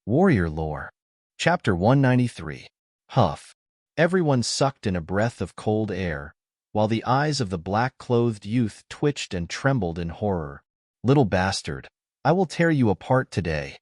Warrior Lore. Chapter 193. Huff. Everyone sucked in a breath of cold air, while the eyes of the black-clothed youth twitched and trembled in horror. "Little bastard, I will tear you apart today,"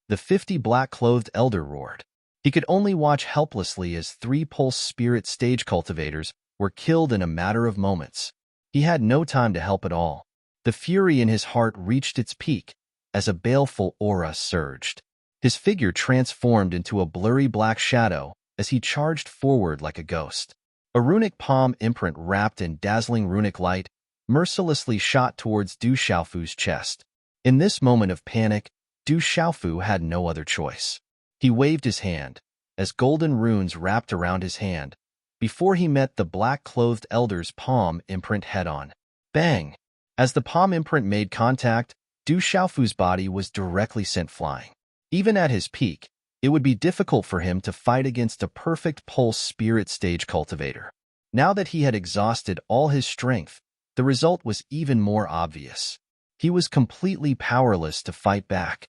the 50 black-clothed elder roared. He could only watch helplessly as 3 pulse spirit stage cultivators were killed in a matter of moments. He had no time to help at all. The fury in his heart reached its peak as a baleful aura surged. His figure transformed into a blurry black shadow as he charged forward like a ghost. A runic palm imprint wrapped in dazzling runic light mercilessly shot towards Du Xiaofu's chest. In this moment of panic, Du Xiaofu had no other choice. He waved his hand, as golden runes wrapped around his hand, before he met the black-clothed elder's palm imprint head-on. Bang! As the palm imprint made contact, Du Xiaofu's body was directly sent flying. Even at his peak, it would be difficult for him to fight against a perfect pulse spirit stage cultivator. Now that he had exhausted all his strength, the result was even more obvious. He was completely powerless to fight back.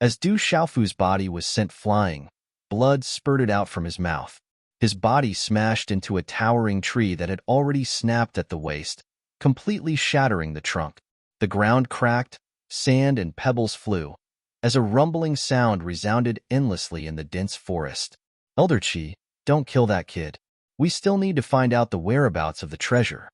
As Du Xiaofu's body was sent flying, blood spurted out from his mouth. His body smashed into a towering tree that had already snapped at the waist, completely shattering the trunk. The ground cracked, sand and pebbles flew, as a rumbling sound resounded endlessly in the dense forest. "Elder Qi, don't kill that kid. We still need to find out the whereabouts of the treasure."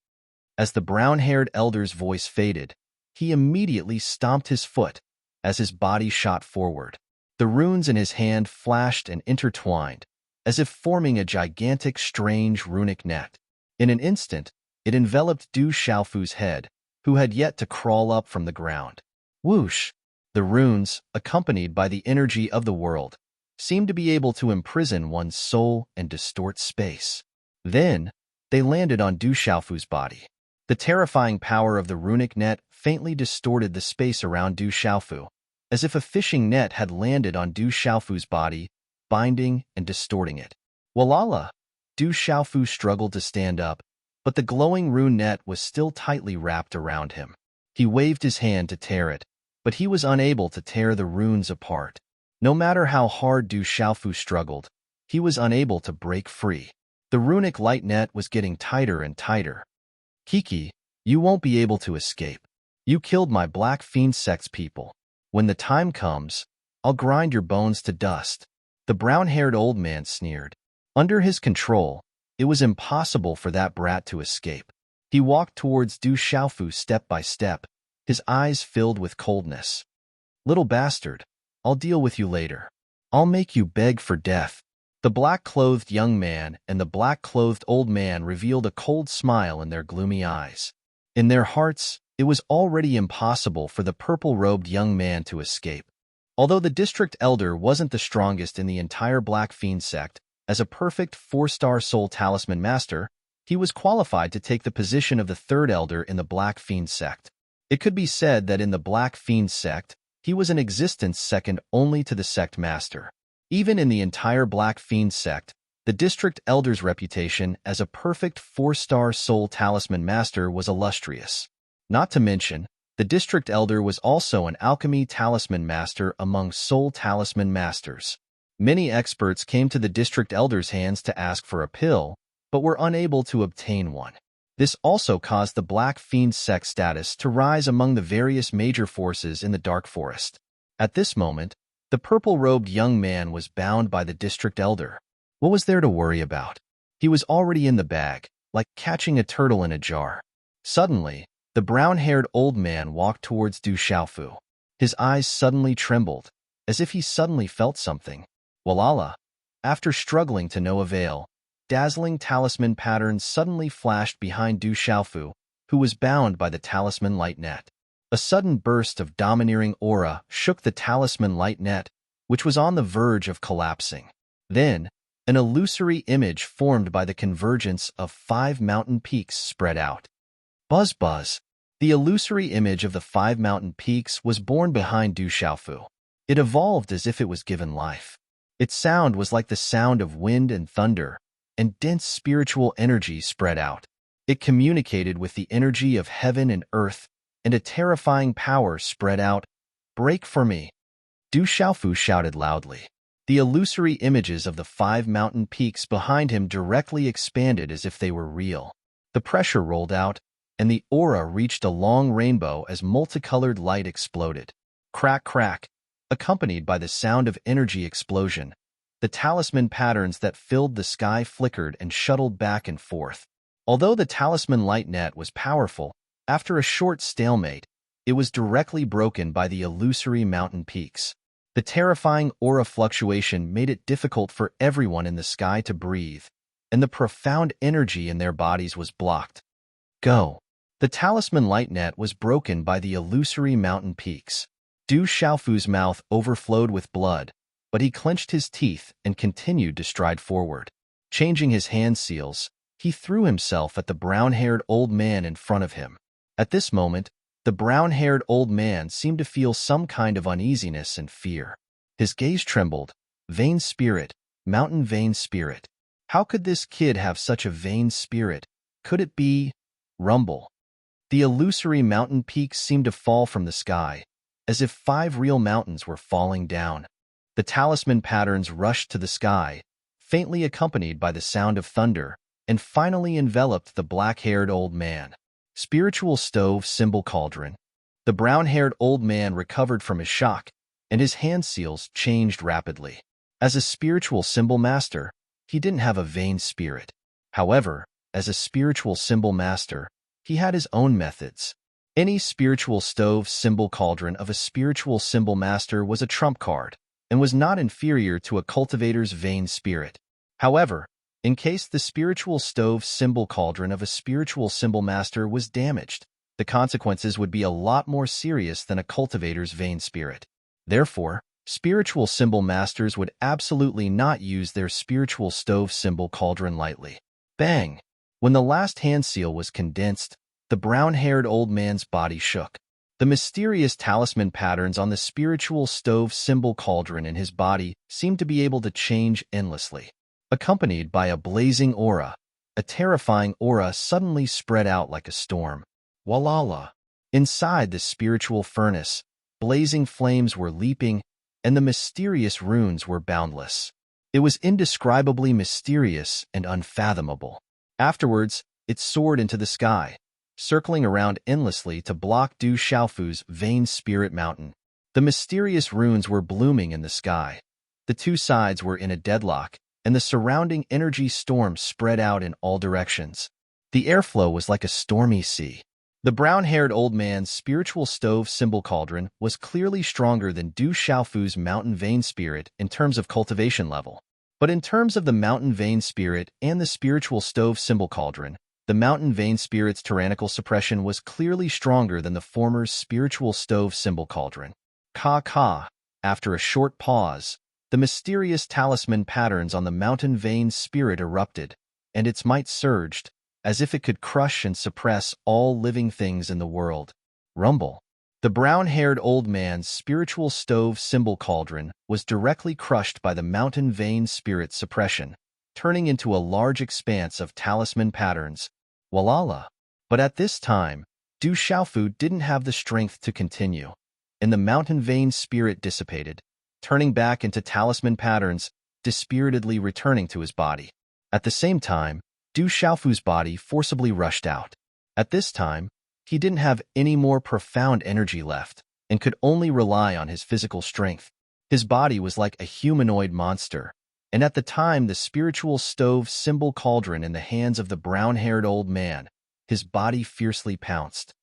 As the brown-haired elder's voice faded, he immediately stomped his foot as his body shot forward. The runes in his hand flashed and intertwined, as if forming a gigantic, strange runic net. In an instant, it enveloped Du Xiaofu's head, who had yet to crawl up from the ground. Whoosh! The runes, accompanied by the energy of the world, seemed to be able to imprison one's soul and distort space. Then, they landed on Du Xiaofu's body. The terrifying power of the runic net faintly distorted the space around Du Xiaofu, as if a fishing net had landed on Du Xiaofu's body, binding and distorting it. Walala! Du Xiaofu struggled to stand up, but the glowing rune net was still tightly wrapped around him. He waved his hand to tear it, but he was unable to tear the runes apart. No matter how hard Du Xiaofu struggled, he was unable to break free. The runic light net was getting tighter and tighter. "Kiki, you won't be able to escape. You killed my Black Fiend sect's people. When the time comes, I'll grind your bones to dust," the brown-haired old man sneered. Under his control, it was impossible for that brat to escape. He walked towards Du Xiaofu step by step, his eyes filled with coldness. "Little bastard, I'll deal with you later. I'll make you beg for death." The black-clothed young man and the black-clothed old man revealed a cold smile in their gloomy eyes. In their hearts, it was already impossible for the purple-robed young man to escape. Although the district elder wasn't the strongest in the entire Black Fiend sect, as a perfect 4-star soul talisman master, he was qualified to take the position of the third elder in the Black Fiend sect. It could be said that in the Black Fiend sect, he was in existence second only to the sect master. Even in the entire Black Fiend sect, the district elder's reputation as a perfect 4-star soul talisman master was illustrious. Not to mention, the district elder was also an alchemy talisman master among soul talisman masters. Many experts came to the district elder's hands to ask for a pill, but were unable to obtain one. This also caused the Black Fiend sect status to rise among the various major forces in the Dark Forest. At this moment, the purple-robed young man was bound by the district elder. What was there to worry about? He was already in the bag, like catching a turtle in a jar. Suddenly, the brown-haired old man walked towards Du Xiaofu. His eyes suddenly trembled, as if he suddenly felt something. Walala! After struggling to no avail, dazzling talisman patterns suddenly flashed behind Du Xiaofu, who was bound by the talisman light net. A sudden burst of domineering aura shook the talisman light net, which was on the verge of collapsing. Then, an illusory image formed by the convergence of 5 mountain peaks spread out. Buzz buzz! The illusory image of the 5 mountain peaks was born behind Du Xiaofu. It evolved as if it was given life. Its sound was like the sound of wind and thunder, and dense spiritual energy spread out. It communicated with the energy of heaven and earth, and a terrifying power spread out. "Break for me." Du Xiaofu shouted loudly. The illusory images of the 5 mountain peaks behind him directly expanded as if they were real. The pressure rolled out, and the aura reached a long rainbow as multicolored light exploded. Crack, crack, accompanied by the sound of energy explosion. The talisman patterns that filled the sky flickered and shuttled back and forth. Although the talisman light net was powerful, after a short stalemate, it was directly broken by the illusory mountain peaks. The terrifying aura fluctuation made it difficult for everyone in the sky to breathe, and the profound energy in their bodies was blocked. Go! The talisman light net was broken by the illusory mountain peaks. Du Xiaofu's mouth overflowed with blood, but he clenched his teeth and continued to stride forward. Changing his hand seals, he threw himself at the brown-haired old man in front of him. At this moment, the brown-haired old man seemed to feel some kind of uneasiness and fear. His gaze trembled. Vain spirit, mountain vain spirit. How could this kid have such a vain spirit? Could it be? Rumble. The illusory mountain peaks seemed to fall from the sky, as if 5 real mountains were falling down. The talisman patterns rushed to the sky, faintly accompanied by the sound of thunder, and finally enveloped the black-haired old man. Spiritual stove symbol cauldron. The brown-haired old man recovered from his shock, and his hand seals changed rapidly. As a spiritual symbol master, he didn't have a vain spirit. However, as a spiritual symbol master, he had his own methods. Any spiritual stove symbol cauldron of a spiritual symbol master was a trump card, and was not inferior to a cultivator's vain spirit. However, in case the spiritual stove symbol cauldron of a spiritual symbol master was damaged, the consequences would be a lot more serious than a cultivator's vain spirit. Therefore, spiritual symbol masters would absolutely not use their spiritual stove symbol cauldron lightly. Bang! When the last hand seal was condensed, the brown-haired old man's body shook. The mysterious talisman patterns on the spiritual stove symbol cauldron in his body seemed to be able to change endlessly. Accompanied by a blazing aura, a terrifying aura suddenly spread out like a storm. Walala! Inside the spiritual furnace, blazing flames were leaping, and the mysterious runes were boundless. It was indescribably mysterious and unfathomable. Afterwards, it soared into the sky, circling around endlessly to block Du Xiaofu's vain spirit mountain. The mysterious runes were blooming in the sky. The 2 sides were in a deadlock, and the surrounding energy storm spread out in all directions. The airflow was like a stormy sea. The brown-haired old man's spiritual stove symbol cauldron was clearly stronger than Du Xiaofu's mountain vein spirit in terms of cultivation level. But in terms of the mountain vein spirit and the spiritual stove symbol cauldron, the mountain vein spirit's tyrannical suppression was clearly stronger than the former's spiritual stove symbol cauldron. Ka. After a short pause, the mysterious talisman patterns on the mountain vein spirit erupted, and its might surged, as if it could crush and suppress all living things in the world. Rumble. The brown-haired old man's spiritual stove symbol cauldron was directly crushed by the mountain vein spirit suppression, turning into a large expanse of talisman patterns. Walala. But at this time, Du Xiaofu didn't have the strength to continue, and the mountain vein spirit dissipated, turning back into talisman patterns, dispiritedly returning to his body. At the same time, Du Xiaofu's body forcibly rushed out. At this time, he didn't have any more profound energy left, and could only rely on his physical strength. His body was like a humanoid monster, and at the time the spiritual stove symbol cauldron in the hands of the brown-haired old man, his body fiercely pounced.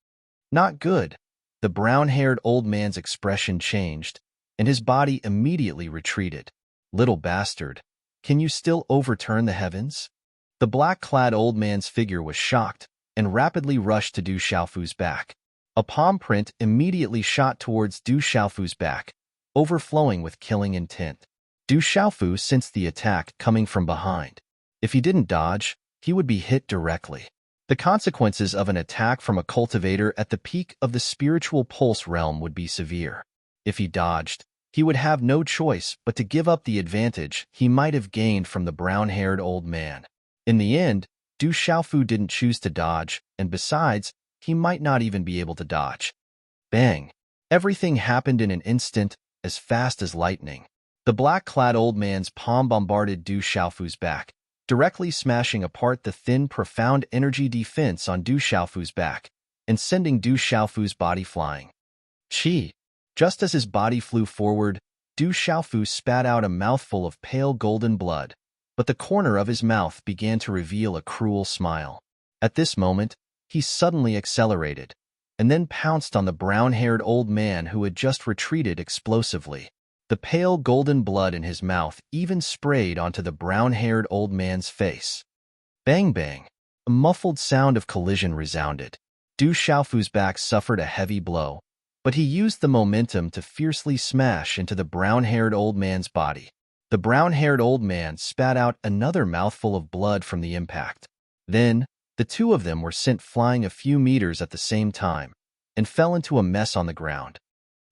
Not good. The brown-haired old man's expression changed, and his body immediately retreated. Little bastard, can you still overturn the heavens? The black-clad old man's figure was shocked and rapidly rushed to Du Xiaofu's back. A palm print immediately shot towards Du Xiaofu's back, overflowing with killing intent. Du Xiaofu sensed the attack coming from behind. If he didn't dodge, he would be hit directly. The consequences of an attack from a cultivator at the peak of the spiritual pulse realm would be severe. If he dodged, he would have no choice but to give up the advantage he might have gained from the brown-haired old man. In the end, Du Xiaofu didn't choose to dodge, and besides, he might not even be able to dodge. Bang! Everything happened in an instant, as fast as lightning. The black-clad old man's palm bombarded Du Xiaofu's back, directly smashing apart the thin, profound energy defense on Du Xiaofu's back and sending Du Xiaofu's body flying. Chi! Just as his body flew forward, Du Xiaofu spat out a mouthful of pale golden blood, but the corner of his mouth began to reveal a cruel smile. At this moment, he suddenly accelerated, and then pounced on the brown-haired old man who had just retreated explosively. The pale golden blood in his mouth even sprayed onto the brown-haired old man's face. Bang bang! A muffled sound of collision resounded. Du Xiaofu's back suffered a heavy blow, but he used the momentum to fiercely smash into the brown-haired old man's body. The brown-haired old man spat out another mouthful of blood from the impact. Then, the two of them were sent flying a few meters at the same time, and fell into a mess on the ground.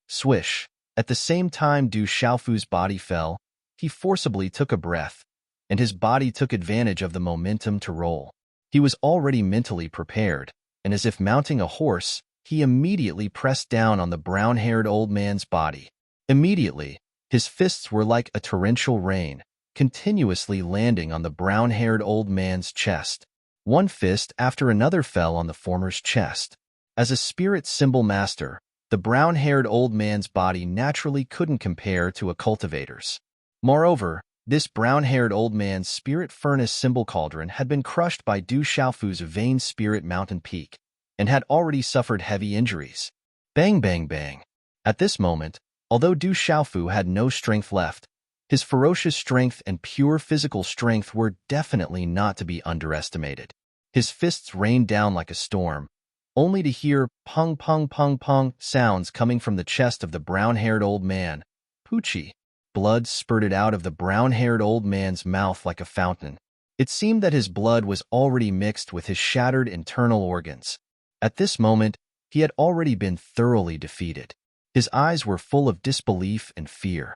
Swish! At the same time Du Xiaofu's body fell, he forcibly took a breath, and his body took advantage of the momentum to roll. He was already mentally prepared, and as if mounting a horse, he immediately pressed down on the brown-haired old man's body. Immediately, his fists were like a torrential rain, continuously landing on the brown-haired old man's chest. One fist after another fell on the former's chest. As a spirit symbol master, the brown-haired old man's body naturally couldn't compare to a cultivator's. Moreover, this brown-haired old man's spirit furnace symbol cauldron had been crushed by Du Xiaofu's vain spirit mountain peak, and had already suffered heavy injuries. Bang bang bang! At this moment, although Du Xiaofu had no strength left, his ferocious strength and pure physical strength were definitely not to be underestimated. His fists rained down like a storm, only to hear pung pung pung pung sounds coming from the chest of the brown-haired old man. Poochie! Blood spurted out of the brown-haired old man's mouth like a fountain. It seemed that his blood was already mixed with his shattered internal organs. At this moment, he had already been thoroughly defeated. His eyes were full of disbelief and fear.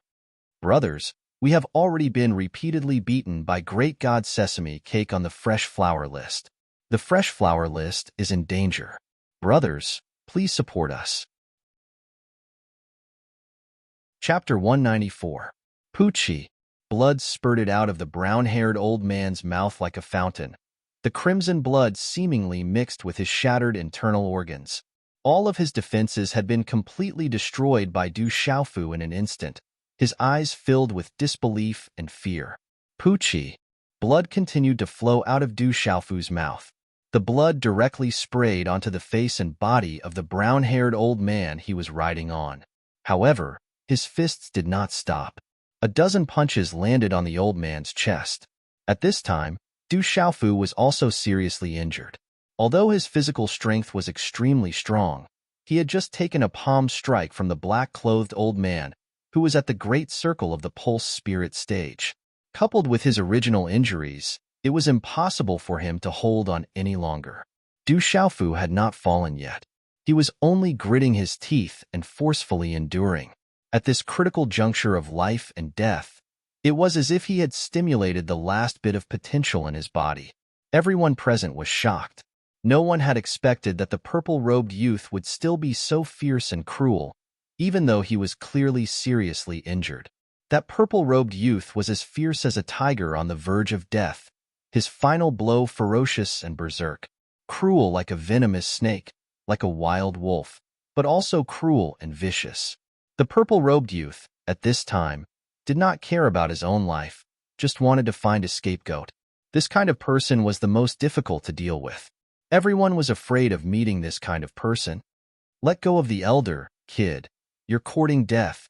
Brothers, we have already been repeatedly beaten by Great God Sesame Cake on the fresh flower list. The fresh flower list is in danger. Brothers, please support us. Chapter 194. Poochie! Blood spurted out of the brown-haired old man's mouth like a fountain, the crimson blood seemingly mixed with his shattered internal organs. All of his defenses had been completely destroyed by Du Xiaofu in an instant, his eyes filled with disbelief and fear. Poochie! Blood continued to flow out of Du Xiaofu's mouth. The blood directly sprayed onto the face and body of the brown-haired old man he was riding on. However, his fists did not stop. A dozen punches landed on the old man's chest. At this time, Du Xiaofu was also seriously injured. Although his physical strength was extremely strong, he had just taken a palm strike from the black-clothed old man, who was at the great circle of the pulse spirit stage. Coupled with his original injuries, it was impossible for him to hold on any longer. Du Xiaofu had not fallen yet. He was only gritting his teeth and forcefully enduring. At this critical juncture of life and death, it was as if he had stimulated the last bit of potential in his body. Everyone present was shocked. No one had expected that the purple-robed youth would still be so fierce and cruel, even though he was clearly seriously injured. That purple-robed youth was as fierce as a tiger on the verge of death, his final blow ferocious and berserk, cruel like a venomous snake, like a wild wolf, but also cruel and vicious. The purple-robed youth, at this time, did not care about his own life, just wanted to find a scapegoat. This kind of person was the most difficult to deal with. Everyone was afraid of meeting this kind of person. Let go of the elder, kid. You're courting death.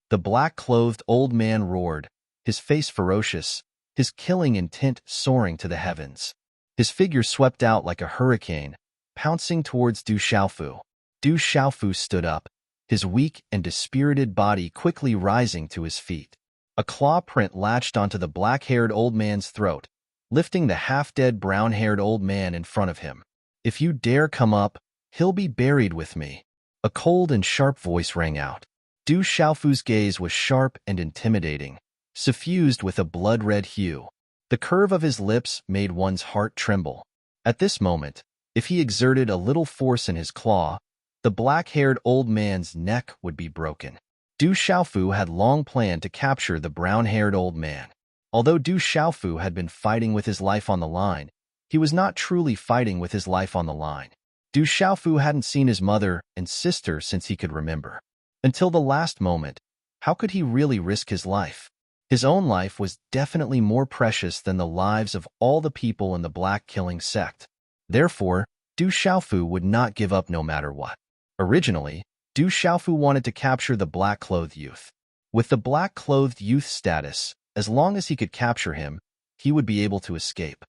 The black-clothed old man roared, his face ferocious, his killing intent soaring to the heavens. His figure swept out like a hurricane, pouncing towards Du Xiaofu. Du Xiaofu stood up, his weak and dispirited body quickly rising to his feet. A claw print latched onto the black-haired old man's throat, lifting the half-dead brown-haired old man in front of him. If you dare come up, he'll be buried with me. A cold and sharp voice rang out. Du Xiaofu's gaze was sharp and intimidating, suffused with a blood-red hue. The curve of his lips made one's heart tremble. At this moment, if he exerted a little force in his claw, the black-haired old man's neck would be broken. Du Xiaofu had long planned to capture the brown-haired old man. Although Du Xiaofu had been fighting with his life on the line, he was not truly fighting with his life on the line. Du Xiaofu hadn't seen his mother and sister since he could remember. Until the last moment, how could he really risk his life? His own life was definitely more precious than the lives of all the people in the Black Killing sect. Therefore, Du Xiaofu would not give up no matter what. Originally, Du Xiaofu wanted to capture the black-clothed youth. With the black-clothed youth status, as long as he could capture him, he would be able to escape.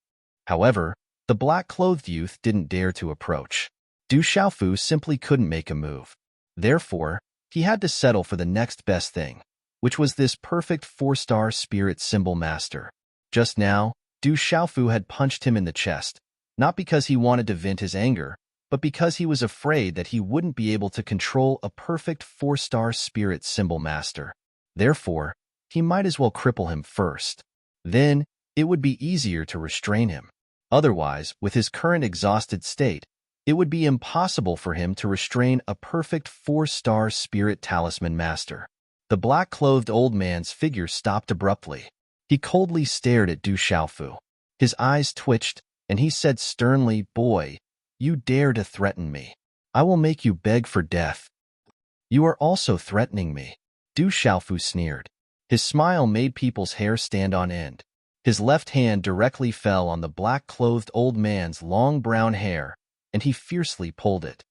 However, the black-clothed youth didn't dare to approach. Du Xiaofu simply couldn't make a move. Therefore, he had to settle for the next best thing, which was this perfect 4-star spirit symbol master. Just now, Du Xiaofu had punched him in the chest, not because he wanted to vent his anger, but because he was afraid that he wouldn't be able to control a perfect 4-star spirit symbol master. Therefore, he might as well cripple him first. Then, it would be easier to restrain him. Otherwise, with his current exhausted state, it would be impossible for him to restrain a perfect 4-star spirit talisman master. The black-clothed old man's figure stopped abruptly. He coldly stared at Du Xiaofu. His eyes twitched, and he said sternly, "Boy, you dare to threaten me. I will make you beg for death." "You are also threatening me," Du Xiaofu sneered. His smile made people's hair stand on end. His left hand directly fell on the black-clothed old man's long brown hair, and he fiercely pulled it.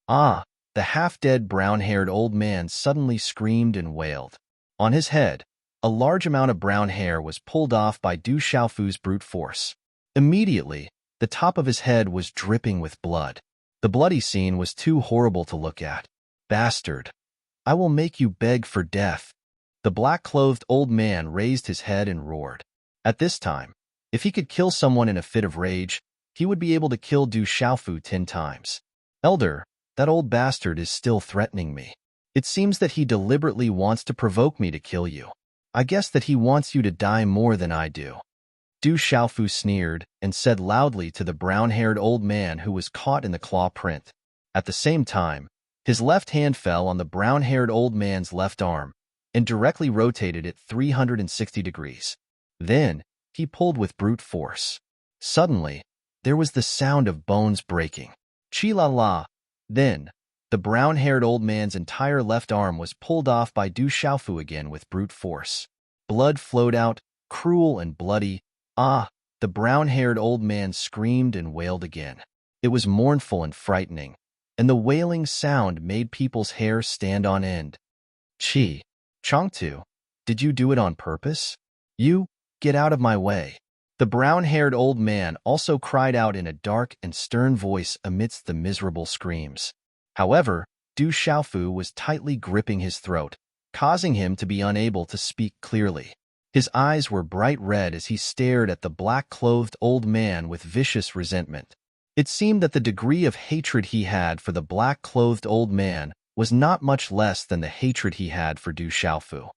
"Ah!" The half-dead brown-haired old man suddenly screamed and wailed. On his head, a large amount of brown hair was pulled off by Du Xiaofu's brute force. Immediately, the top of his head was dripping with blood. The bloody scene was too horrible to look at. "Bastard! I will make you beg for death." The black-clothed old man raised his head and roared. At this time, if he could kill someone in a fit of rage, he would be able to kill Du Xiaofu 10 times. "Elder, that old bastard is still threatening me. It seems that he deliberately wants to provoke me to kill you. I guess that he wants you to die more than I do." Du Xiaofu sneered and said loudly to the brown-haired old man who was caught in the claw print. At the same time, his left hand fell on the brown-haired old man's left arm and directly rotated it 360 degrees. Then, he pulled with brute force. Suddenly, there was the sound of bones breaking. Chi-la-la! Then, the brown-haired old man's entire left arm was pulled off by Du Xiaofu again with brute force. Blood flowed out, cruel and bloody. "Ah!" The brown-haired old man screamed and wailed again. It was mournful and frightening, and the wailing sound made people's hair stand on end. "Chi, Chongtu, did you do it on purpose? You, get out of my way." The brown-haired old man also cried out in a dark and stern voice amidst the miserable screams. However, Du Xiaofu was tightly gripping his throat, causing him to be unable to speak clearly. His eyes were bright red as he stared at the black-clothed old man with vicious resentment. It seemed that the degree of hatred he had for the black-clothed old man was not much less than the hatred he had for Du Xiaofu.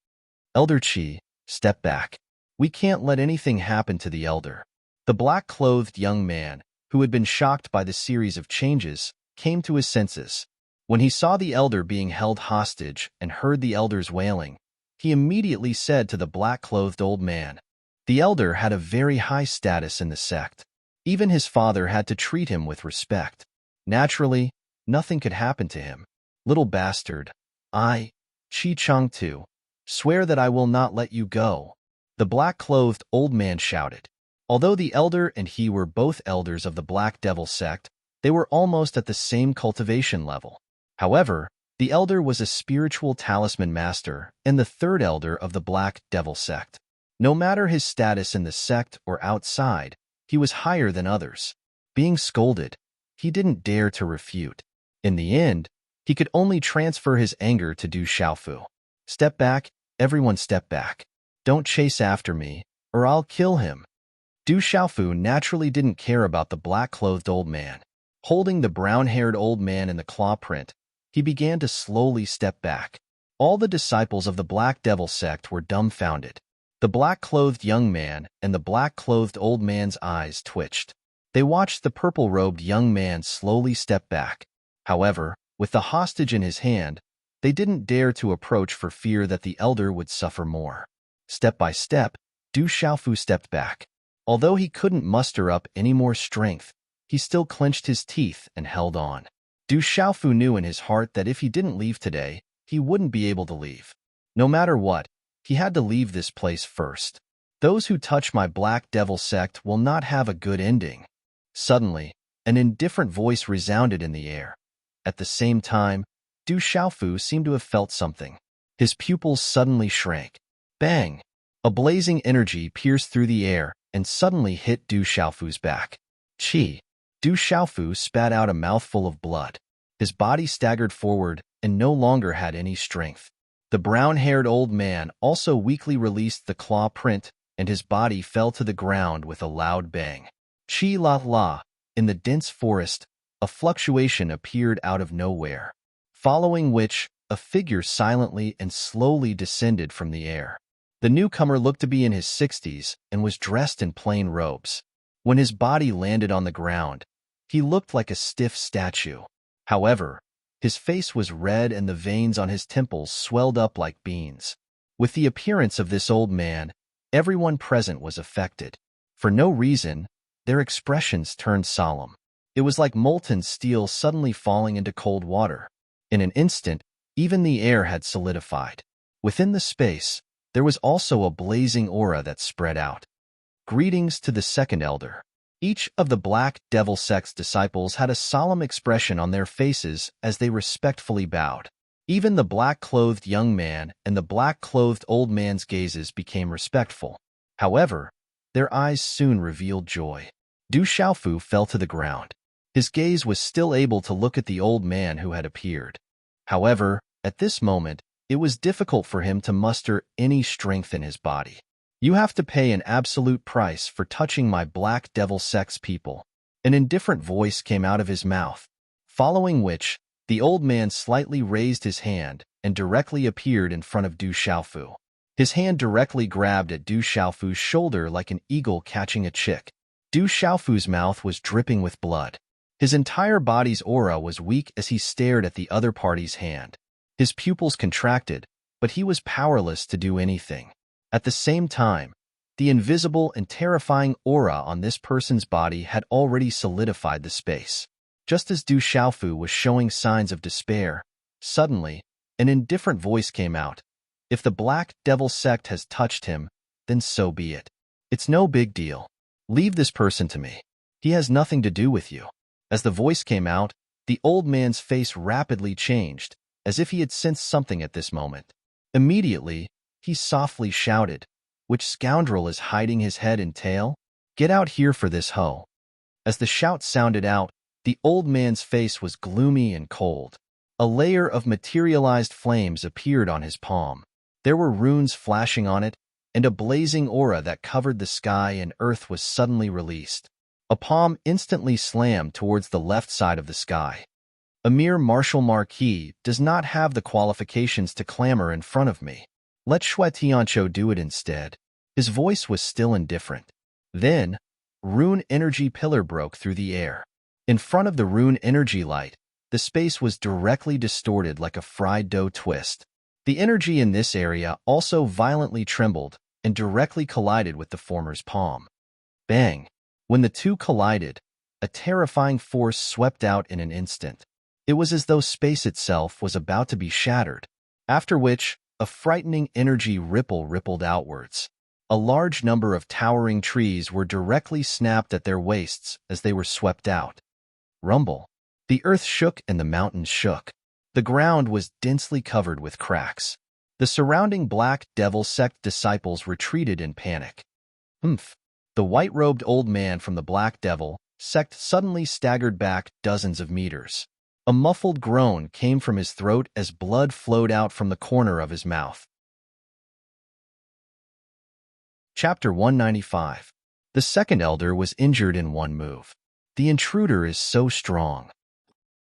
"Elder Qi, step back. We can't let anything happen to the elder." The black-clothed young man, who had been shocked by the series of changes, came to his senses. When he saw the elder being held hostage and heard the elder's wailing, he immediately said to the black-clothed old man. The elder had a very high status in the sect. Even his father had to treat him with respect. Naturally, nothing could happen to him. "Little bastard, I, Qi Chongtu, swear that I will not let you go," the black-clothed old man shouted. Although the elder and he were both elders of the Black Devil sect, they were almost at the same cultivation level. However, the elder was a spiritual talisman master and the third elder of the Black Devil sect. No matter his status in the sect or outside, he was higher than others. Being scolded, he didn't dare to refute. In the end, he could only transfer his anger to Du Xiaofu. "Step back, everyone step back. Don't chase after me, or I'll kill him." Du Xiaofu naturally didn't care about the black-clothed old man. Holding the brown-haired old man in the claw print, he began to slowly step back. All the disciples of the Black Devil sect were dumbfounded. The black-clothed young man and the black-clothed old man's eyes twitched. They watched the purple-robed young man slowly step back. However, with the hostage in his hand, They didn't dare to approach for fear that the elder would suffer more. Step by step, Du Xiaofu stepped back. Although he couldn't muster up any more strength, he still clenched his teeth and held on. Du Xiaofu knew in his heart that if he didn't leave today, he wouldn't be able to leave. No matter what, he had to leave this place first. Those who touch my Black Devil sect will not have a good ending. Suddenly, an indifferent voice resounded in the air. At the same time, Du Xiaofu seemed to have felt something. His pupils suddenly shrank. Bang! A blazing energy pierced through the air and suddenly hit Du Xiaofu's back. Chi! Du Xiaofu spat out a mouthful of blood. His body staggered forward and no longer had any strength. The brown-haired old man also weakly released the claw print, and his body fell to the ground with a loud bang. Chi la la! In the dense forest, a fluctuation appeared out of nowhere, following which a figure silently and slowly descended from the air. The newcomer looked to be in his 60s and was dressed in plain robes. When his body landed on the ground, he looked like a stiff statue. However, his face was red and the veins on his temples swelled up like beans. With the appearance of this old man, everyone present was affected. For no reason, their expressions turned solemn. It was like molten steel suddenly falling into cold water. In an instant, even the air had solidified. Within the space, there was also a blazing aura that spread out. Greetings to the second elder. Each of the Black Devil sect's disciples had a solemn expression on their faces as they respectfully bowed. Even the black-clothed young man and the black-clothed old man's gazes became respectful. However, their eyes soon revealed joy. Du Xiaofu fell to the ground. His gaze was still able to look at the old man who had appeared. However, at this moment, it was difficult for him to muster any strength in his body. You have to pay an absolute price for touching my Black Devil sect's people. An indifferent voice came out of his mouth, following which, the old man slightly raised his hand and directly appeared in front of Du Xiaofu. His hand directly grabbed at Du Xiaofu's shoulder like an eagle catching a chick. Du Xiaofu's mouth was dripping with blood. His entire body's aura was weak as he stared at the other party's hand. His pupils contracted, but he was powerless to do anything. At the same time, the invisible and terrifying aura on this person's body had already solidified the space. Just as Du Xiaofu was showing signs of despair, suddenly, an indifferent voice came out. If the Black Devil sect has touched him, then so be it. It's no big deal. Leave this person to me. He has nothing to do with you. As the voice came out, the old man's face rapidly changed, as if he had sensed something at this moment. Immediately, he softly shouted, "Which scoundrel is hiding his head and tail? Get out here for this hoe." As the shout sounded out, the old man's face was gloomy and cold. A layer of materialized flames appeared on his palm. There were runes flashing on it, and a blazing aura that covered the sky and earth was suddenly released. A palm instantly slammed towards the left side of the sky. A mere martial marquis does not have the qualifications to clamor in front of me. Let Shui Tianqiu do it instead. His voice was still indifferent. Then, rune energy pillar broke through the air. In front of the rune energy light, the space was directly distorted like a fried dough twist. The energy in this area also violently trembled and directly collided with the former's palm. Bang! When the two collided, a terrifying force swept out in an instant. It was as though space itself was about to be shattered, after which a frightening energy rippled outwards. A large number of towering trees were directly snapped at their waists as they were swept out. Rumble. The earth shook and the mountains shook. The ground was densely covered with cracks. The surrounding Black Devil sect disciples retreated in panic. Humph! The white-robed old man from the Black Devil sect suddenly staggered back dozens of meters. A muffled groan came from his throat as blood flowed out from the corner of his mouth. Chapter 195. The second elder was injured in one move. The intruder is so strong.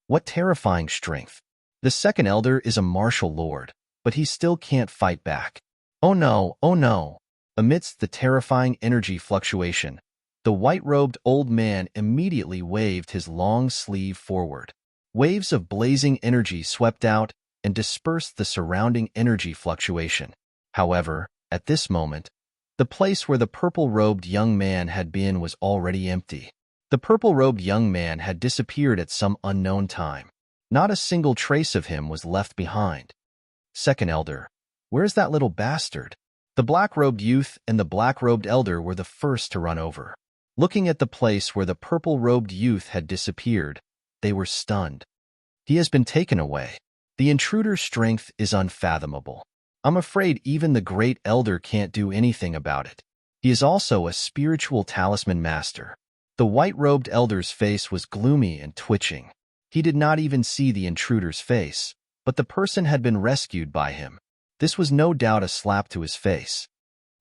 What terrifying strength. The second elder is a martial lord, but he still can't fight back. Oh no, oh no. Amidst the terrifying energy fluctuation, the white-robed old man immediately waved his long sleeve forward. Waves of blazing energy swept out, and dispersed the surrounding energy fluctuation. However, at this moment, the place where the purple-robed young man had been was already empty. The purple-robed young man had disappeared at some unknown time. Not a single trace of him was left behind. Second Elder, where's that little bastard? The black-robed youth and the black-robed elder were the first to run over. Looking at the place where the purple-robed youth had disappeared, they were stunned. He has been taken away. The intruder's strength is unfathomable. I'm afraid even the great elder can't do anything about it. He is also a spiritual talisman master. The white-robed elder's face was gloomy and twitching. He did not even see the intruder's face, but the person had been rescued by him. This was no doubt a slap to his face.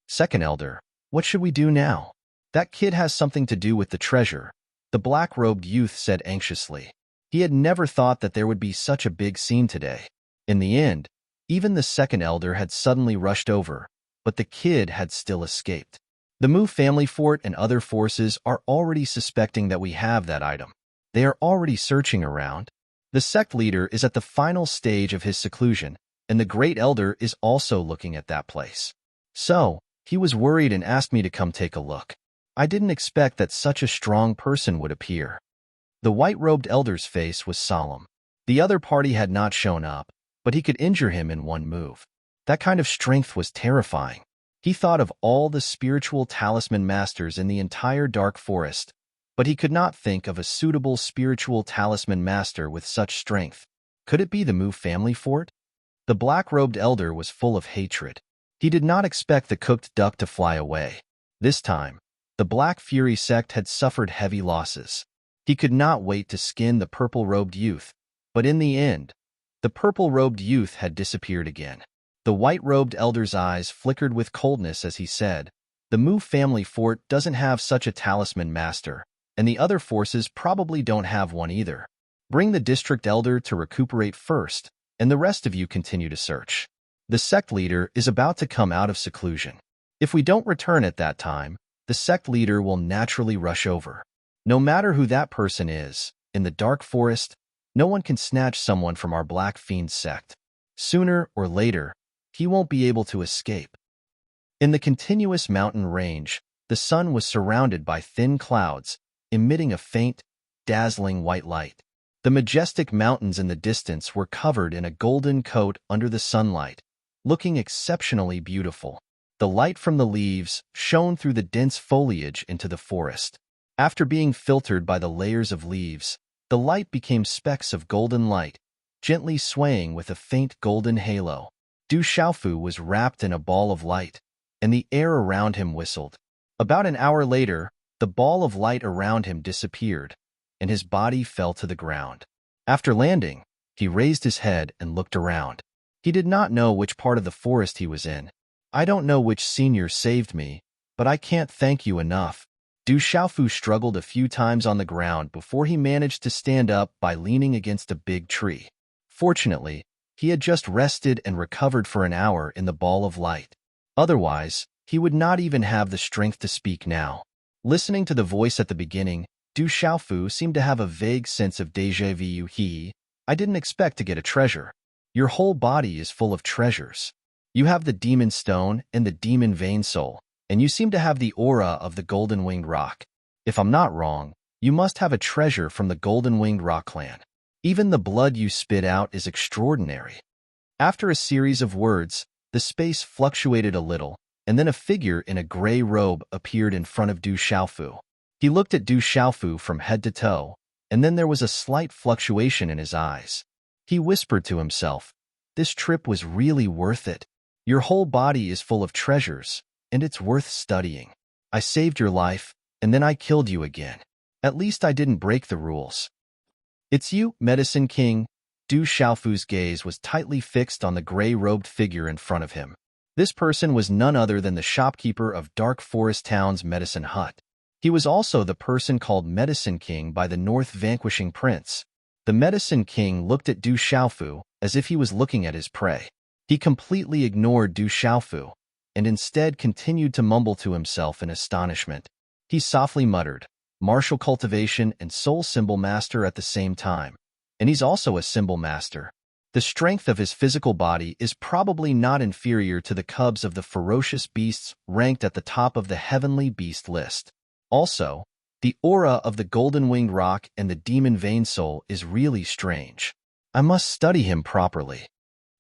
Second Elder, what should we do now? That kid has something to do with the treasure, the black-robed youth said anxiously. He had never thought that there would be such a big scene today. In the end, even the second elder had suddenly rushed over, but the kid had still escaped. The Mu family fort and other forces are already suspecting that we have that item. They are already searching around. The sect leader is at the final stage of his seclusion, and the great elder is also looking at that place. So, he was worried and asked me to come take a look. I didn't expect that such a strong person would appear. The white-robed elder's face was solemn. The other party had not shown up, but he could injure him in one move. That kind of strength was terrifying. He thought of all the spiritual talisman masters in the entire dark forest, but he could not think of a suitable spiritual talisman master with such strength. Could it be the Mu family fort? The black-robed elder was full of hatred. He did not expect the cooked duck to fly away. This time, the Black Fury sect had suffered heavy losses. He could not wait to skin the purple-robed youth, but in the end, the purple-robed youth had disappeared again. The white-robed elder's eyes flickered with coldness as he said, "The Mu family fort doesn't have such a talisman master, and the other forces probably don't have one either. Bring the district elder to recuperate first, and the rest of you continue to search. The sect leader is about to come out of seclusion. If we don't return at that time, the sect leader will naturally rush over. No matter who that person is, in the dark forest, no one can snatch someone from our Black Fiend sect. Sooner or later, he won't be able to escape." In the continuous mountain range, the sun was surrounded by thin clouds, emitting a faint, dazzling white light. The majestic mountains in the distance were covered in a golden coat under the sunlight, looking exceptionally beautiful. The light from the leaves shone through the dense foliage into the forest. After being filtered by the layers of leaves, the light became specks of golden light, gently swaying with a faint golden halo. Du Xiaofu was wrapped in a ball of light, and the air around him whistled. About an hour later, the ball of light around him disappeared, and his body fell to the ground. After landing, he raised his head and looked around. He did not know which part of the forest he was in. "I don't know which senior saved me, but I can't thank you enough." Du Xiaofu struggled a few times on the ground before he managed to stand up by leaning against a big tree. Fortunately, he had just rested and recovered for an hour in the ball of light. Otherwise, he would not even have the strength to speak now. Listening to the voice at the beginning, Du Xiaofu seemed to have a vague sense of déjà vu. "I didn't expect to get a treasure. Your whole body is full of treasures. You have the demon stone and the demon vein soul, and you seem to have the aura of the golden-winged rock. If I'm not wrong, you must have a treasure from the golden-winged rock clan. Even the blood you spit out is extraordinary." After a series of words, the space fluctuated a little, and then a figure in a gray robe appeared in front of Du Xiaofu. He looked at Du Xiaofu from head to toe, and then there was a slight fluctuation in his eyes. He whispered to himself, "This trip was really worth it. Your whole body is full of treasures, and it's worth studying. I saved your life, and then I killed you again. At least I didn't break the rules." "It's you, Medicine King." Du Xiaofu's gaze was tightly fixed on the gray-robed figure in front of him. This person was none other than the shopkeeper of Dark Forest Town's medicine hut. He was also the person called Medicine King by the North Vanquishing Prince. The Medicine King looked at Du Xiaofu as if he was looking at his prey. He completely ignored Du Xiaofu, and instead continued to mumble to himself in astonishment. He softly muttered, "Martial cultivation and soul symbol master at the same time. And he's also a symbol master. The strength of his physical body is probably not inferior to the cubs of the ferocious beasts ranked at the top of the heavenly beast list. Also, the aura of the golden-winged roc and the demon vein soul is really strange. I must study him properly.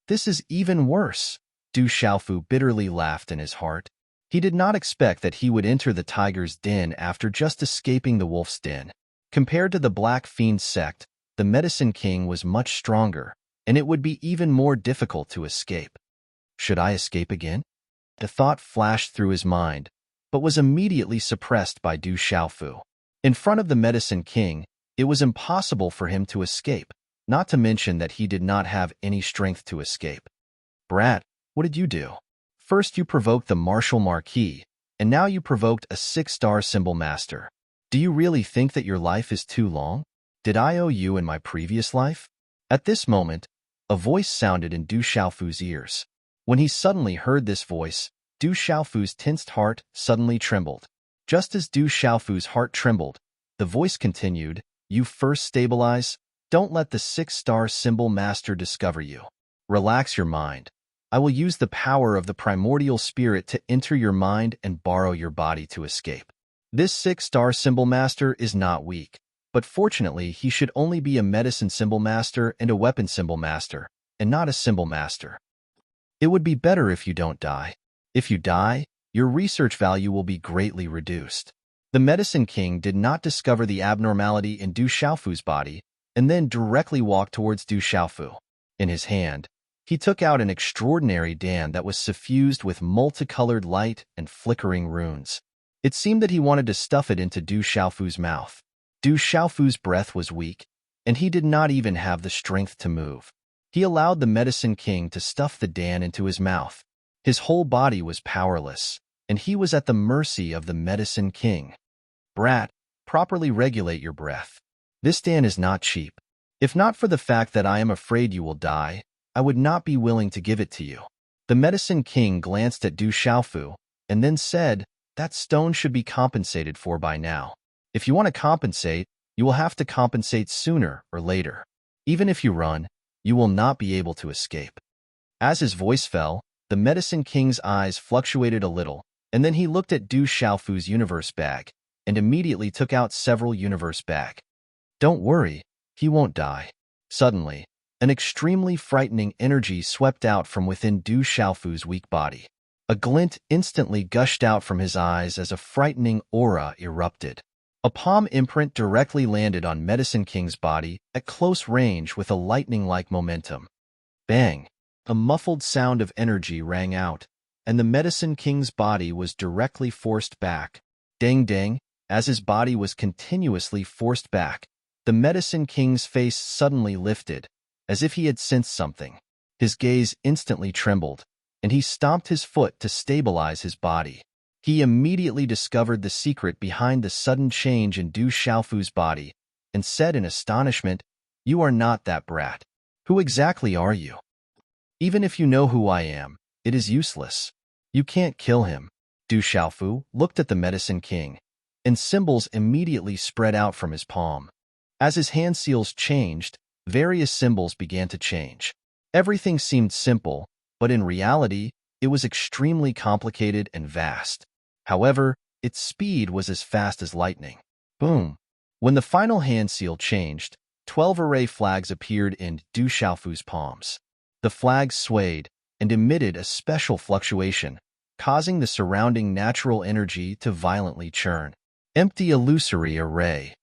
This is even worse. Du Xiaofu bitterly laughed in his heart. He did not expect that he would enter the tiger's den after just escaping the wolf's den. Compared to the Black Fiend sect, the Medicine King was much stronger, and it would be even more difficult to escape. Should I escape again? The thought flashed through his mind, but was immediately suppressed by Du Xiaofu. In front of the Medicine King, it was impossible for him to escape, not to mention that he did not have any strength to escape. Brat, what did you do? First you provoked the Martial Marquis, and now you provoked a 6-star symbol master. Do you really think that your life is too long? Did I owe you in my previous life? At this moment, a voice sounded in Du Xiaofu's ears. When he suddenly heard this voice, Du Xiaofu's tensed heart suddenly trembled. Just as Du Xiaofu's heart trembled, the voice continued, "You first stabilize. Don't let the 6-star symbol master discover you. Relax your mind. I will use the power of the primordial spirit to enter your mind and borrow your body to escape. This 6-star symbol master is not weak, but fortunately he should only be a medicine symbol master and a weapon symbol master, and not a symbol master. It would be better if you don't die. If you die, your research value will be greatly reduced." The Medicine King did not discover the abnormality in Du Xiaofu's body, and then directly walked towards Du Xiaofu. In his hand, he took out an extraordinary dan that was suffused with multicolored light and flickering runes. It seemed that he wanted to stuff it into Du Xiaofu's mouth. Du Xiaofu's breath was weak, and he did not even have the strength to move. He allowed the Medicine King to stuff the dan into his mouth. His whole body was powerless, and he was at the mercy of the Medicine King. Brat, properly regulate your breath. This dan is not cheap. If not for the fact that I am afraid you will die, I would not be willing to give it to you. The Medicine King glanced at Du Xiaofu, and then said, "That stone should be compensated for by now. If you want to compensate, you will have to compensate sooner or later. Even if you run, you will not be able to escape." As his voice fell, the Medicine King's eyes fluctuated a little, and then he looked at Du Xiaofu's universe bag, and immediately took out several universe bag. "Don't worry, he won't die." Suddenly, an extremely frightening energy swept out from within Du Xiaofu's weak body. A glint instantly gushed out from his eyes as a frightening aura erupted. A palm imprint directly landed on Medicine King's body at close range with a lightning-like momentum. Bang! A muffled sound of energy rang out, and the Medicine King's body was directly forced back. Dang dang, as his body was continuously forced back, the Medicine King's face suddenly lifted, as if he had sensed something. His gaze instantly trembled, and he stomped his foot to stabilize his body. He immediately discovered the secret behind the sudden change in Du Xiaofu's body, and said in astonishment, "You are not that brat. Who exactly are you? Even if you know who I am, it is useless. You can't kill him." Du Xiaofu looked at the Medicine King, and symbols immediately spread out from his palm. As his hand seals changed, various symbols began to change. Everything seemed simple, but in reality, it was extremely complicated and vast. However, its speed was as fast as lightning. Boom! When the final hand seal changed, 12 array flags appeared in Du Xiaofu's palms. The flags swayed and emitted a special fluctuation, causing the surrounding natural energy to violently churn. Empty illusory array.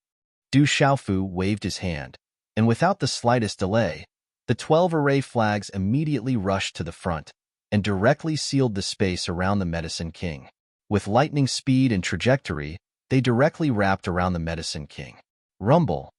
Du Xiaofu waved his hand, and without the slightest delay, the 12 array flags immediately rushed to the front and directly sealed the space around the Medicine King. With lightning speed and trajectory, they directly wrapped around the Medicine King. Rumble.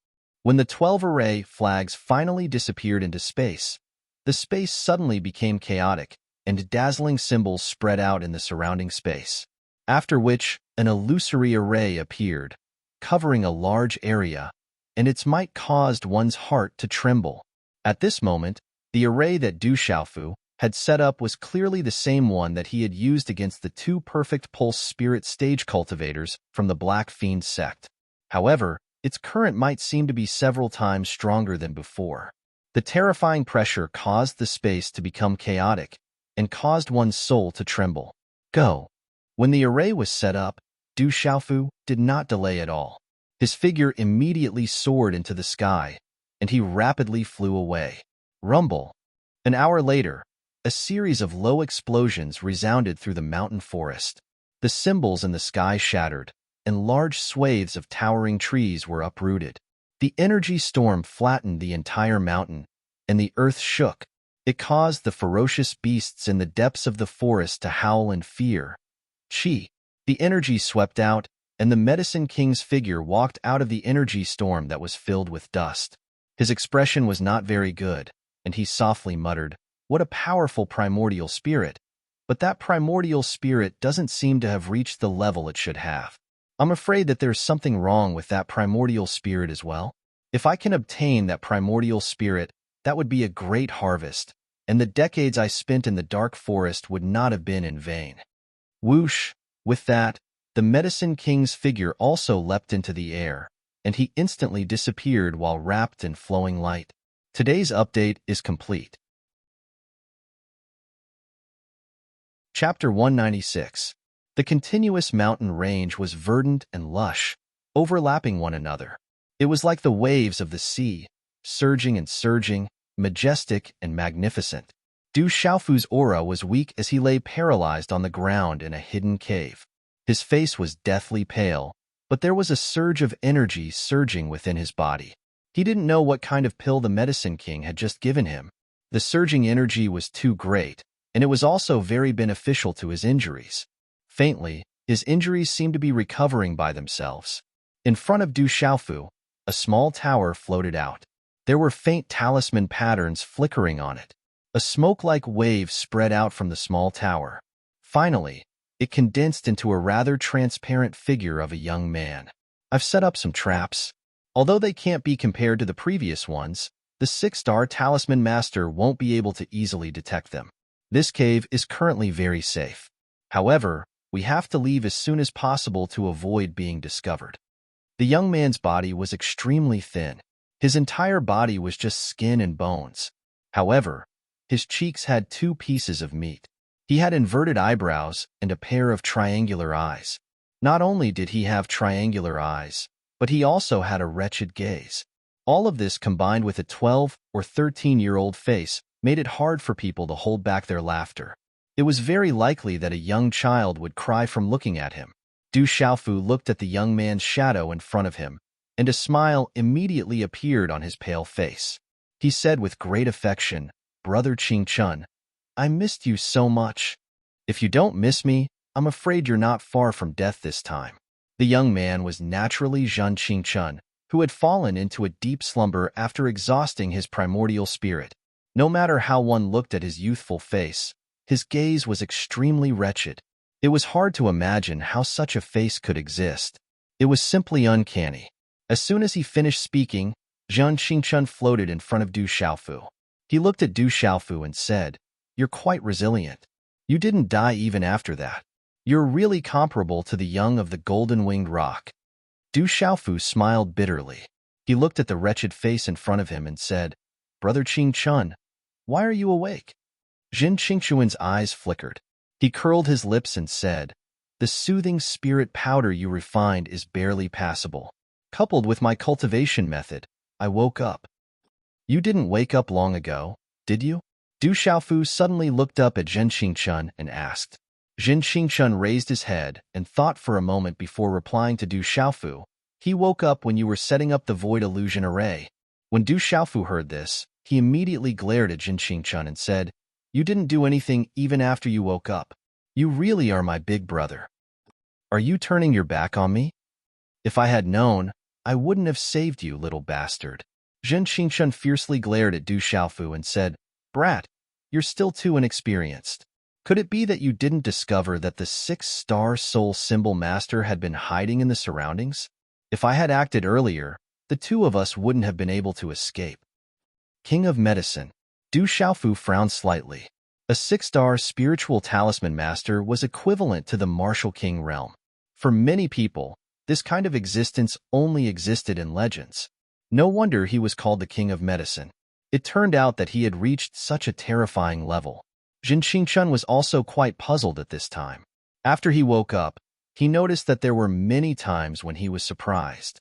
When the 12 array flags finally disappeared into space, the space suddenly became chaotic, and dazzling symbols spread out in the surrounding space. After which, an illusory array appeared, covering a large area, and its might caused one's heart to tremble. At this moment, the array that Du Xiaofu had set up was clearly the same one that he had used against the 2 perfect pulse spirit stage cultivators from the Black Fiend sect. However, its current might seemed to be several times stronger than before. The terrifying pressure caused the space to become chaotic and caused one's soul to tremble. Go. When the array was set up, Du Xiaofu did not delay at all. His figure immediately soared into the sky, and he rapidly flew away. Rumble. An hour later, a series of low explosions resounded through the mountain forest. The symbols in the sky shattered, and large swathes of towering trees were uprooted. The energy storm flattened the entire mountain, and the earth shook. It caused the ferocious beasts in the depths of the forest to howl in fear. Chi. The energy swept out, and the Medicine King's figure walked out of the energy storm that was filled with dust. His expression was not very good, and he softly muttered, "What a powerful primordial spirit! But that primordial spirit doesn't seem to have reached the level it should have. I'm afraid that there's something wrong with that primordial spirit as well. If I can obtain that primordial spirit, that would be a great harvest, and the decades I spent in the dark forest would not have been in vain." Whoosh! With that, the Medicine King's figure also leapt into the air, and he instantly disappeared while wrapped in flowing light. Today's update is complete. Chapter 196. The continuous mountain range was verdant and lush, overlapping one another. It was like the waves of the sea, surging and surging, majestic and magnificent. Du Xiaofu's aura was weak as he lay paralyzed on the ground in a hidden cave. His face was deathly pale, but there was a surge of energy surging within his body. He didn't know what kind of pill the Medicine King had just given him. The surging energy was too great, and it was also very beneficial to his injuries. Faintly, his injuries seemed to be recovering by themselves. In front of Du Xiaofu, a small tower floated out. There were faint talisman patterns flickering on it. A smoke-like wave spread out from the small tower. Finally, it condensed into a rather transparent figure of a young man. "I've set up some traps. Although they can't be compared to the previous ones, the 6-star Talisman Master won't be able to easily detect them. This cave is currently very safe. However, we have to leave as soon as possible to avoid being discovered." The young man's body was extremely thin. His entire body was just skin and bones. However, his cheeks had 2 pieces of meat. He had inverted eyebrows and a pair of triangular eyes. Not only did he have triangular eyes, but he also had a wretched gaze. All of this combined with a 12 or 13-year-old face made it hard for people to hold back their laughter. It was very likely that a young child would cry from looking at him. Du Xiaofu looked at the young man's shadow in front of him, and a smile immediately appeared on his pale face. He said with great affection, "Brother Qingchun, I missed you so much. If you don't miss me, I'm afraid you're not far from death this time." The young man was naturally Zhan Qingchun, who had fallen into a deep slumber after exhausting his primordial spirit. No matter how one looked at his youthful face, his gaze was extremely wretched. It was hard to imagine how such a face could exist. It was simply uncanny. As soon as he finished speaking, Zhan Qingchun floated in front of Du Xiaofu. He looked at Du Xiaofu and said, "You're quite resilient. You didn't die even after that. You're really comparable to the young of the golden-winged rock." Du Xiaofu smiled bitterly. He looked at the wretched face in front of him and said, "Brother Qingchun, why are you awake?" Zhan Qingchun's eyes flickered. He curled his lips and said, "The soothing spirit powder you refined is barely passable. Coupled with my cultivation method, I woke up." "You didn't wake up long ago, did you?" Du Xiaofu suddenly looked up at Zhan Qingchun and asked. Zhan Qingchun raised his head and thought for a moment before replying to Du Xiaofu. "He woke up when you were setting up the void illusion array." When Du Xiaofu heard this, he immediately glared at Zhan Qingchun and said, "You didn't do anything even after you woke up. You really are my big brother. Are you turning your back on me? If I had known, I wouldn't have saved you, little bastard." Zhan Qingchun fiercely glared at Du Xiaofu and said, "Brat, you're still too inexperienced. Could it be that you didn't discover that the 6-star soul symbol master had been hiding in the surroundings? If I had acted earlier, the 2 of us wouldn't have been able to escape." King of Medicine. Du Xiaofu frowned slightly. A 6-star spiritual talisman master was equivalent to the martial king realm. For many people, this kind of existence only existed in legends. No wonder he was called the King of Medicine. It turned out that he had reached such a terrifying level. Jin Qingchun was also quite puzzled at this time. After he woke up, he noticed that there were many times when he was surprised.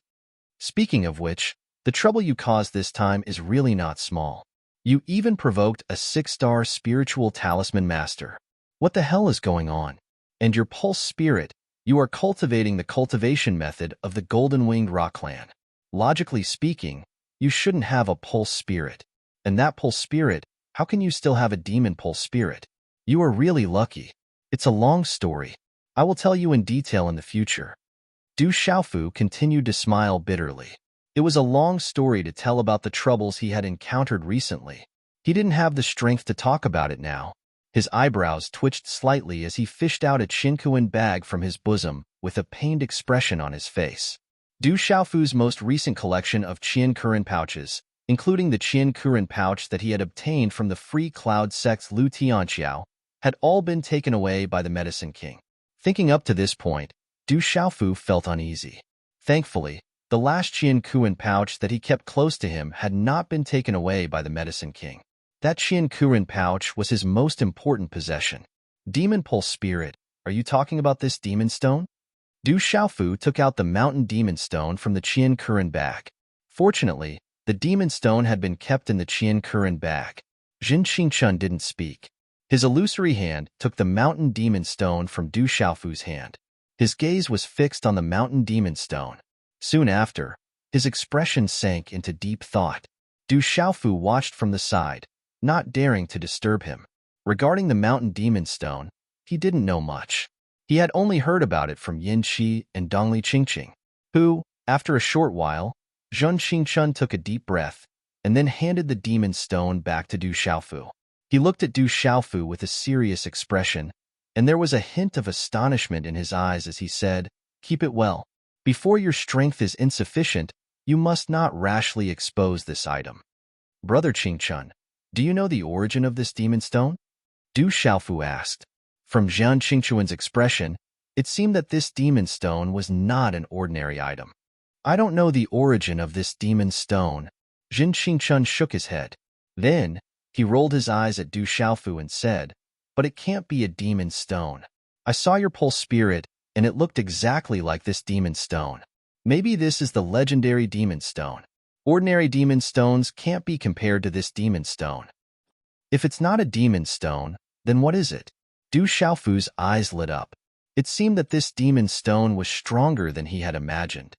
Speaking of which, the trouble you caused this time is really not small. You even provoked a 6-star spiritual talisman master. What the hell is going on? And your pulse spirit, you are cultivating the cultivation method of the golden-winged rock clan. Logically speaking, you shouldn't have a pulse spirit. And that pulse spirit, how can you still have a demon pulse spirit? You are really lucky. It's a long story. I will tell you in detail in the future. Du Xiaofu continued to smile bitterly. It was a long story to tell about the troubles he had encountered recently. He didn't have the strength to talk about it now. His eyebrows twitched slightly as he fished out a Qinkuan bag from his bosom with a pained expression on his face. Du Xiaofu's most recent collection of Qiankuren pouches, including the Qiankuren pouch that he had obtained from the Free Cloud sect's Lu Tianqiao, had all been taken away by the Medicine King. Thinking up to this point, Du Xiaofu felt uneasy. Thankfully, the last Qiankuren pouch that he kept close to him had not been taken away by the Medicine King. That Qiankuren pouch was his most important possession. Demon Pulse Spirit, are you talking about this demon stone? Du Xiaofu took out the mountain demon stone from the Qiankuren bag. Fortunately, the demon stone had been kept in the Qiankuren bag. Jin Qingchun didn't speak. His illusory hand took the mountain demon stone from Du Xiaofu's hand. His gaze was fixed on the mountain demon stone. Soon after, his expression sank into deep thought. Du Xiaofu watched from the side, not daring to disturb him. Regarding the mountain demon stone, he didn't know much. He had only heard about it from Yin Qi and Dongli Qingqing, who, after a short while, Zhun Qingchun took a deep breath and then handed the demon stone back to Du Xiaofu. He looked at Du Xiaofu with a serious expression, and there was a hint of astonishment in his eyes as he said, "Keep it well. Before your strength is insufficient, you must not rashly expose this item." "Brother Qingchun, do you know the origin of this demon stone?" Du Xiaofu asked. From Zhang Qingchuan's expression, it seemed that this demon stone was not an ordinary item. "I don't know the origin of this demon stone." Jin Qingchun shook his head. Then, he rolled his eyes at Du Xiaofu and said, "But it can't be a demon stone. I saw your pulse spirit, and it looked exactly like this demon stone. Maybe this is the legendary demon stone. Ordinary demon stones can't be compared to this demon stone. If it's not a demon stone, then what is it?" Du Xiaofu's eyes lit up. It seemed that this demon stone was stronger than he had imagined.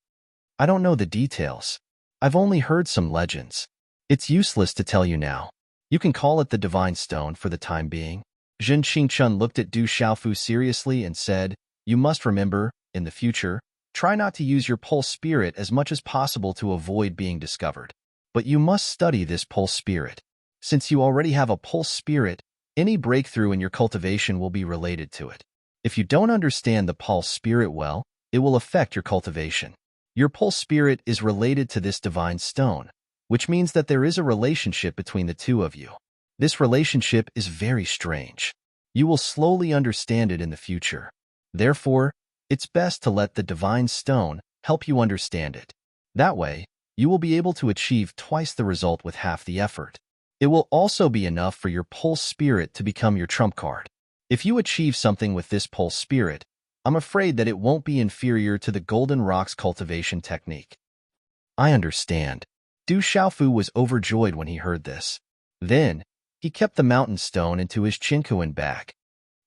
"I don't know the details. I've only heard some legends. It's useless to tell you now. You can call it the Divine Stone for the time being." Jin Qingchun looked at Du Xiaofu seriously and said, "You must remember, in the future, try not to use your pulse spirit as much as possible to avoid being discovered. But you must study this pulse spirit. Since you already have a pulse spirit, any breakthrough in your cultivation will be related to it. If you don't understand the pulse spirit well, it will affect your cultivation. Your pulse spirit is related to this divine stone, which means that there is a relationship between the two of you. This relationship is very strange. You will slowly understand it in the future. Therefore, it's best to let the divine stone help you understand it. That way, you will be able to achieve twice the result with half the effort. It will also be enough for your pulse spirit to become your trump card. If you achieve something with this pulse spirit, I'm afraid that it won't be inferior to the Golden Rock's cultivation technique." "I understand." Du Xiaofu was overjoyed when he heard this. Then, he kept the mountain stone into his Qinkuan bag.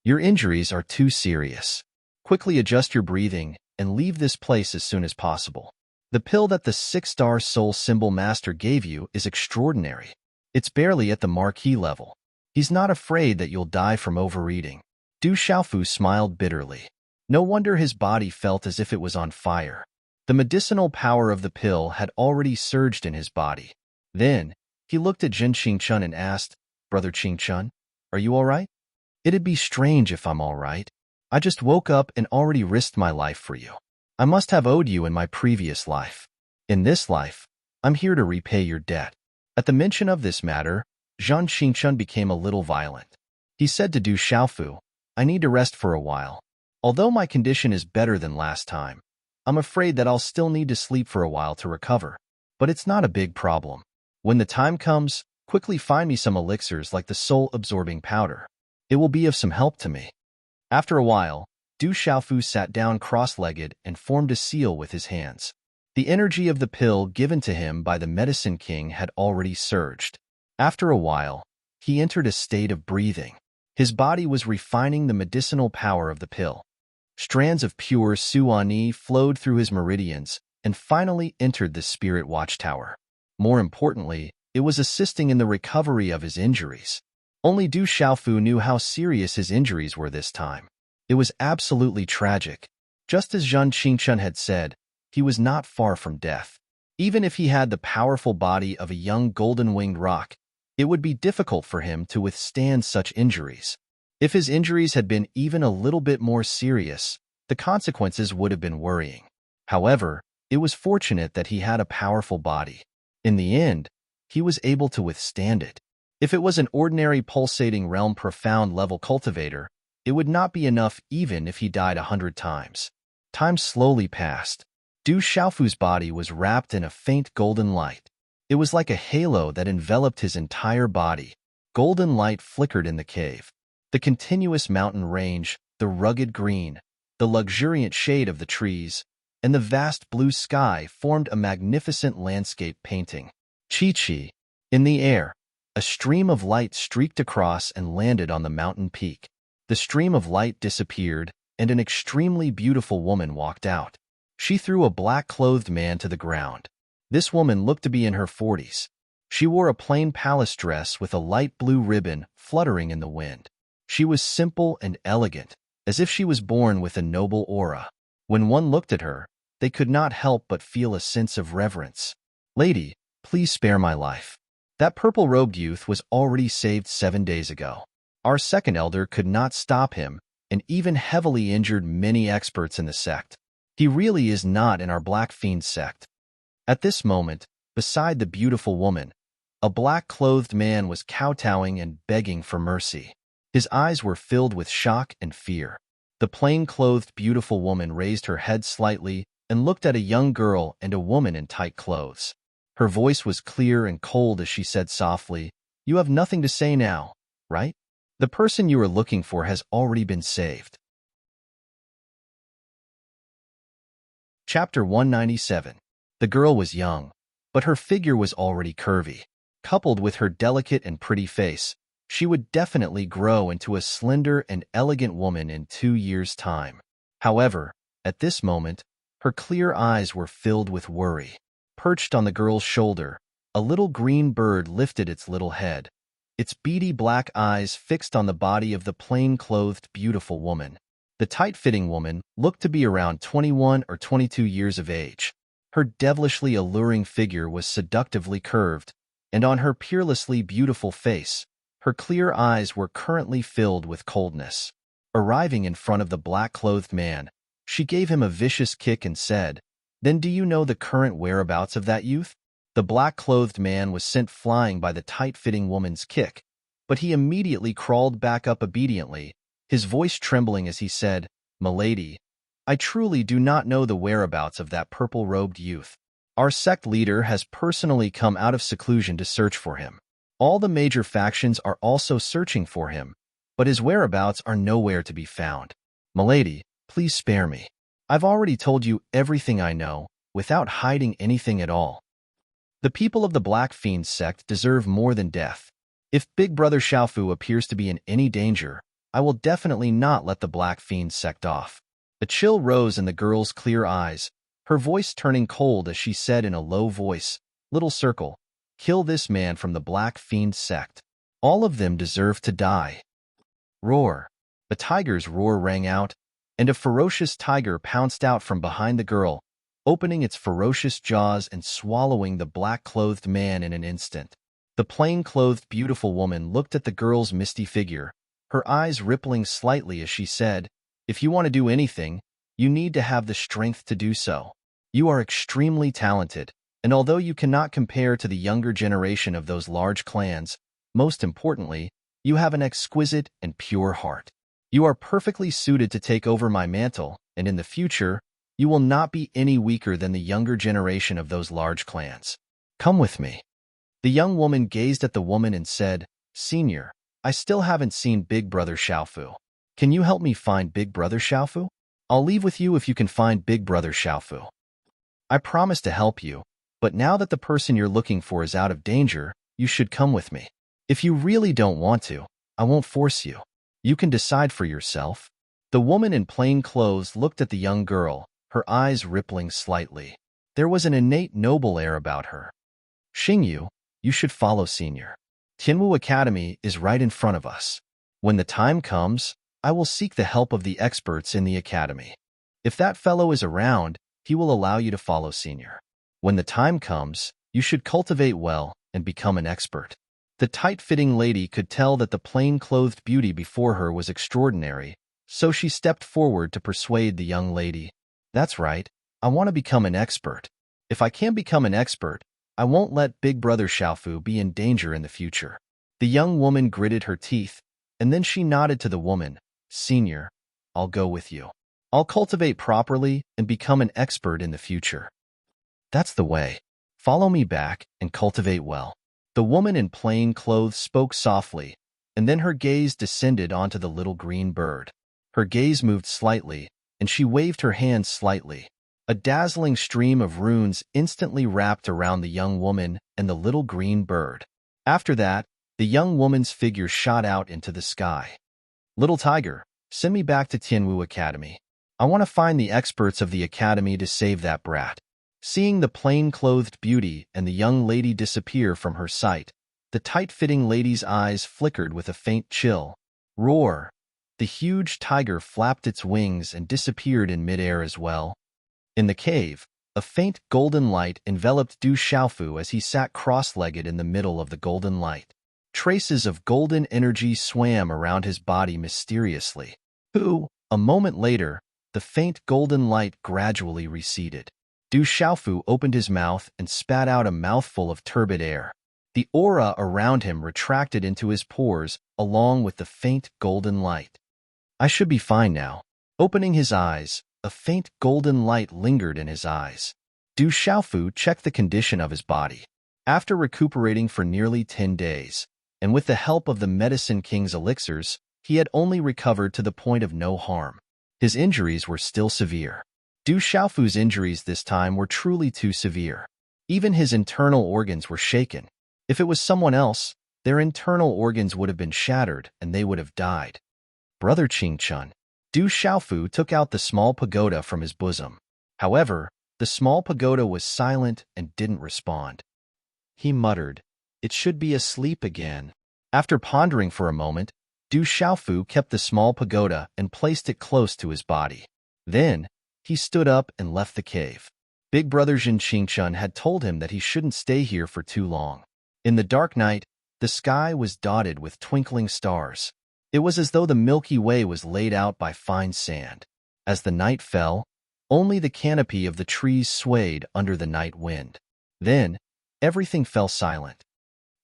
"Your injuries are too serious. Quickly adjust your breathing and leave this place as soon as possible. The pill that the 6-star soul symbol master gave you is extraordinary. It's barely at the marquee level. He's not afraid that you'll die from overeating." Du Xiaofu smiled bitterly. No wonder his body felt as if it was on fire. The medicinal power of the pill had already surged in his body. Then, he looked at Jin Qingchun and asked, "Brother Qingchun, are you all right?" "It'd be strange if I'm all right. I just woke up and already risked my life for you. I must have owed you in my previous life. In this life, I'm here to repay your debt." At the mention of this matter, Zhang Qingchun became a little violent. He said to Du Xiaofu, "I need to rest for a while. Although my condition is better than last time, I'm afraid that I'll still need to sleep for a while to recover. But it's not a big problem. When the time comes, Quickly find me some elixirs like the soul-absorbing powder. It will be of some help to me." After a while, Du Xiaofu sat down cross-legged and formed a seal with his hands. The energy of the pill given to him by the Medicine King had already surged. After a while, he entered a state of breathing. His body was refining the medicinal power of the pill. Strands of pure Suani flowed through his meridians and finally entered the spirit watchtower. More importantly, it was assisting in the recovery of his injuries. Only Du Xiaofu knew how serious his injuries were this time. It was absolutely tragic. Just as Zhang Qingchun had said, he was not far from death. Even if he had the powerful body of a young golden-winged roc, it would be difficult for him to withstand such injuries. If his injuries had been even a little bit more serious, the consequences would have been worrying. However, it was fortunate that he had a powerful body. In the end, he was able to withstand it. If it was an ordinary pulsating realm profound level cultivator, it would not be enough even if he died 100 times. Time slowly passed. Du Xiaofu's body was wrapped in a faint golden light. It was like a halo that enveloped his entire body. Golden light flickered in the cave. The continuous mountain range, the rugged green, the luxuriant shade of the trees, and the vast blue sky formed a magnificent landscape painting. Chi-chi. In the air, a stream of light streaked across and landed on the mountain peak. The stream of light disappeared, and an extremely beautiful woman walked out. She threw a black-clothed man to the ground. This woman looked to be in her 40s. She wore a plain palace dress with a light blue ribbon fluttering in the wind. She was simple and elegant, as if she was born with a noble aura. When one looked at her, they could not help but feel a sense of reverence. "Lady, please spare my life. That purple-robed youth was already saved 7 days ago. Our second elder could not stop him and even heavily injured many experts in the sect. He really is not in our Black Fiend sect." At this moment, beside the beautiful woman, a black-clothed man was kowtowing and begging for mercy. His eyes were filled with shock and fear. The plain-clothed beautiful woman raised her head slightly and looked at a young girl and a woman in tight clothes. Her voice was clear and cold as she said softly, "You have nothing to say now, right? The person you are looking for has already been saved." Chapter 197. The girl was young, but her figure was already curvy. Coupled with her delicate and pretty face, she would definitely grow into a slender and elegant woman in 2 years' time. However, at this moment, her clear eyes were filled with worry. Perched on the girl's shoulder, a little green bird lifted its little head, its beady black eyes fixed on the body of the plain-clothed beautiful woman. The tight-fitting woman looked to be around 21 or 22 years of age. Her devilishly alluring figure was seductively curved, and on her peerlessly beautiful face, her clear eyes were currently filled with coldness. Arriving in front of the black-clothed man, she gave him a vicious kick and said, "Then do you know the current whereabouts of that youth?" The black-clothed man was sent flying by the tight-fitting woman's kick, but he immediately crawled back up obediently, his voice trembling as he said, "Milady, I truly do not know the whereabouts of that purple-robed youth. Our sect leader has personally come out of seclusion to search for him. All the major factions are also searching for him, but his whereabouts are nowhere to be found. Milady, please spare me. I've already told you everything I know, without hiding anything at all. The people of the Black Fiend sect deserve more than death. If Big Brother Xiaofu appears to be in any danger, I will definitely not let the Black Fiend sect off." A chill rose in the girl's clear eyes, her voice turning cold as she said in a low voice, "Little Circle, kill this man from the Black Fiend sect. All of them deserve to die." Roar. A tiger's roar rang out, and a ferocious tiger pounced out from behind the girl, opening its ferocious jaws and swallowing the black-clothed man in an instant. The plain-clothed beautiful woman looked at the girl's misty figure, her eyes rippling slightly as she said, "If you want to do anything, you need to have the strength to do so. You are extremely talented, and although you cannot compare to the younger generation of those large clans, most importantly, you have an exquisite and pure heart. You are perfectly suited to take over my mantle, and in the future, you will not be any weaker than the younger generation of those large clans. Come with me." The young woman gazed at the woman and said, "Senior, I still haven't seen Big Brother Xiaofu. Can you help me find Big Brother Xiaofu? I'll leave with you if you can find Big Brother Xiaofu. I promise to help you, but now that the person you're looking for is out of danger, you should come with me. If you really don't want to, I won't force you. You can decide for yourself." The woman in plain clothes looked at the young girl, her eyes rippling slightly. There was an innate noble air about her. "Xingyu, you should follow Senior. Tianwu Academy is right in front of us. When the time comes, I will seek the help of the experts in the academy. If that fellow is around, he will allow you to follow Senior. When the time comes, you should cultivate well and become an expert." The tight-fitting lady could tell that the plain-clothed beauty before her was extraordinary, so she stepped forward to persuade the young lady. "That's right, I want to become an expert. If I can't become an expert, I won't let Big Brother Xiaofu be in danger in the future." The young woman gritted her teeth, and then she nodded to the woman. "Senior, I'll go with you. I'll cultivate properly and become an expert in the future. That's the way. Follow me back and cultivate well." The woman in plain clothes spoke softly, and then her gaze descended onto the little green bird. Her gaze moved slightly, and she waved her hand slightly. A dazzling stream of runes instantly wrapped around the young woman and the little green bird. After that, the young woman's figure shot out into the sky. "Little tiger, send me back to Tianwu Academy. I want to find the experts of the academy to save that brat." Seeing the plain-clothed beauty and the young lady disappear from her sight, the tight-fitting lady's eyes flickered with a faint chill. Roar! The huge tiger flapped its wings and disappeared in midair as well. In the cave, a faint golden light enveloped Du Xiaofu as he sat cross-legged in the middle of the golden light. Traces of golden energy swam around his body mysteriously. A moment later, the faint golden light gradually receded. Du Xiaofu opened his mouth and spat out a mouthful of turbid air. The aura around him retracted into his pores along with the faint golden light. "I should be fine now." Opening his eyes, a faint golden light lingered in his eyes. Du Xiaofu checked the condition of his body. After recuperating for nearly 10 days, and with the help of the Medicine King's elixirs, he had only recovered to the point of no harm. His injuries were still severe. Du Xiaofu's injuries this time were truly too severe. Even his internal organs were shaken. If it was someone else, their internal organs would have been shattered and they would have died. "Brother Qingchun." Du Xiaofu took out the small pagoda from his bosom. However, the small pagoda was silent and didn't respond. He muttered, "It should be asleep again." After pondering for a moment, Du Xiaofu kept the small pagoda and placed it close to his body. Then, he stood up and left the cave. Big Brother Jin Qingchun had told him that he shouldn't stay here for too long. In the dark night, the sky was dotted with twinkling stars. It was as though the Milky Way was laid out by fine sand. As the night fell, only the canopy of the trees swayed under the night wind. Then, everything fell silent.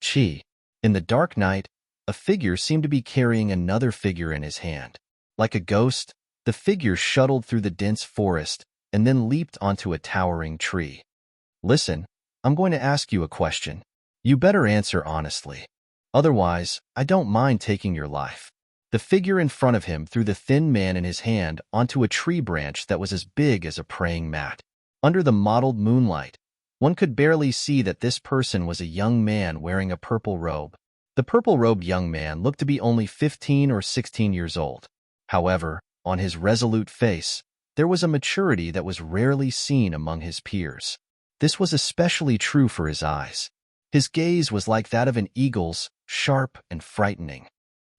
Chi. In the dark night, a figure seemed to be carrying another figure in his hand. Like a ghost, the figure shuttled through the dense forest and then leaped onto a towering tree. "Listen, I'm going to ask you a question. You better answer honestly. Otherwise, I don't mind taking your life." The figure in front of him threw the thin man in his hand onto a tree branch that was as big as a praying mat. Under the mottled moonlight, one could barely see that this person was a young man wearing a purple robe. The purple-robed young man looked to be only 15 or 16 years old. However, on his resolute face, there was a maturity that was rarely seen among his peers. This was especially true for his eyes. His gaze was like that of an eagle's, sharp and frightening.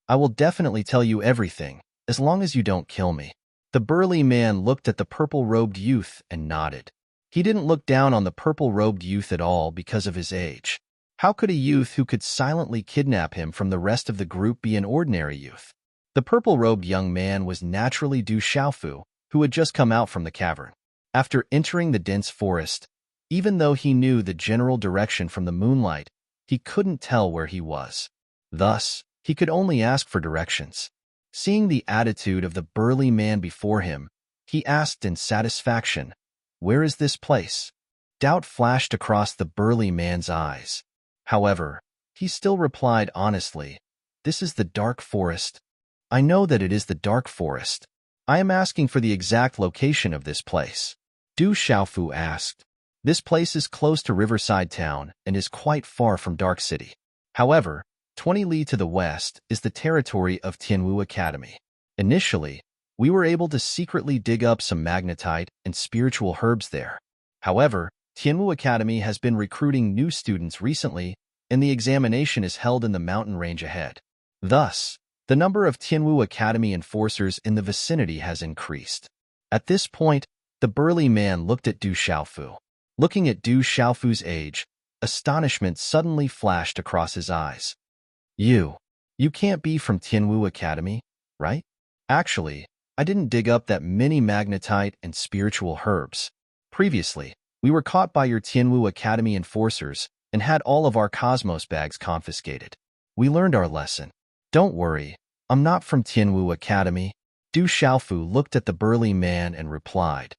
"I will definitely tell you everything, as long as you don't kill me." The burly man looked at the purple-robed youth and nodded. He didn't look down on the purple-robed youth at all because of his age. How could a youth who could silently kidnap him from the rest of the group be an ordinary youth? The purple-robed young man was naturally Du Xiaofu, who had just come out from the cavern. After entering the dense forest, even though he knew the general direction from the moonlight, he couldn't tell where he was. Thus, he could only ask for directions. Seeing the attitude of the burly man before him, he asked in satisfaction, "Where is this place?" Doubt flashed across the burly man's eyes. However, he still replied honestly, "This is the dark forest. I know that it is the dark forest. I am asking for the exact location of this place." Du Xiaofu asked. "This place is close to Riverside Town and is quite far from Dark City. However, 20 li to the west is the territory of Tianwu Academy. Initially, we were able to secretly dig up some magnetite and spiritual herbs there. However, Tianwu Academy has been recruiting new students recently, and the examination is held in the mountain range ahead. Thus, the number of Tianwu Academy enforcers in the vicinity has increased." At this point, the burly man looked at Du Xiaofu. Looking at Du Xiaofu's age, astonishment suddenly flashed across his eyes. You can't be from Tianwu Academy, right? Actually, I didn't dig up that many magnetite and spiritual herbs. Previously, we were caught by your Tianwu Academy enforcers and had all of our Cosmos bags confiscated. We learned our lesson. Don't worry, I'm not from Tianwu Academy." Du Xiaofu looked at the burly man and replied.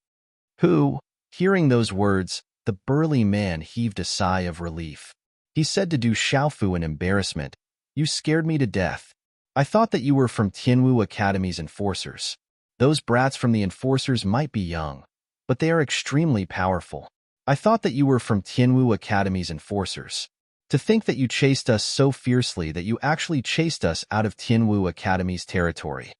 Who? Hearing those words, the burly man heaved a sigh of relief. He said to Du Xiaofu in embarrassment, "You scared me to death. I thought that you were from Tianwu Academy's enforcers. Those brats from the enforcers might be young, but they are extremely powerful. I thought that you were from Tianwu Academy's enforcers. To think that you chased us so fiercely that you actually chased us out of Tianwu Academy's territory.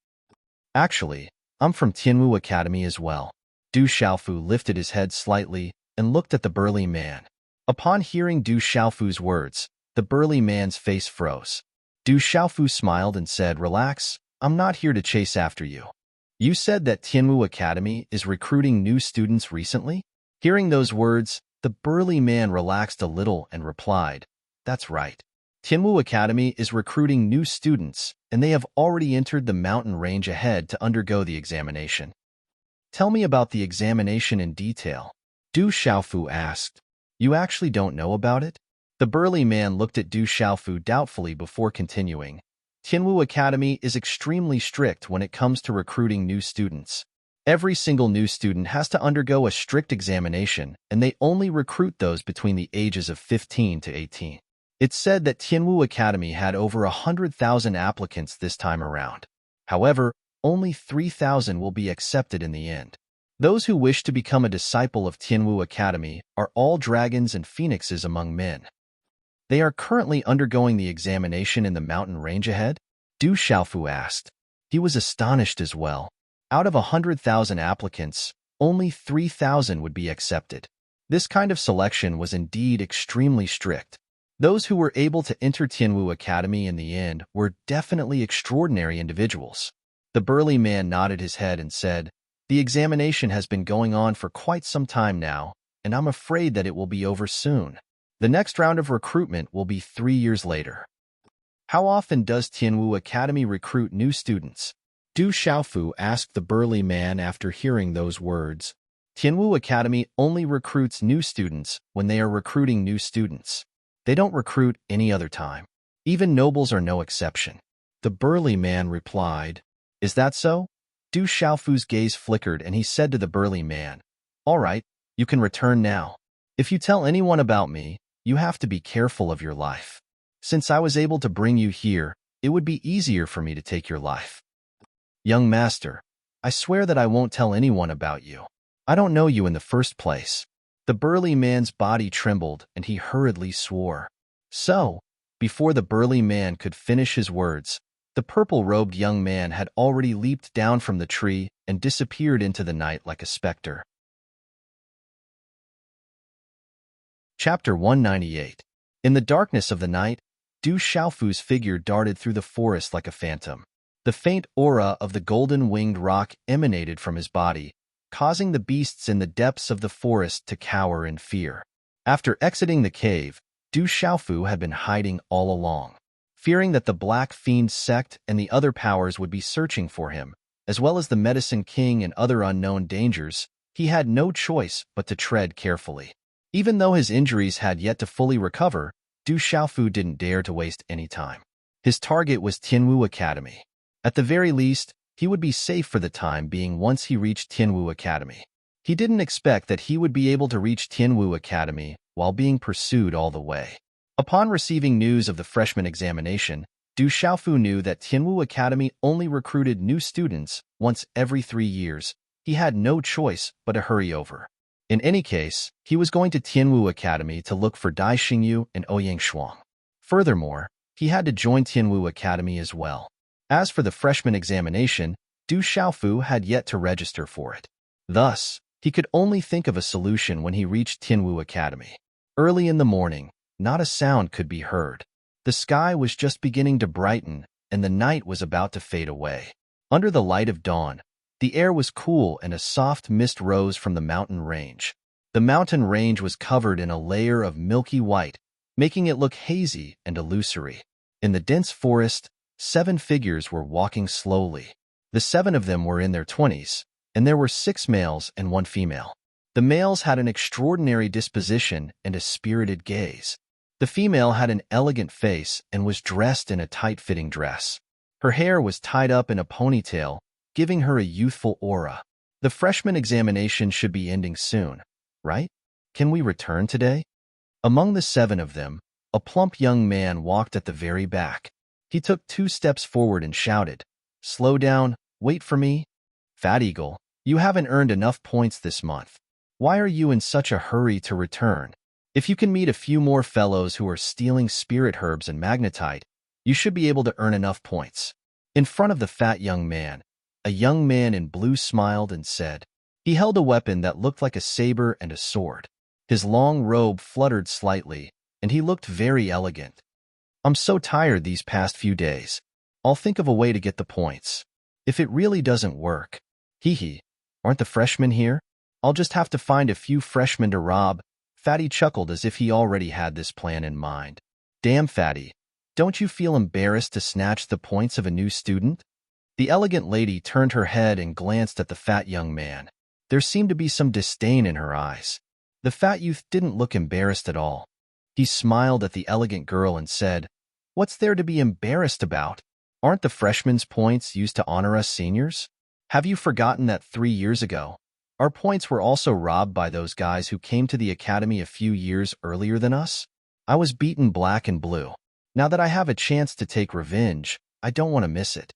Actually, I'm from Tianwu Academy as well." Du Xiaofu lifted his head slightly and looked at the burly man. Upon hearing Du Xiaofu's words, the burly man's face froze. Du Xiaofu smiled and said, "Relax, I'm not here to chase after you. You said that Tianwu Academy is recruiting new students recently?" Hearing those words, the burly man relaxed a little and replied, "That's right. Tianwu Academy is recruiting new students, and they have already entered the mountain range ahead to undergo the examination." "Tell me about the examination in detail," Du Xiaofu asked. "You actually don't know about it?" The burly man looked at Du Xiaofu doubtfully before continuing. "Tianwu Academy is extremely strict when it comes to recruiting new students. Every single new student has to undergo a strict examination, and they only recruit those between the ages of 15 to 18. It's said that Tianwu Academy had over 100,000 applicants this time around. However, only 3,000 will be accepted in the end. Those who wish to become a disciple of Tianwu Academy are all dragons and phoenixes among men. They are currently undergoing the examination in the mountain range ahead?" Du Xiaofu asked. He was astonished as well. Out of 100,000 applicants, only 3,000 would be accepted. This kind of selection was indeed extremely strict. Those who were able to enter Tianwu Academy in the end were definitely extraordinary individuals. The burly man nodded his head and said, "The examination has been going on for quite some time now, and I'm afraid that it will be over soon. The next round of recruitment will be 3 years later." "How often does Tianwu Academy recruit new students?" Du Xiaofu asked the burly man after hearing those words. "Tianwu Academy only recruits new students when they are recruiting new students. They don't recruit any other time. Even nobles are no exception." The burly man replied, "Is that so?" Du Xiaofu's gaze flickered and he said to the burly man, "All right, you can return now. If you tell anyone about me, you have to be careful of your life. Since I was able to bring you here, it would be easier for me to take your life." "Young master, I swear that I won't tell anyone about you. I don't know you in the first place." The burly man's body trembled and he hurriedly swore. So, before the burly man could finish his words, the purple-robed young man had already leaped down from the tree and disappeared into the night like a specter. Chapter 198. In the darkness of the night, Du Xiaofu's figure darted through the forest like a phantom. The faint aura of the golden-winged rock emanated from his body, causing the beasts in the depths of the forest to cower in fear. After exiting the cave, Du Xiaofu had been hiding all along. Fearing that the Black Fiend sect and the other powers would be searching for him, as well as the Medicine King and other unknown dangers, he had no choice but to tread carefully. Even though his injuries had yet to fully recover, Du Xiaofu didn't dare to waste any time. His target was Tianwu Academy. At the very least, he would be safe for the time being once he reached Tianwu Academy. He didn't expect that he would be able to reach Tianwu Academy while being pursued all the way. Upon receiving news of the freshman examination, Du Xiaofu knew that Tianwu Academy only recruited new students once every 3 years. He had no choice but to hurry over. In any case, he was going to Tianwu Academy to look for Dai Xingyu and Ouyang Shuang. Furthermore, he had to join Tianwu Academy as well. As for the freshman examination, Du Xiaofu had yet to register for it. Thus, he could only think of a solution when he reached Tianwu Academy. Early in the morning, not a sound could be heard. The sky was just beginning to brighten, and the night was about to fade away. Under the light of dawn, the air was cool and a soft mist rose from the mountain range. The mountain range was covered in a layer of milky white, making it look hazy and illusory. In the dense forest, 7 figures were walking slowly. The 7 of them were in their 20s, and there were 6 males and 1 female. The males had an extraordinary disposition and a spirited gaze. The female had an elegant face and was dressed in a tight-fitting dress. Her hair was tied up in a ponytail, giving her a youthful aura. The freshman examination should be ending soon, right? Can we return today? Among the 7 of them, a plump young man walked at the very back. He took 2 steps forward and shouted, "Slow down, wait for me." "Fat Eagle, you haven't earned enough points this month. Why are you in such a hurry to return? If you can meet a few more fellows who are stealing spirit herbs and magnetite, you should be able to earn enough points." In front of the fat young man, a young man in blue smiled and said. He held a weapon that looked like a saber and a sword. His long robe fluttered slightly, and he looked very elegant. "I'm so tired these past few days. I'll think of a way to get the points. If it really doesn't work, hee, aren't the freshmen here? I'll just have to find a few freshmen to rob." Fatty chuckled as if he already had this plan in mind. "Damn, Fatty, don't you feel embarrassed to snatch the points of a new student?" The elegant lady turned her head and glanced at the fat young man. There seemed to be some disdain in her eyes. The fat youth didn't look embarrassed at all. He smiled at the elegant girl and said, "What's there to be embarrassed about? Aren't the freshmen's points used to honor us seniors? Have you forgotten that 3 years ago, our points were also robbed by those guys who came to the academy a few years earlier than us? I was beaten black and blue. Now that I have a chance to take revenge, I don't want to miss it."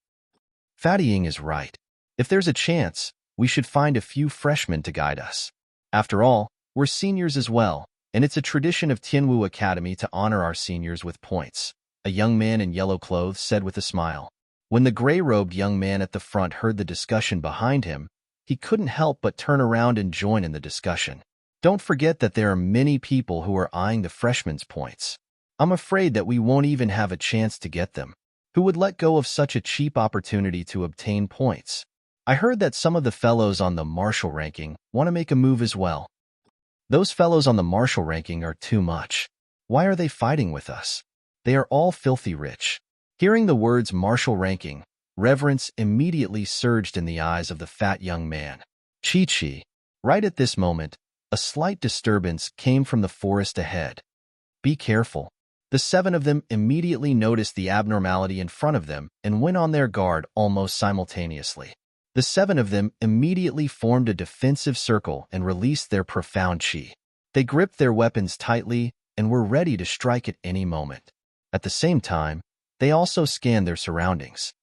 Fatty Ying is right. If there's a chance, we should find a few freshmen to guide us. After all, we're seniors as well, and it's a tradition of Tianwu Academy to honor our seniors with points, a young man in yellow clothes said with a smile. When the gray-robed young man at the front heard the discussion behind him, he couldn't help but turn around and join in the discussion. "Don't forget that there are many people who are eyeing the freshmen's points. I'm afraid that we won't even have a chance to get them. Who would let go of such a cheap opportunity to obtain points? I heard that some of the fellows on the martial ranking want to make a move as well." "Those fellows on the martial ranking are too much. Why are they fighting with us? They are all filthy rich." Hearing the words martial ranking, reverence immediately surged in the eyes of the fat young man. Chi. Right at this moment, a slight disturbance came from the forest ahead. "Be careful." The 7 of them immediately noticed the abnormality in front of them and went on their guard almost simultaneously. The 7 of them immediately formed a defensive circle and released their profound chi. They gripped their weapons tightly and were ready to strike at any moment. At the same time, they also scanned their surroundings.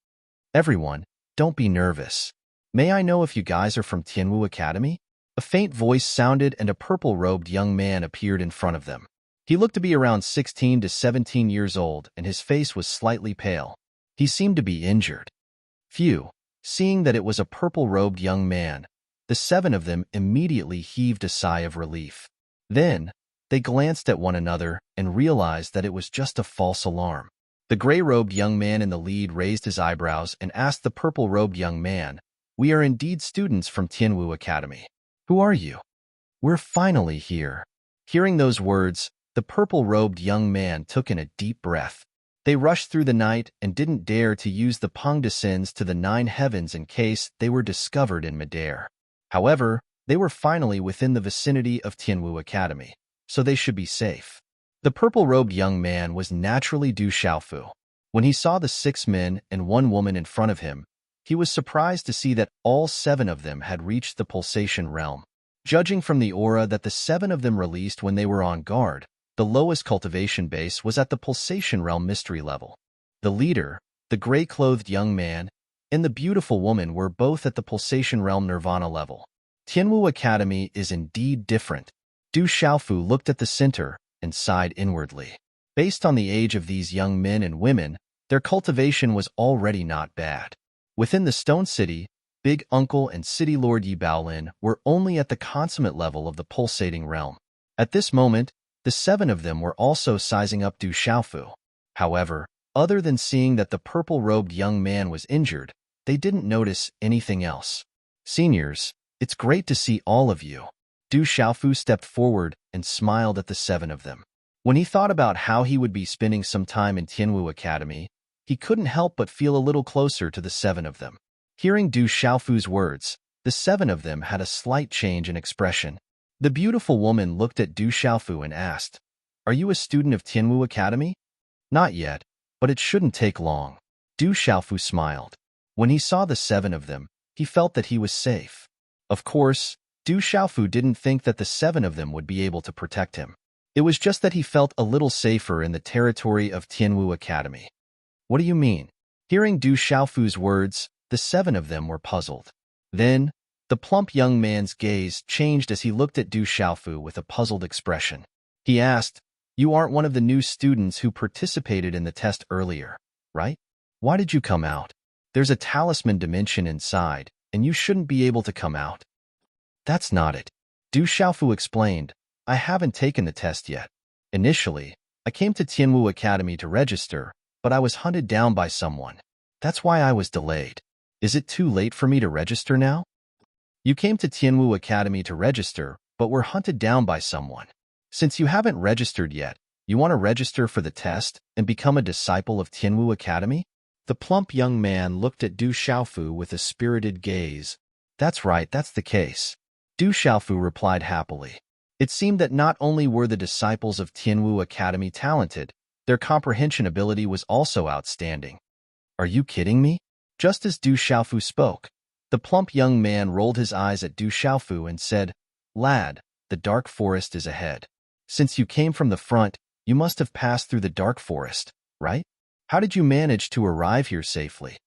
"Everyone, don't be nervous. May I know if you guys are from Tianwu Academy?" A faint voice sounded and a purple-robed young man appeared in front of them. He looked to be around 16 to 17 years old, and his face was slightly pale. He seemed to be injured. Phew, seeing that it was a purple-robed young man, the 7 of them immediately heaved a sigh of relief. Then, they glanced at one another and realized that it was just a false alarm. The gray-robed young man in the lead raised his eyebrows and asked the purple-robed young man, "We are indeed students from Tianwu Academy. Who are you?" "We're finally here." Hearing those words, the purple-robed young man took in a deep breath. They rushed through the night and didn't dare to use the peng descends to the 9 heavens in case they were discovered in midair. However, they were finally within the vicinity of Tianwu Academy, so they should be safe. The purple-robed young man was naturally Du Xiaofu. When he saw the 6 men and 1 woman in front of him, he was surprised to see that all 7 of them had reached the pulsation realm. Judging from the aura that the 7 of them released when they were on guard, The lowest cultivation base was at the pulsation realm mystery level. The leader, the gray-clothed young man, and the beautiful woman were both at the pulsation realm nirvana level. Tianwu Academy is indeed different. Du Xiaofu looked at the center and sighed inwardly. Based on the age of these young men and women, their cultivation was already not bad. Within the Stone City, Big Uncle and City Lord Yi Baolin were only at the consummate level of the pulsating realm. At this moment, the 7 of them were also sizing up Du Xiaofu. However, other than seeing that the purple-robed young man was injured, they didn't notice anything else. Seniors, it's great to see all of you. Du Xiaofu stepped forward and smiled at the 7 of them. When he thought about how he would be spending some time in Tianwu Academy, he couldn't help but feel a little closer to the 7 of them. Hearing Du Xiaofu's words, the 7 of them had a slight change in expression. The beautiful woman looked at Du Xiaofu and asked, "Are you a student of Tianwu Academy?" "Not yet, but it shouldn't take long." Du Xiaofu smiled. When he saw the 7 of them, he felt that he was safe. Of course, Du Xiaofu didn't think that the 7 of them would be able to protect him. It was just that he felt a little safer in the territory of Tianwu Academy. "What do you mean?" Hearing Du Xiaofu's words, the 7 of them were puzzled. Then, the plump young man's gaze changed as he looked at Du Xiaofu with a puzzled expression. He asked, "You aren't one of the new students who participated in the test earlier, right? Why did you come out? There's a talisman dimension inside, and you shouldn't be able to come out." "That's not it," Du Xiaofu explained. "I haven't taken the test yet. Initially, I came to Tianwu Academy to register, but I was hunted down by someone. That's why I was delayed. Is it too late for me to register now?" "You came to Tianwu Academy to register, but were hunted down by someone. Since you haven't registered yet, you want to register for the test and become a disciple of Tianwu Academy?" The plump young man looked at Du Xiaofu with a spirited gaze. "That's right, that's the case," Du Xiaofu replied happily. It seemed that not only were the disciples of Tianwu Academy talented, their comprehension ability was also outstanding. "Are you kidding me?" Just as Du Xiaofu spoke, the plump young man rolled his eyes at Du Xiaofu and said, "Lad, the dark forest is ahead. Since you came from the front, you must have passed through the dark forest, right? How did you manage to arrive here safely?"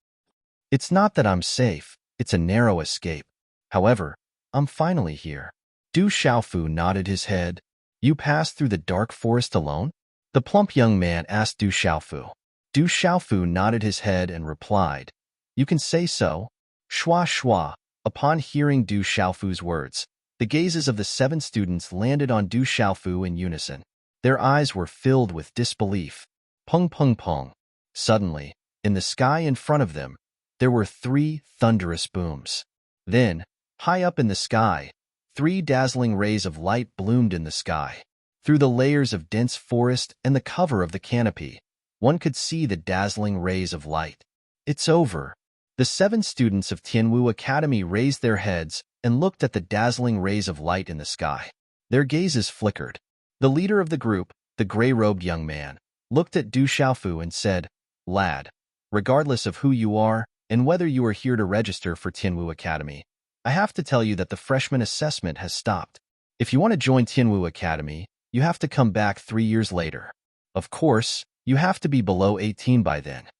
"It's not that I'm safe, it's a narrow escape. However, I'm finally here." Du Xiaofu nodded his head. "You passed through the dark forest alone?" the plump young man asked Du Xiaofu. Du Xiaofu nodded his head and replied, "You can say so." Shua shua. Upon hearing Du Xiaofu's words, the gazes of the 7 students landed on Du Xiaofu in unison. Their eyes were filled with disbelief. Pung pung pung. Suddenly, in the sky in front of them, there were 3 thunderous booms. Then, high up in the sky, 3 dazzling rays of light bloomed in the sky. Through the layers of dense forest and the cover of the canopy, one could see the dazzling rays of light. "It's over." The 7 students of Tianwu Academy raised their heads and looked at the dazzling rays of light in the sky. Their gazes flickered. The leader of the group, the gray-robed young man, looked at Du Xiaofu and said, "Lad, regardless of who you are and whether you are here to register for Tianwu Academy, I have to tell you that the freshman assessment has stopped. If you want to join Tianwu Academy, you have to come back 3 years later. Of course, you have to be below 18 by then."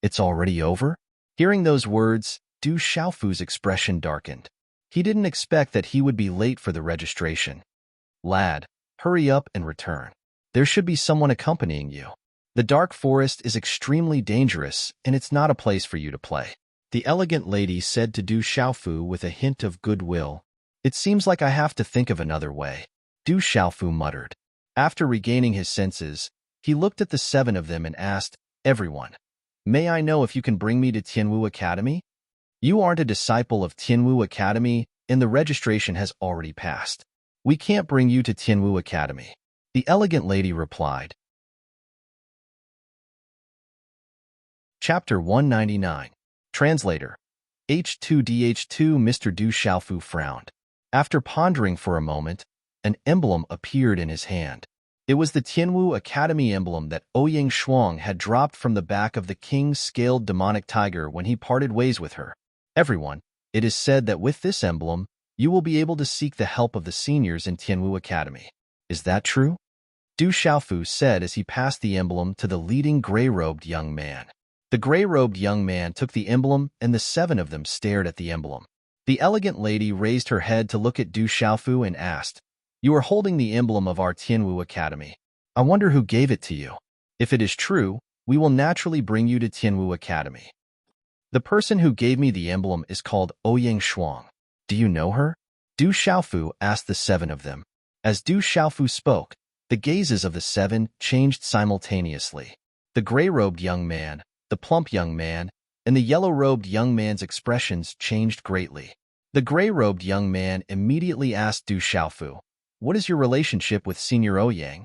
"It's already over?" Hearing those words, Du Xiaofu's expression darkened. He didn't expect that he would be late for the registration. "Lad, hurry up and return. There should be someone accompanying you. The dark forest is extremely dangerous, and it's not a place for you to play," the elegant lady said to Du Xiaofu with a hint of goodwill. "It seems like I have to think of another way," Du Xiaofu muttered. After regaining his senses, he looked at the 7 of them and asked, "Everyone, may I know if you can bring me to Tianwu Academy? You aren't a disciple of Tianwu Academy, and the registration has already passed. We can't bring you to Tianwu Academy," the elegant lady replied. Chapter 199. Translator. H2DH2 Mr. Du Xiaofu frowned. After pondering for a moment, an emblem appeared in his hand. It was the Tianwu Academy emblem that Ouyang Shuang had dropped from the back of the king's scaled demonic tiger when he parted ways with her. "Everyone, it is said that with this emblem, you will be able to seek the help of the seniors in Tianwu Academy. Is that true?" Du Xiaofu said as he passed the emblem to the leading gray-robed young man. The gray-robed young man took the emblem, and the 7 of them stared at the emblem. The elegant lady raised her head to look at Du Xiaofu and asked, "You are holding the emblem of our Tianwu Academy. I wonder who gave it to you. If it is true, we will naturally bring you to Tianwu Academy." "The person who gave me the emblem is called Ouyang Shuang. Do you know her?" Du Xiaofu asked the 7 of them. As Du Xiaofu spoke, the gazes of the 7 changed simultaneously. The gray-robed young man, the plump young man, and the yellow-robed young man's expressions changed greatly. The gray-robed young man immediately asked Du Xiaofu, "What is your relationship with Senior Ouyang?"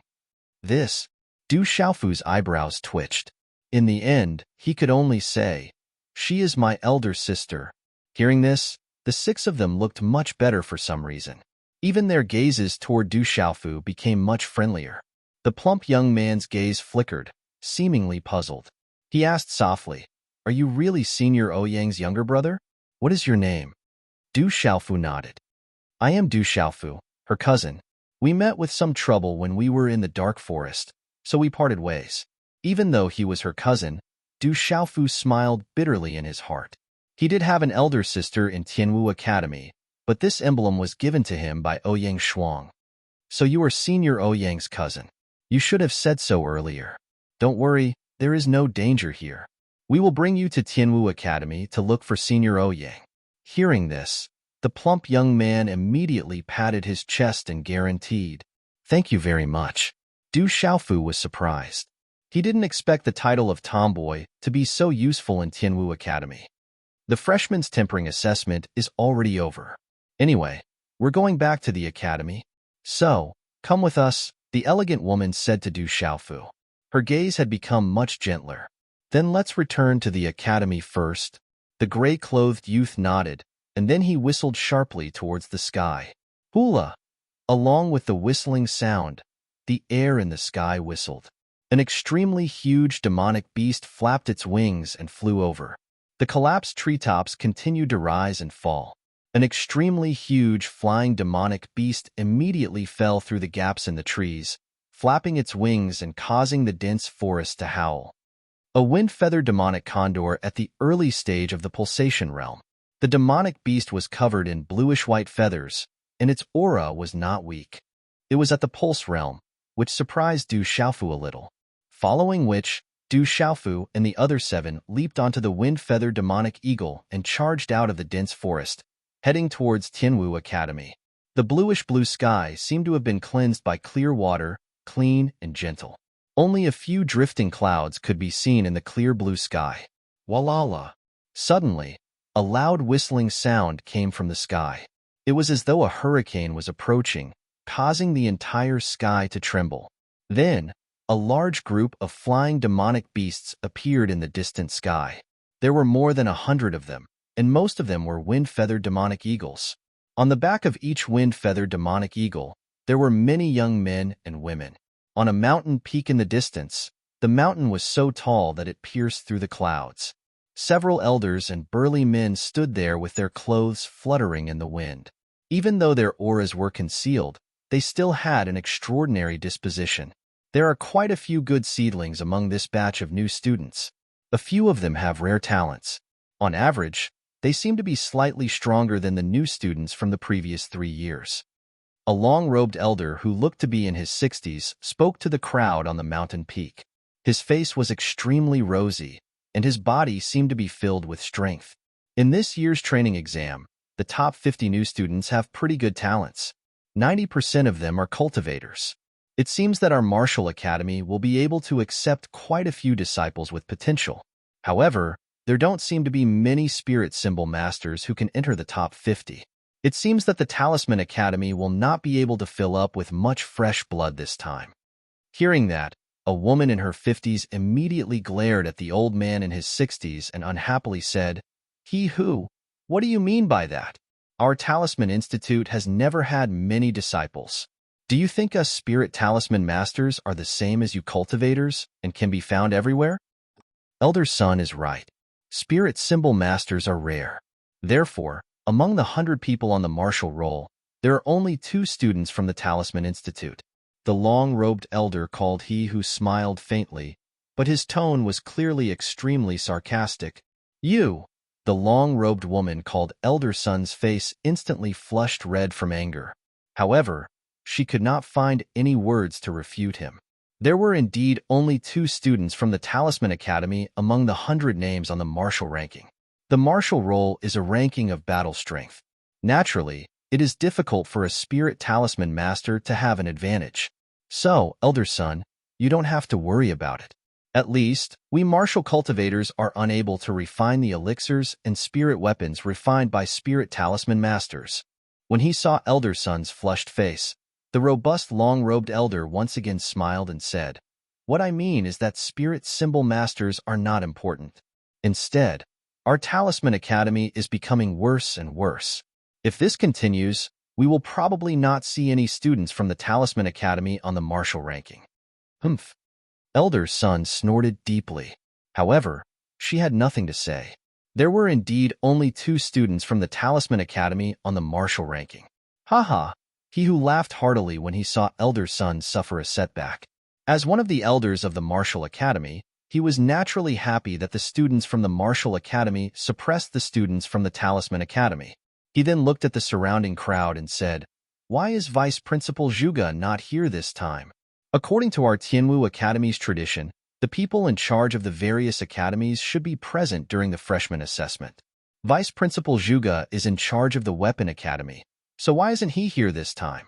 Du Xiaofu's eyebrows twitched. In the end, he could only say, "She is my elder sister." Hearing this, the 6 of them looked much better for some reason. Even their gazes toward Du Xiaofu became much friendlier. The plump young man's gaze flickered, seemingly puzzled. He asked softly, "Are you really Senior Ouyang's younger brother? What is your name?" Du Xiaofu nodded. "I am Du Xiaofu, her cousin. We met with some trouble when we were in the dark forest, so we parted ways." Even though he was her cousin, Du Xiaofu smiled bitterly in his heart. He did have an elder sister in Tianwu Academy, but this emblem was given to him by Ouyang Shuang. "So you are Senior Ouyang's cousin. You should have said so earlier. Don't worry, there is no danger here. We will bring you to Tianwu Academy to look for Senior Ouyang." Hearing this, the plump young man immediately patted his chest and guaranteed, "Thank you very much." Du Xiaofu was surprised. He didn't expect the title of tomboy to be so useful in Tianwu Academy. The freshman's tempering assessment is already over. "Anyway, we're going back to the academy. So, come with us," the elegant woman said to Du Xiaofu. Her gaze had become much gentler. "Then let's return to the academy first." The gray-clothed youth nodded, and then he whistled sharply towards the sky. Hula! Along with the whistling sound, the air in the sky whistled. An extremely huge demonic beast flapped its wings and flew over. The collapsed treetops continued to rise and fall. An extremely huge flying demonic beast immediately fell through the gaps in the trees, flapping its wings and causing the dense forest to howl. A wind-feathered demonic condor at the early stage of the pulsation realm. The demonic beast was covered in bluish-white feathers, and its aura was not weak. It was at the pulse realm, which surprised Du Xiaofu a little. Following which, Du Xiaofu and the other 7 leaped onto the wind-feathered demonic eagle and charged out of the dense forest, heading towards Tianwu Academy. The bluish-blue sky seemed to have been cleansed by clear water, clean and gentle. Only a few drifting clouds could be seen in the clear blue sky. Walala! Suddenly, a loud whistling sound came from the sky. It was as though a hurricane was approaching, causing the entire sky to tremble. Then, a large group of flying demonic beasts appeared in the distant sky. There were more than 100 of them, and most of them were wind-feathered demonic eagles. On the back of each wind-feathered demonic eagle, there were many young men and women. On a mountain peak in the distance, the mountain was so tall that it pierced through the clouds. Several elders and burly men stood there with their clothes fluttering in the wind. Even though their auras were concealed, they still had an extraordinary disposition. There are quite a few good seedlings among this batch of new students. A few of them have rare talents. On average, they seem to be slightly stronger than the new students from the previous 3 years. A long-robed elder who looked to be in his 60s spoke to the crowd on the mountain peak. His face was extremely rosy, and his body seemed to be filled with strength. In this year's training exam, the top 50 new students have pretty good talents. 90% of them are cultivators. It seems that our martial academy will be able to accept quite a few disciples with potential. However, there don't seem to be many spirit symbol masters who can enter the top 50. It seems that the Talisman Academy will not be able to fill up with much fresh blood this time. Hearing that, a woman in her 50s immediately glared at the old man in his 60s and unhappily said, "He who? What do you mean by that? Our Talisman Institute has never had many disciples. Do you think us spirit talisman masters are the same as you cultivators and can be found everywhere?" Elder Sun is right. Spirit symbol masters are rare. Therefore, among the 100 people on the martial roll, there are only 2 students from the Talisman Institute. the long-robed elder called he who smiled faintly, but his tone was clearly extremely sarcastic. You, the long-robed woman called elder son's face instantly flushed red from anger. However, she could not find any words to refute him. There were indeed only 2 students from the Talisman Academy among the 100 names on the martial ranking. The martial roll is a ranking of battle strength. Naturally, it is difficult for a spirit talisman master to have an advantage. So, elder son, you don't have to worry about it. At least, we martial cultivators are unable to refine the elixirs and spirit weapons refined by spirit talisman masters. When he saw elder son's flushed face, the robust long-robed elder once again smiled and said, "What I mean is that spirit symbol masters are not important. Instead, our Talisman Academy is becoming worse and worse. If this continues, we will probably not see any students from the Talisman Academy on the martial ranking." Humph. Elder son snorted deeply. However, she had nothing to say. There were indeed only 2 students from the Talisman Academy on the martial ranking. Haha, he who laughed heartily when he saw elder son suffer a setback. As one of the elders of the martial academy, he was naturally happy that the students from the martial academy suppressed the students from the Talisman Academy. He then looked at the surrounding crowd and said, "Why is Vice Principal Zhuge not here this time?" According to our Tianwu Academy's tradition, the people in charge of the various academies should be present during the freshman assessment. Vice Principal Zhuge is in charge of the Weapon Academy, so why isn't he here this time?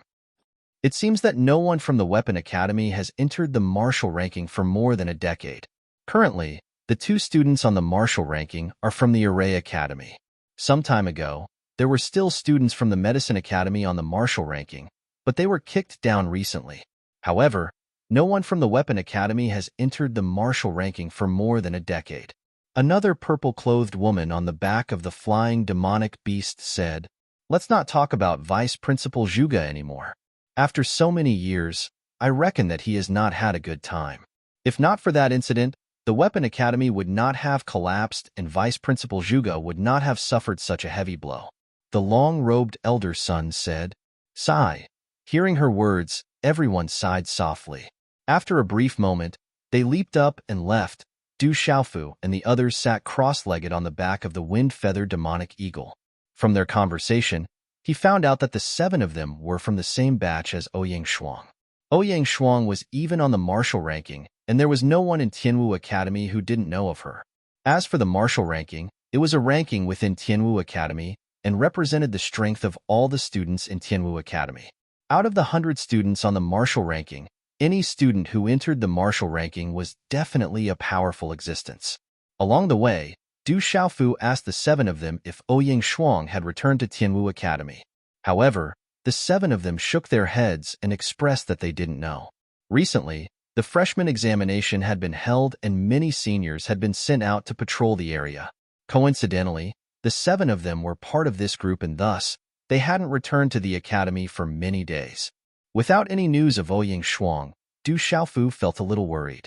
It seems that no one from the Weapon Academy has entered the martial ranking for more than a decade. Currently, the 2 students on the martial ranking are from the Array Academy. Some time ago, there were still students from the Medicine Academy on the martial ranking, but they were kicked down recently. However, no one from the Weapon Academy has entered the martial ranking for more than a decade. Another purple-clothed woman on the back of the flying demonic beast said, "Let's not talk about Vice Principal Zhuge anymore. After so many years, I reckon that he has not had a good time. If not for that incident, the Weapon Academy would not have collapsed and Vice Principal Zhuge would not have suffered such a heavy blow." The long-robed elder son said. Sigh. Hearing her words, everyone sighed softly. After a brief moment, they leaped up and left. Du Xiaofu and the others sat cross-legged on the back of the wind-feathered demonic eagle. From their conversation, he found out that the 7 of them were from the same batch as Ouyang Shuang. Ouyang Shuang was even on the martial ranking, and there was no one in Tianwu Academy who didn't know of her. As for the martial ranking, it was a ranking within Tianwu Academy and represented the strength of all the students in Tianwu Academy. Out of the 100 students on the martial ranking, any student who entered the martial ranking was definitely a powerful existence. Along the way, Du Xiaofu asked the 7 of them if Ouyang Shuang had returned to Tianwu Academy. However, the 7 of them shook their heads and expressed that they didn't know. Recently, the freshman examination had been held and many seniors had been sent out to patrol the area. Coincidentally, the 7 of them were part of this group and thus, they hadn't returned to the academy for many days. Without any news of Ouyang Shuang, Du Xiaofu felt a little worried.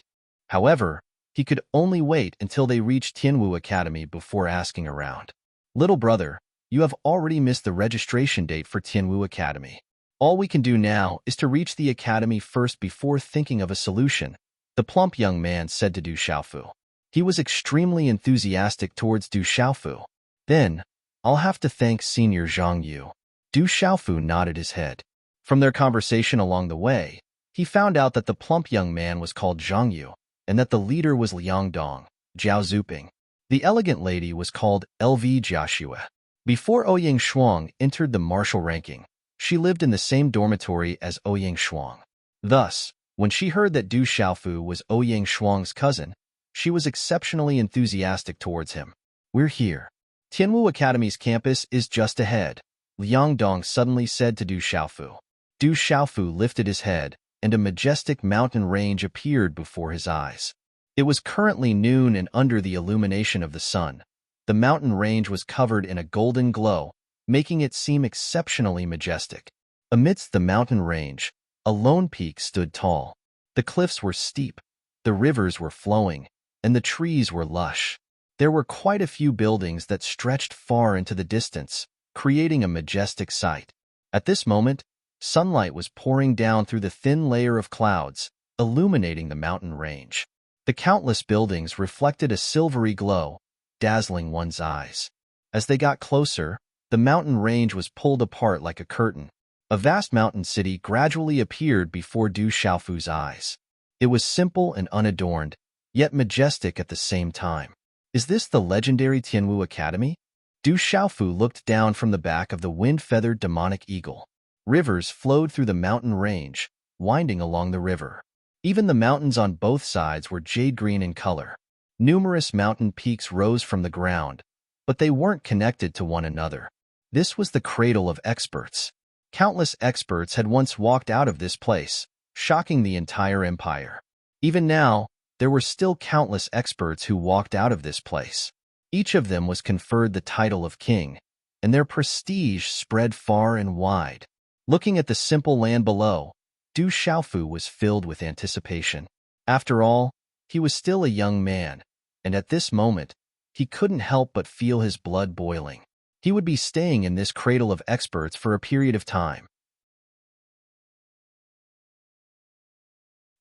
However, he could only wait until they reached Tianwu Academy before asking around. "Little brother, you have already missed the registration date for Tianwu Academy. All we can do now is to reach the academy first before thinking of a solution," the plump young man said to Du Xiaofu. He was extremely enthusiastic towards Du Xiaofu. "Then, I'll have to thank Senior Zhang Yu." Du Xiaofu nodded his head. From their conversation along the way, he found out that the plump young man was called Zhang Yu, and that the leader was Liang Dong, Zhao Zuping. The elegant lady was called LV Jiaxue. Before Ouyang Shuang entered the martial ranking, she lived in the same dormitory as Ouyang Shuang. Thus, when she heard that Du Xiaofu was Ouyang Shuang's cousin, she was exceptionally enthusiastic towards him. "We're here. Tianwu Academy's campus is just ahead," Liang Dong suddenly said to Du Xiaofu. Du Xiaofu lifted his head, and a majestic mountain range appeared before his eyes. It was currently noon and under the illumination of the sun, the mountain range was covered in a golden glow, making it seem exceptionally majestic. Amidst the mountain range, a lone peak stood tall. The cliffs were steep, the rivers were flowing, and the trees were lush. There were quite a few buildings that stretched far into the distance, creating a majestic sight. At this moment, Sunlight was pouring down through the thin layer of clouds, illuminating the mountain range. The countless buildings reflected a silvery glow, dazzling one's eyes. As they got closer, the mountain range was pulled apart like a curtain. A vast mountain city gradually appeared before Du Xiaofu's eyes. It was simple and unadorned, yet majestic at the same time. Is this the legendary Tianwu Academy? Du Xiaofu looked down from the back of the wind-feathered demonic eagle. Rivers flowed through the mountain range, winding along the river. Even the mountains on both sides were jade green in color. Numerous mountain peaks rose from the ground, but they weren't connected to one another. This was the cradle of experts. Countless experts had once walked out of this place, shocking the entire empire. Even now, there were still countless experts who walked out of this place. Each of them was conferred the title of king, and their prestige spread far and wide. Looking at the simple land below, Du Xiaofu was filled with anticipation. After all, he was still a young man, and at this moment, he couldn't help but feel his blood boiling. He would be staying in this cradle of experts for a period of time.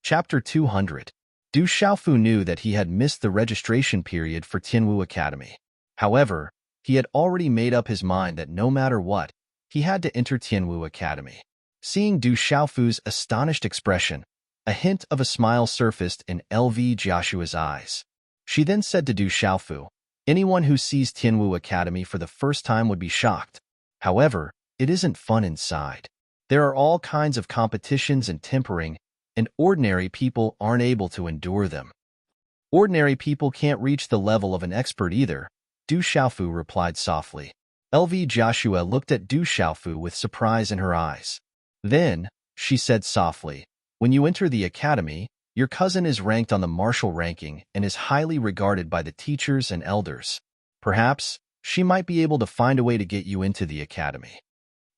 Chapter 200. Du Xiaofu knew that he had missed the registration period for Tianwu Academy. However, he had already made up his mind that no matter what, he had to enter Tianwu Academy. Seeing Du Xiaofu's astonished expression, a hint of a smile surfaced in LV Joshua's eyes. She then said to Du Xiaofu, "Anyone who sees Tianwu Academy for the first time would be shocked. However, it isn't fun inside. There are all kinds of competitions and tempering, and ordinary people aren't able to endure them." "Ordinary people can't reach the level of an expert either," Du Xiaofu replied softly. LV Joshua looked at Du Xiaofu with surprise in her eyes. Then, she said softly, "When you enter the academy, your cousin is ranked on the martial ranking and is highly regarded by the teachers and elders. Perhaps, she might be able to find a way to get you into the academy."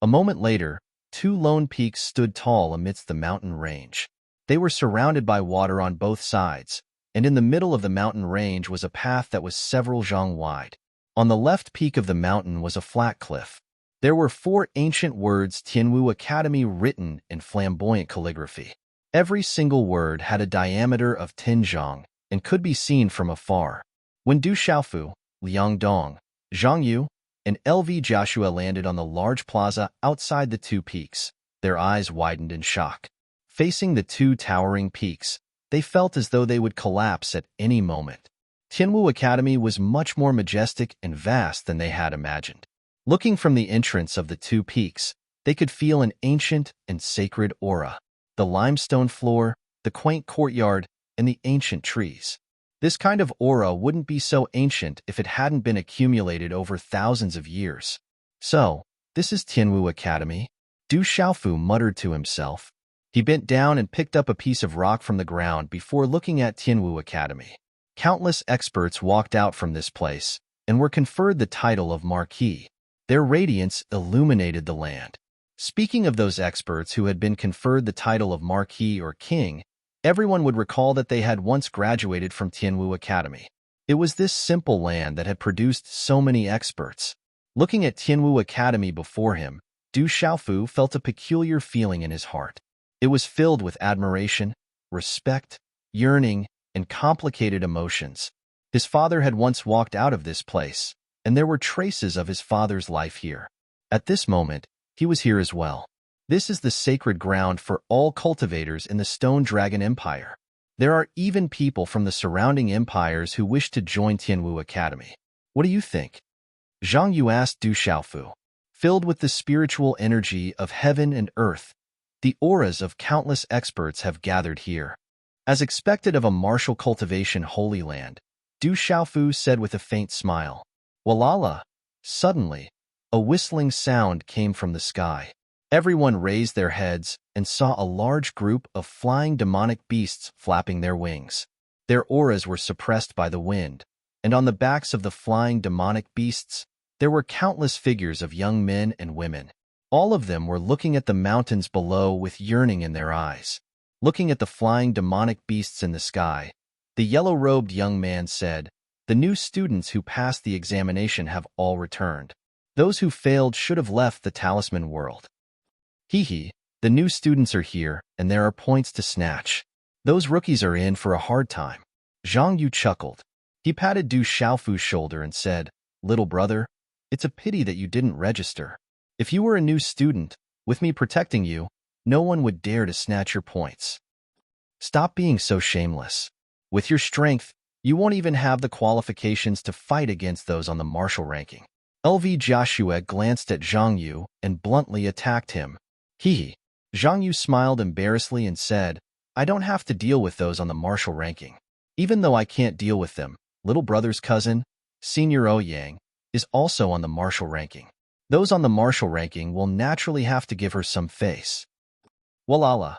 A moment later, two lone peaks stood tall amidst the mountain range. They were surrounded by water on both sides, and in the middle of the mountain range was a path that was several zhang wide. On the left peak of the mountain was a flat cliff. There were 4 ancient words Tianwu Academy written in flamboyant calligraphy. Every single word had a diameter of 10 zhang and could be seen from afar. When Du Xiaofu, Liang Dong, Zhang Yu, and LV Joshua landed on the large plaza outside the 2 peaks, their eyes widened in shock. Facing the 2 towering peaks, they felt as though they would collapse at any moment. Tianwu Academy was much more majestic and vast than they had imagined. Looking from the entrance of the 2 peaks, they could feel an ancient and sacred aura. The limestone floor, the quaint courtyard, and the ancient trees. This kind of aura wouldn't be so ancient if it hadn't been accumulated over thousands of years. "So, this is Tianwu Academy," Du Xiaofu muttered to himself. He bent down and picked up a piece of rock from the ground before looking at Tianwu Academy. Countless experts walked out from this place and were conferred the title of Marquis. Their radiance illuminated the land. Speaking of those experts who had been conferred the title of Marquis or King, everyone would recall that they had once graduated from Tianwu Academy. It was this simple land that had produced so many experts. Looking at Tianwu Academy before him, Du Xiaofu felt a peculiar feeling in his heart. It was filled with admiration, respect, yearning, and complicated emotions. His father had once walked out of this place, and there were traces of his father's life here. At this moment, he was here as well. This is the sacred ground for all cultivators in the Stone Dragon Empire. There are even people from the surrounding empires who wish to join Tianwu Academy. What do you think? Zhang Yu asked Du Xiaofu. Filled with the spiritual energy of heaven and earth, the auras of countless experts have gathered here. As expected of a martial cultivation holy land, Du Xiaofu said with a faint smile. Walala! Suddenly, a whistling sound came from the sky. Everyone raised their heads and saw a large group of flying demonic beasts flapping their wings. Their auras were suppressed by the wind, and on the backs of the flying demonic beasts, there were countless figures of young men and women. All of them were looking at the mountains below with yearning in their eyes. Looking at the flying demonic beasts in the sky, the yellow-robed young man said, "The new students who passed the examination have all returned. Those who failed should have left the talisman world." Hee hee, The new students are here, and there are points to snatch. Those rookies are in for a hard time. Zhang Yu chuckled. He patted Du Xiaofu's shoulder and said, "Little brother, it's a pity that you didn't register. If you were a new student, with me protecting you, no one would dare to snatch your points. Stop being so shameless. With your strength, you won't even have the qualifications to fight against those on the martial ranking." LV Joshua glanced at Zhang Yu and bluntly attacked him. He. Zhang Yu smiled embarrassedly and said, "I don't have to deal with those on the martial ranking. Even though I can't deal with them, little brother's cousin, Senior Ouyang, is also on the martial ranking. Those on the martial ranking will naturally have to give her some face." Walala.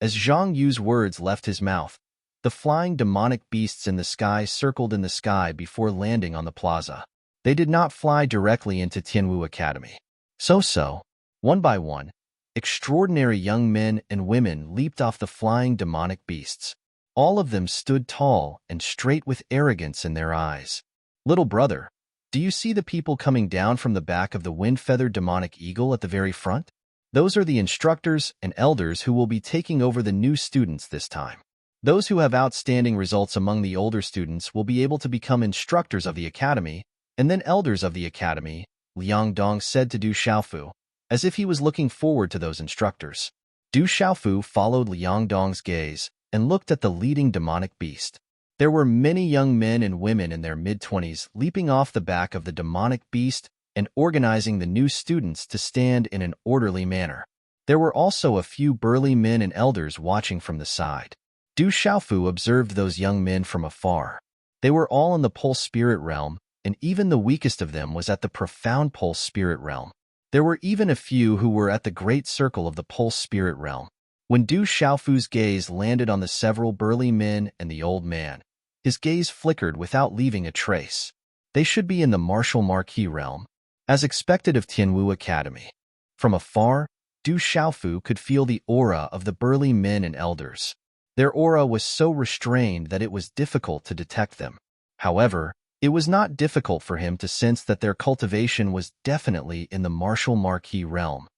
As Zhang Yu's words left his mouth, the flying demonic beasts in the sky circled in the sky before landing on the plaza. They did not fly directly into Tianwu Academy. So, one by one, extraordinary young men and women leaped off the flying demonic beasts. All of them stood tall and straight with arrogance in their eyes. "Little brother, do you see the people coming down from the back of the wind-feathered demonic eagle at the very front? Those are the instructors and elders who will be taking over the new students this time. Those who have outstanding results among the older students will be able to become instructors of the academy, and then elders of the academy," Liang Dong said to Du Xiaofu, as if he was looking forward to those instructors. Du Xiaofu followed Liang Dong's gaze and looked at the leading demonic beast. There were many young men and women in their mid-20s leaping off the back of the demonic beast and organizing the new students to stand in an orderly manner. There were also a few burly men and elders watching from the side. Du Xiaofu observed those young men from afar. They were all in the pulse spirit realm, and even the weakest of them was at the profound pulse spirit realm. There were even a few who were at the great circle of the pulse spirit realm. When Du Xiaofu's gaze landed on the several burly men and the old man, his gaze flickered without leaving a trace. They should be in the martial marquee realm, as expected of Tianwu Academy. From afar, Du Xiaofu could feel the aura of the burly men and elders. Their aura was so restrained that it was difficult to detect them. However, it was not difficult for him to sense that their cultivation was definitely in the martial marquee realm.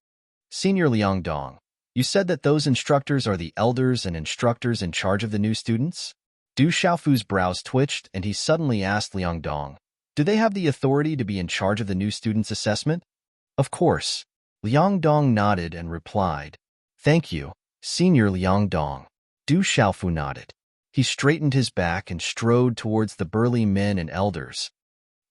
"Senior Liang Dong, you said that those instructors are the elders and instructors in charge of the new students?" Du Xiaofu's brows twitched and he suddenly asked Liang Dong, "Do they have the authority to be in charge of the new students' assessment?" "Of course." Liang Dong nodded and replied, "Thank you, Senior Liang Dong." Du Xiaofu nodded. He straightened his back and strode towards the burly men and elders.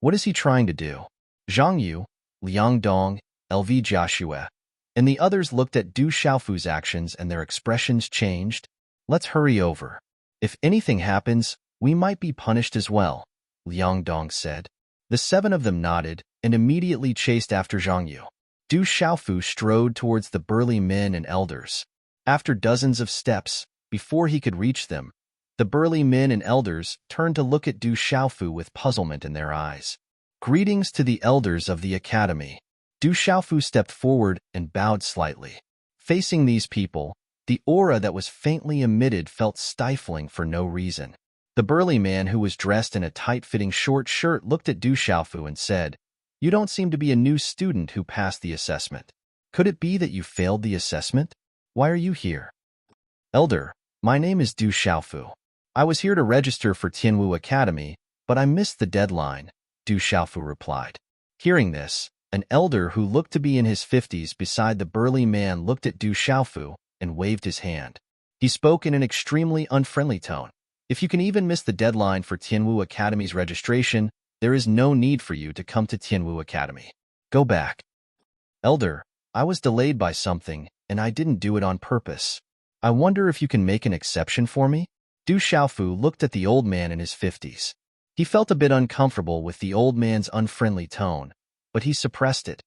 What is he trying to do? Zhang Yu, Liang Dong, LV Joshua, and the others looked at Du Xiaofu's actions and their expressions changed. "Let's hurry over. If anything happens, we might be punished as well," Liang Dong said. The 7 of them nodded and immediately chased after Zhang Yu. Du Xiaofu strode towards the burly men and elders. After dozens of steps, before he could reach them, the burly men and elders turned to look at Du Xiaofu with puzzlement in their eyes. "Greetings to the elders of the academy." Du Xiaofu stepped forward and bowed slightly. Facing these people, the aura that was faintly emitted felt stifling for no reason. The burly man who was dressed in a tight-fitting short shirt looked at Du Xiaofu and said, "You don't seem to be a new student who passed the assessment. Could it be that you failed the assessment? Why are you here?" "Elder, my name is Du Xiaofu. I was here to register for Tianwu Academy, but I missed the deadline," Du Xiaofu replied. Hearing this, an elder who looked to be in his 50s beside the burly man looked at Du Xiaofu and waved his hand. He spoke in an extremely unfriendly tone. "If you can even miss the deadline for Tianwu Academy's registration, there is no need for you to come to Tianwu Academy. Go back." "Elder, I was delayed by something, and I didn't do it on purpose. I wonder if you can make an exception for me?" Du Xiaofu looked at the old man in his 50s. He felt a bit uncomfortable with the old man's unfriendly tone, but he suppressed it.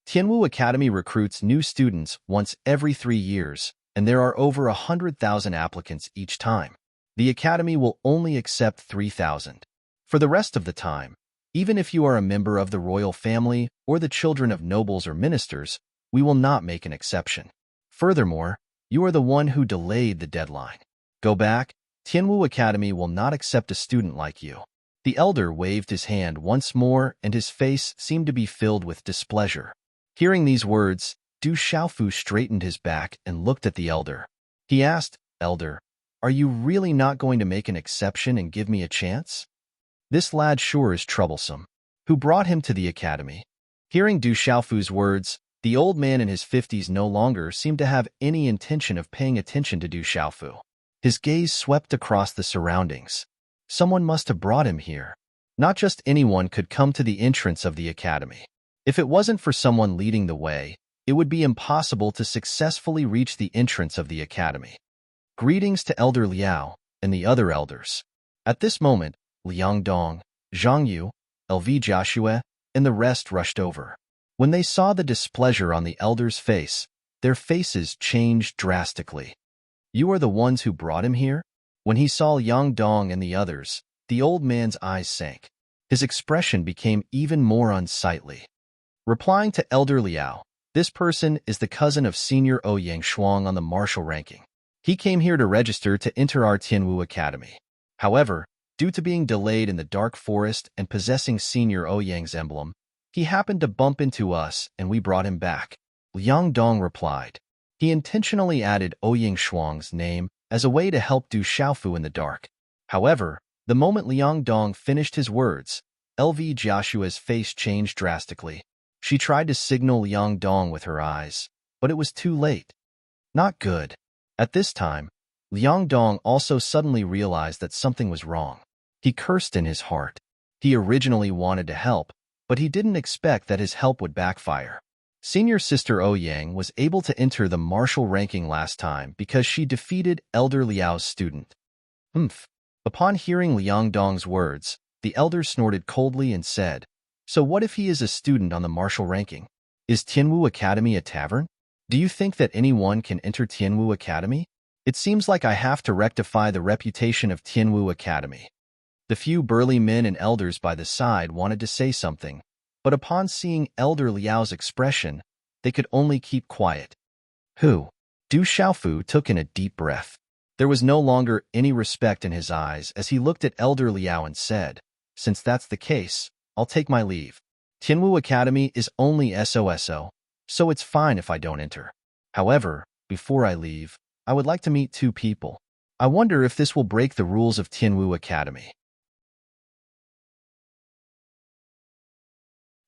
Tianwu Academy recruits new students once every 3 years, and there are over 100,000 applicants each time. The academy will only accept 3,000. For the rest of the time, even if you are a member of the royal family or the children of nobles or ministers, we will not make an exception. Furthermore, you are the one who delayed the deadline. Go back. Tianwu Academy will not accept a student like you." The elder waved his hand once more, and his face seemed to be filled with displeasure. Hearing these words, Du Xiaofu straightened his back and looked at the elder. He asked, "Elder, are you really not going to make an exception and give me a chance? This lad sure is troublesome. Who brought him to the academy?" Hearing Du Xiaofu's words, the old man in his 50s no longer seemed to have any intention of paying attention to Du Xiaofu. His gaze swept across the surroundings. Someone must have brought him here. Not just anyone could come to the entrance of the academy. If it wasn't for someone leading the way, it would be impossible to successfully reach the entrance of the academy. Greetings to Elder Liao and the other elders. At this moment, Liang Dong, Zhang Yu, LV Joshua, and the rest rushed over. When they saw the displeasure on the elder's face, their faces changed drastically. "You are the ones who brought him here?" When he saw Liang Dong and the others, the old man's eyes sank. His expression became even more unsightly. Replying to Elder Liao, "This person is the cousin of Senior Ouyang Shuang on the martial ranking. He came here to register to enter our Tianwu Academy. However, due to being delayed in the dark forest and possessing Senior Ouyang's emblem, he happened to bump into us and we brought him back." Liang Dong replied. He intentionally added Ouyang Shuang's name as a way to help Du Xiaofu in the dark. However, the moment Liang Dong finished his words, LV Joshua's face changed drastically. She tried to signal Liang Dong with her eyes, but it was too late. Not good. At this time, Liang Dong also suddenly realized that something was wrong. He cursed in his heart. He originally wanted to help, but he didn't expect that his help would backfire. Senior Sister Ouyang was able to enter the martial ranking last time because she defeated Elder Liao's student. Upon hearing Liang Dong's words, the elder snorted coldly and said, "So what if he is a student on the martial ranking? Is Tianwu Academy a tavern? Do you think that anyone can enter Tianwu Academy? It seems like I have to rectify the reputation of Tianwu Academy." The few burly men and elders by the side wanted to say something, but upon seeing Elder Liao's expression, they could only keep quiet. Du Xiaofu took in a deep breath. There was no longer any respect in his eyes as he looked at Elder Liao and said, "Since that's the case, I'll take my leave. Tianwu Academy is only SOSO, so it's fine if I don't enter. However, before I leave, I would like to meet two people. I wonder if this will break the rules of Tianwu Academy."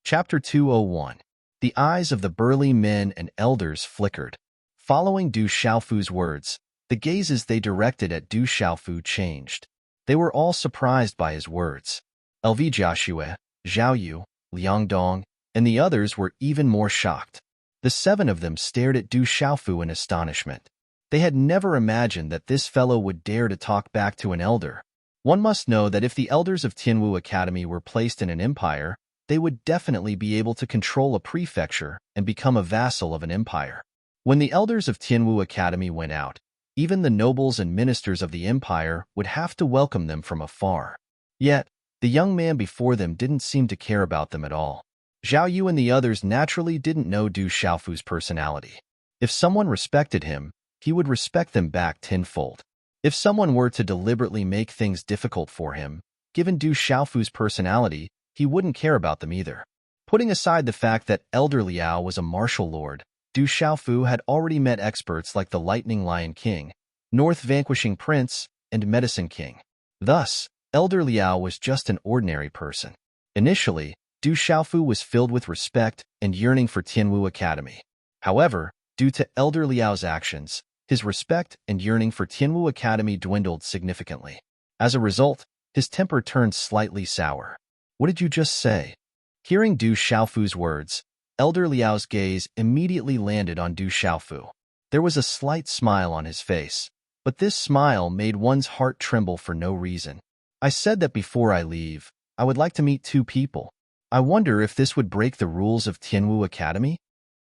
Chapter 201. The eyes of the burly men and elders flickered. Following Du Xiaofu's words, the gazes they directed at Du Xiaofu changed. They were all surprised by his words. LV Joshua, Zhao Yu, Liang Dong, and the others were even more shocked. The 7 of them stared at Du Xiaofu in astonishment. They had never imagined that this fellow would dare to talk back to an elder. One must know that if the elders of Tianwu Academy were placed in an empire, they would definitely be able to control a prefecture and become a vassal of an empire. When the elders of Tianwu Academy went out, even the nobles and ministers of the empire would have to welcome them from afar. Yet, the young man before them didn't seem to care about them at all. Zhao Yu and the others naturally didn't know Du Xiaofu's personality. If someone respected him, he would respect them back tenfold. If someone were to deliberately make things difficult for him, given Du Xiaofu's personality, he wouldn't care about them either. Putting aside the fact that Elder Liao was a martial lord, Du Xiaofu had already met experts like the Lightning Lion King, North Vanquishing Prince, and Medicine King. Thus, Elder Liao was just an ordinary person. Initially, Du Xiaofu was filled with respect and yearning for Tianwu Academy. However, due to Elder Liao's actions, his respect and yearning for Tianwu Academy dwindled significantly. As a result, his temper turned slightly sour. "What did you just say?" Hearing Du Xiaofu's words, Elder Liao's gaze immediately landed on Du Xiaofu. There was a slight smile on his face, but this smile made one's heart tremble for no reason. "I said that before I leave, I would like to meet two people. I wonder if this would break the rules of Tianwu Academy?"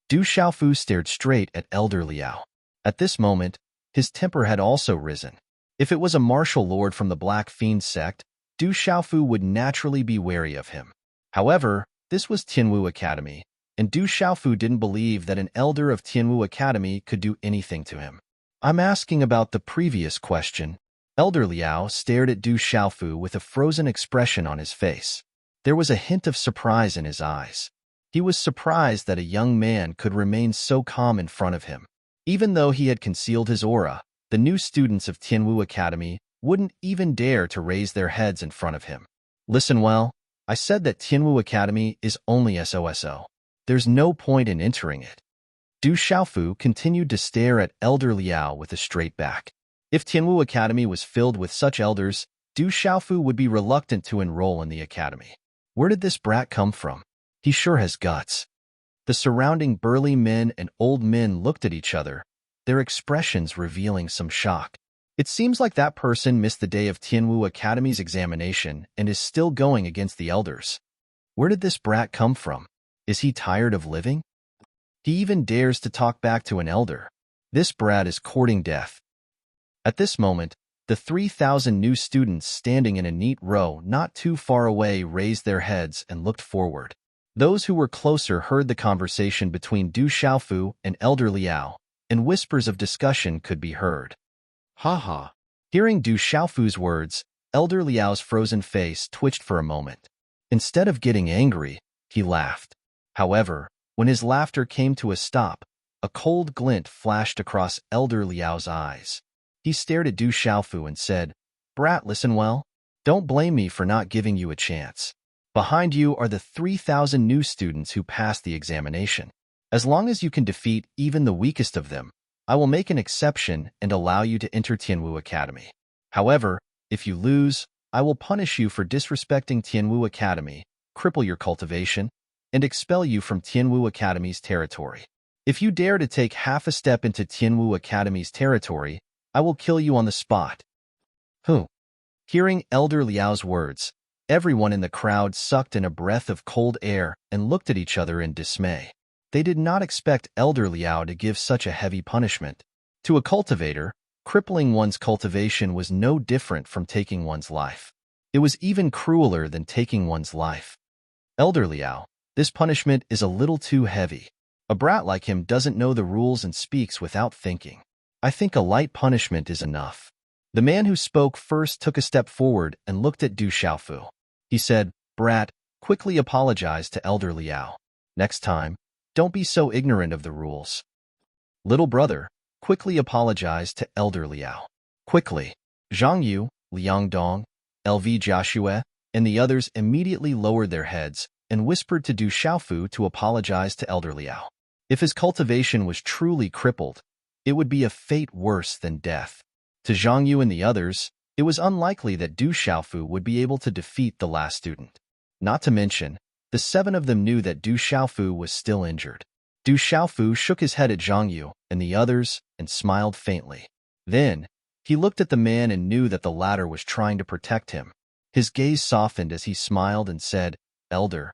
Du Xiaofu stared straight at Elder Liao. At this moment, his temper had also risen. If it was a martial lord from the Black Fiend sect, Du Xiaofu would naturally be wary of him. However, this was Tianwu Academy, and Du Xiaofu didn't believe that an elder of Tianwu Academy could do anything to him. "I'm asking about the previous question." Elder Liao stared at Du Xiaofu with a frozen expression on his face. There was a hint of surprise in his eyes. He was surprised that a young man could remain so calm in front of him. Even though he had concealed his aura, the new students of Tianwu Academy wouldn't even dare to raise their heads in front of him. Listen well, I said that Tianwu Academy is only SOSO. There's no point in entering it. Du Xiaofu continued to stare at Elder Liao with a straight back. If Tianwu Academy was filled with such elders, Du Xiaofu would be reluctant to enroll in the academy. Where did this brat come from? He sure has guts. The surrounding burly men and old men looked at each other, their expressions revealing some shock. It seems like that person missed the day of Tianwu Academy's examination and is still going against the elders. Where did this brat come from? Is he tired of living? He even dares to talk back to an elder. This brat is courting death. At this moment, the 3,000 new students standing in a neat row not too far away raised their heads and looked forward. Those who were closer heard the conversation between Du Xiaofu and Elder Liao, and whispers of discussion could be heard. Ha ha. Hearing Du Xiaofu's words, Elder Liao's frozen face twitched for a moment. Instead of getting angry, he laughed. However, when his laughter came to a stop, a cold glint flashed across Elder Liao's eyes. He stared at Du Xiaofu and said, "Brat, listen well. Don't blame me for not giving you a chance. Behind you are the 3,000 new students who passed the examination. As long as you can defeat even the weakest of them, I will make an exception and allow you to enter Tianwu Academy. However, if you lose, I will punish you for disrespecting Tianwu Academy, cripple your cultivation, and expel you from Tianwu Academy's territory. If you dare to take half a step into Tianwu Academy's territory, I will kill you on the spot." Hearing Elder Liao's words, everyone in the crowd sucked in a breath of cold air and looked at each other in dismay. They did not expect Elder Liao to give such a heavy punishment. To a cultivator, crippling one's cultivation was no different from taking one's life. It was even crueler than taking one's life. "Elder Liao, this punishment is a little too heavy. A brat like him doesn't know the rules and speaks without thinking. I think a light punishment is enough." The man who spoke first took a step forward and looked at Du Xiaofu. He said, "Brat, quickly apologize to Elder Liao. Next time, don't be so ignorant of the rules." "Little brother, quickly apologize to Elder Liao. Quickly." Zhang Yu, Liang Dong, LV Joshua, and the others immediately lowered their heads and whispered to Du Xiaofu to apologize to Elder Liao. If his cultivation was truly crippled, it would be a fate worse than death. To Zhang Yu and the others, it was unlikely that Du Xiaofu would be able to defeat the last student. Not to mention, the 7 of them knew that Du Xiaofu was still injured. Du Xiaofu shook his head at Zhang Yu and the others and smiled faintly. Then, he looked at the man and knew that the latter was trying to protect him. His gaze softened as he smiled and said, "Elder,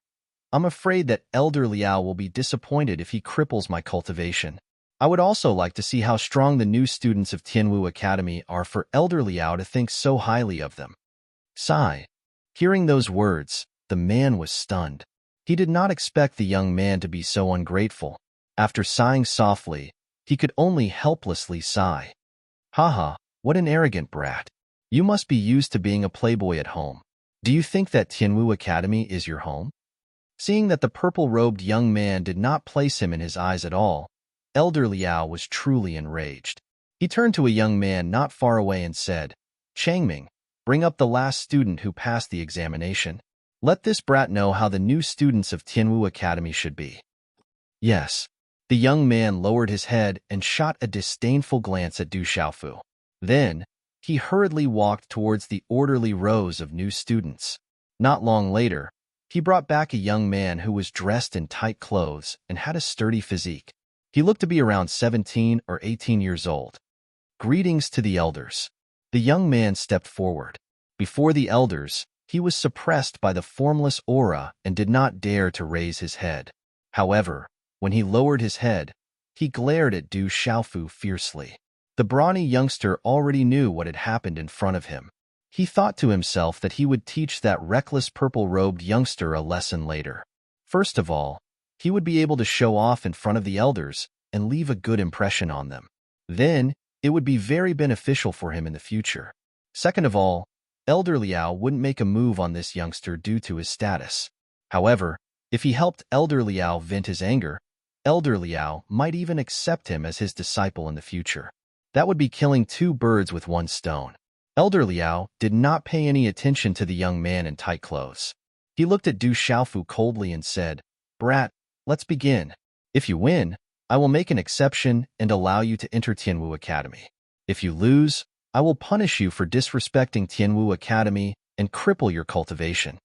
I'm afraid that Elder Liao will be disappointed if he cripples my cultivation. I would also like to see how strong the new students of Tianwu Academy are for Elder Liao to think so highly of them." Sigh. Hearing those words, the man was stunned. He did not expect the young man to be so ungrateful. After sighing softly, he could only helplessly sigh. "Haha, what an arrogant brat. You must be used to being a playboy at home. Do you think that Tianwu Academy is your home?" Seeing that the purple-robed young man did not place him in his eyes at all, Elder Liao was truly enraged. He turned to a young man not far away and said, "Changming, bring up the last student who passed the examination. Let this brat know how the new students of Tianwu Academy should be." "Yes." The young man lowered his head and shot a disdainful glance at Du Xiaofu. Then, he hurriedly walked towards the orderly rows of new students. Not long later, he brought back a young man who was dressed in tight clothes and had a sturdy physique. He looked to be around 17 or 18 years old. "Greetings to the elders." The young man stepped forward. Before the elders, he was suppressed by the formless aura and did not dare to raise his head. However, when he lowered his head, he glared at Du Xiaofu fiercely. The brawny youngster already knew what had happened in front of him. He thought to himself that he would teach that reckless purple-robed youngster a lesson later. First of all, he would be able to show off in front of the elders and leave a good impression on them. Then, it would be very beneficial for him in the future. Second of all, Elder Liao wouldn't make a move on this youngster due to his status. However, If he helped Elder Liao vent his anger, Elder Liao might even accept him as his disciple in the future. That would be killing two birds with one stone. Elder Liao did not pay any attention to the young man in tight clothes. He looked at Du Xiaofu coldly and said, "Brat, let's begin. If you win, I will make an exception and allow you to enter Tianwu Academy. If you lose, I will punish you for disrespecting Tianwu Academy and cripple your cultivation."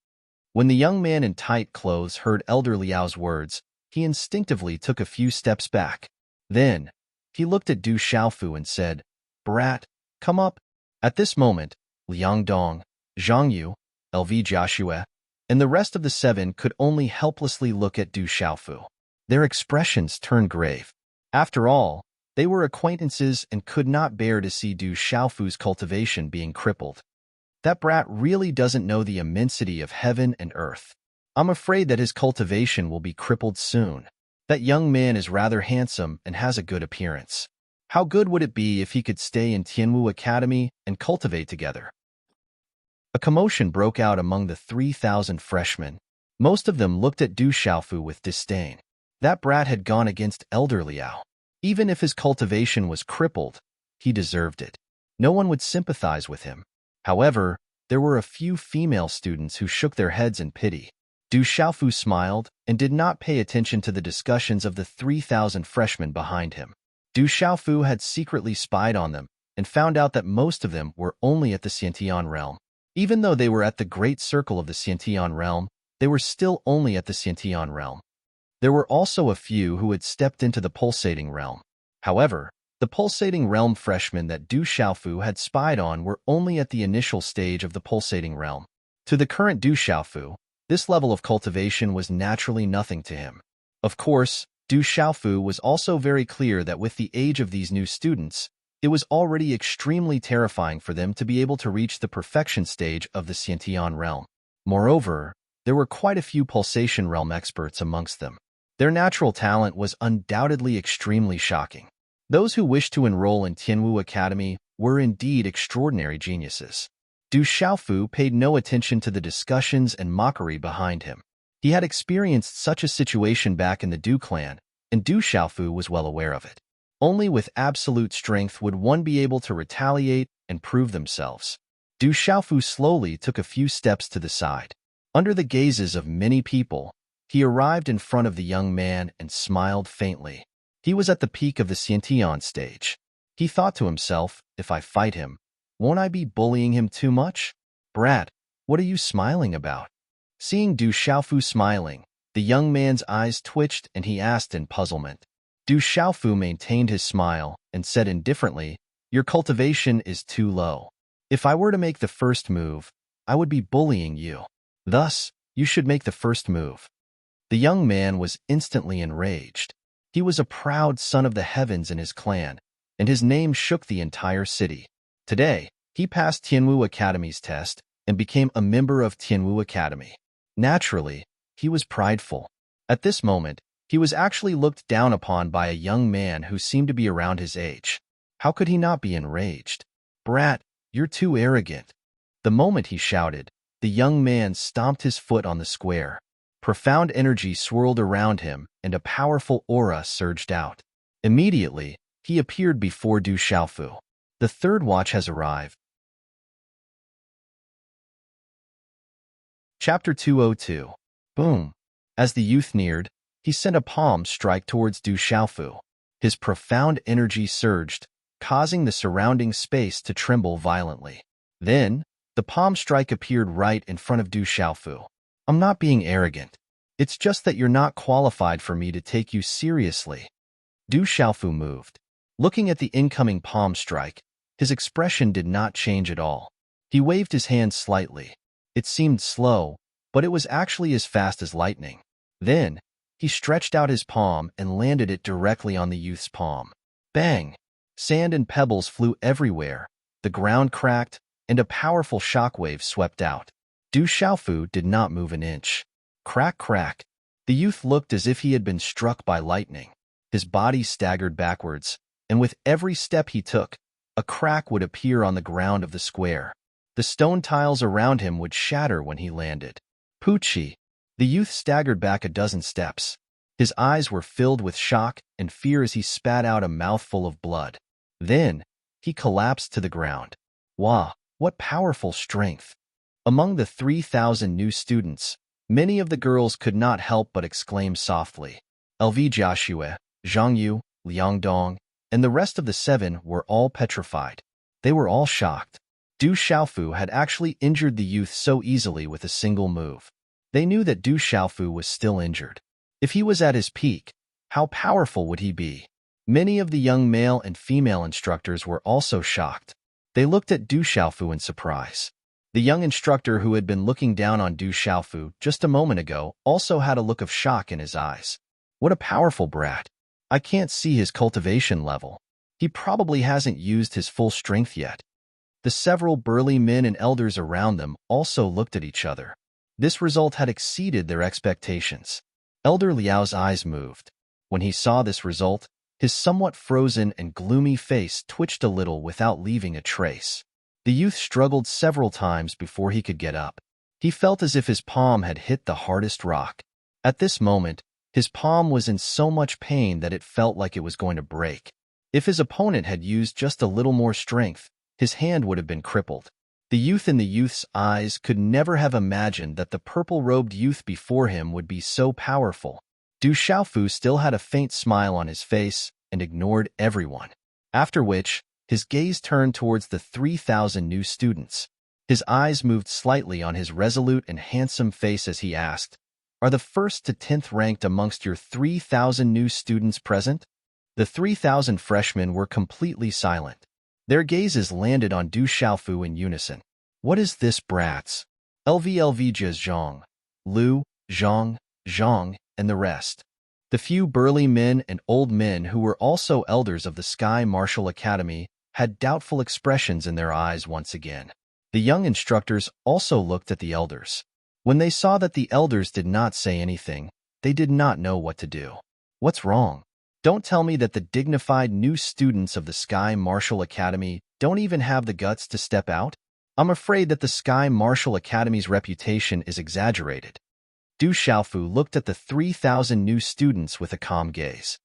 When the young man in tight clothes heard Elder Liao's words, he instinctively took a few steps back. Then, he looked at Du Xiaofu and said, "Brat, come up." At this moment, Liang Dong, Zhang Yu, LV Joshua, and the rest of the seven could only helplessly look at Du Xiaofu. Their expressions turned grave. After all, they were acquaintances and could not bear to see Du Xiaofu's cultivation being crippled. That brat really doesn't know the immensity of heaven and earth. I'm afraid that his cultivation will be crippled soon. That young man is rather handsome and has a good appearance. How good would it be if he could stay in Tianwu Academy and cultivate together? A commotion broke out among the 3,000 freshmen. Most of them looked at Du Xiaofu with disdain. That brat had gone against Elder Liao. Even if his cultivation was crippled, he deserved it. No one would sympathize with him. However, there were a few female students who shook their heads in pity. Du Xiaofu smiled and did not pay attention to the discussions of the 3,000 freshmen behind him. Du Xiaofu had secretly spied on them and found out that most of them were only at the Xiantian realm. Even though they were at the great circle of the Xiantian realm, they were still only at the Xiantian realm. There were also a few who had stepped into the pulsating realm. However, the pulsating realm freshmen that Du Xiaofu had spied on were only at the initial stage of the pulsating realm. To the current Du Xiaofu, this level of cultivation was naturally nothing to him. Of course, Du Xiaofu was also very clear that with the age of these new students, it was already extremely terrifying for them to be able to reach the perfection stage of the Xiantian realm. Moreover, there were quite a few pulsation realm experts amongst them. Their natural talent was undoubtedly extremely shocking. Those who wished to enroll in Tianwu Academy were indeed extraordinary geniuses. Du Xiaofu paid no attention to the discussions and mockery behind him. He had experienced such a situation back in the Du clan, and Du Xiaofu was well aware of it. Only with absolute strength would one be able to retaliate and prove themselves. Du Xiaofu slowly took a few steps to the side. Under the gazes of many people, he arrived in front of the young man and smiled faintly. He was at the peak of the Xiantian stage. He thought to himself, if I fight him, won't I be bullying him too much? Brat, what are you smiling about? Seeing Du Xiaofu smiling, the young man's eyes twitched and he asked in puzzlement. Du Xiaofu maintained his smile and said indifferently, "Your cultivation is too low. If I were to make the first move, I would be bullying you. Thus, you should make the first move." The young man was instantly enraged. He was a proud son of the heavens in his clan, and his name shook the entire city. Today, he passed Tianwu Academy's test and became a member of Tianwu Academy. Naturally, he was prideful. At this moment, he was actually looked down upon by a young man who seemed to be around his age. How could he not be enraged? "Brat, you're too arrogant." The moment he shouted, the young man stomped his foot on the square. Profound energy swirled around him, and a powerful aura surged out. Immediately, he appeared before Du Xiaofu. The third watch has arrived. Chapter 202. Boom. As the youth neared, he sent a palm strike towards Du Xiaofu. His profound energy surged, causing the surrounding space to tremble violently. Then, the palm strike appeared right in front of Du Xiaofu. "I'm not being arrogant. It's just that you're not qualified for me to take you seriously." Du Xiaofu moved. Looking at the incoming palm strike, his expression did not change at all. He waved his hand slightly. It seemed slow, but it was actually as fast as lightning. Then, he stretched out his palm and landed it directly on the youth's palm. Bang! Sand and pebbles flew everywhere, the ground cracked, and a powerful shockwave swept out. Du Xiaofu did not move an inch. Crack, crack. The youth looked as if he had been struck by lightning. His body staggered backwards, and with every step he took, a crack would appear on the ground of the square. The stone tiles around him would shatter when he landed. Poochie! The youth staggered back a dozen steps. His eyes were filled with shock and fear as he spat out a mouthful of blood. Then, he collapsed to the ground. Wow, what powerful strength! Among the 3,000 new students, many of the girls could not help but exclaim softly. LV Jiaxue, Zhang Yu, Liang Dong, and the rest of the 7 were all petrified. They were all shocked. Du Xiaofu had actually injured the youth so easily with a single move. They knew that Du Xiaofu was still injured. If he was at his peak, how powerful would he be? Many of the young male and female instructors were also shocked. They looked at Du Xiaofu in surprise. The young instructor who had been looking down on Du Xiaofu just a moment ago also had a look of shock in his eyes. What a powerful brat. I can't see his cultivation level. He probably hasn't used his full strength yet. The several burly men and elders around them also looked at each other. This result had exceeded their expectations. Elder Liao's eyes moved. When he saw this result, his somewhat frozen and gloomy face twitched a little without leaving a trace. The youth struggled several times before he could get up. He felt as if his palm had hit the hardest rock. At this moment, his palm was in so much pain that it felt like it was going to break. If his opponent had used just a little more strength, his hand would have been crippled. The youth in the youth's eyes could never have imagined that the purple-robed youth before him would be so powerful. Du Xiaofu still had a faint smile on his face and ignored everyone. After which, his gaze turned towards the 3,000 new students. His eyes moved slightly on his resolute and handsome face as he asked, "Are the 1st to 10th ranked amongst your 3,000 new students present?" The 3,000 freshmen were completely silent. Their gazes landed on Du Xiaofu in unison. What is this, brats? LVLV Zhang, Lu, Zhang, and the rest. The few burly men and old men who were also elders of the Sky Martial Academy had doubtful expressions in their eyes once again. The young instructors also looked at the elders. When they saw that the elders did not say anything, they did not know what to do. What's wrong? Don't tell me that the dignified new students of the Sky Martial Academy don't even have the guts to step out? I'm afraid that the Sky Martial Academy's reputation is exaggerated. Du Xiaofu looked at the 3,000 new students with a calm gaze.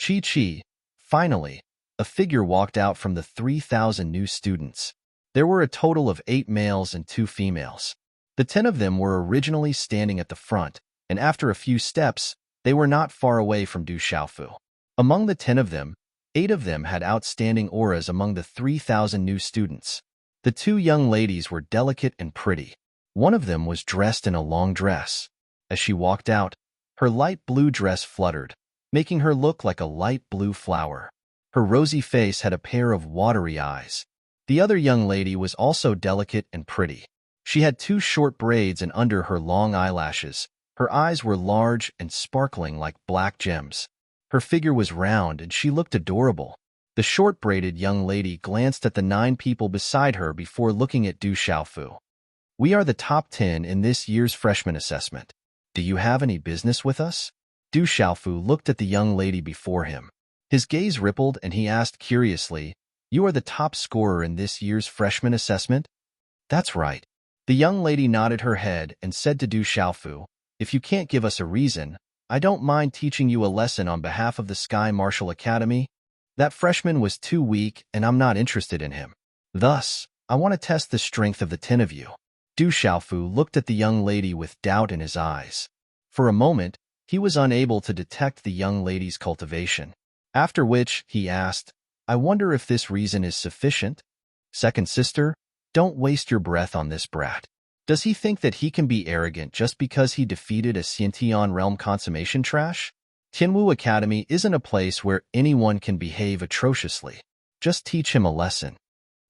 Chi. Finally, a figure walked out from the 3,000 new students. There were a total of 8 males and 2 females. The 10 of them were originally standing at the front, and after a few steps, they were not far away from Du Xiaofu. Among the 10 of them, 8 of them had outstanding auras among the 3,000 new students. The 2 young ladies were delicate and pretty. One of them was dressed in a long dress. As she walked out, her light blue dress fluttered, making her look like a light blue flower. Her rosy face had a pair of watery eyes. The other young lady was also delicate and pretty. She had 2 short braids and under her long eyelashes, her eyes were large and sparkling like black gems. Her figure was round and she looked adorable. The short-braided young lady glanced at the 9 people beside her before looking at Du Xiaofu. "We are the top 10 in this year's freshman assessment. Do you have any business with us?" Du Xiaofu looked at the young lady before him. His gaze rippled and he asked curiously, "You are the top scorer in this year's freshman assessment?" "That's right." The young lady nodded her head and said to Du Xiaofu, "If you can't give us a reason, I don't mind teaching you a lesson on behalf of the Sky Martial Academy. That freshman was too weak and I'm not interested in him. Thus, I want to test the strength of the 10 of you." Du Xiaofu looked at the young lady with doubt in his eyes. For a moment, he was unable to detect the young lady's cultivation. After which, he asked, "I wonder if this reason is sufficient? Second sister, don't waste your breath on this brat. Does he think that he can be arrogant just because he defeated a Xintian realm consummation trash? Tianwu Academy isn't a place where anyone can behave atrociously. Just teach him a lesson."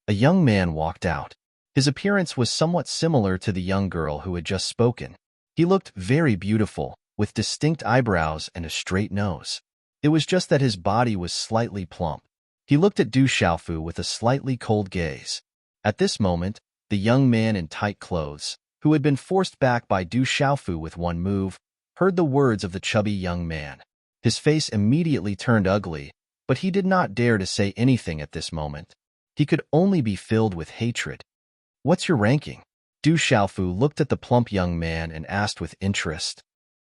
A young man walked out. His appearance was somewhat similar to the young girl who had just spoken. He looked very beautiful, with distinct eyebrows and a straight nose. It was just that his body was slightly plump. He looked at Du Xiaofu with a slightly cold gaze. At this moment, the young man in tight clothes, who had been forced back by Du Xiaofu with one move, heard the words of the chubby young man. His face immediately turned ugly, but he did not dare to say anything at this moment. He could only be filled with hatred. "What's your ranking?" Du Xiaofu looked at the plump young man and asked with interest.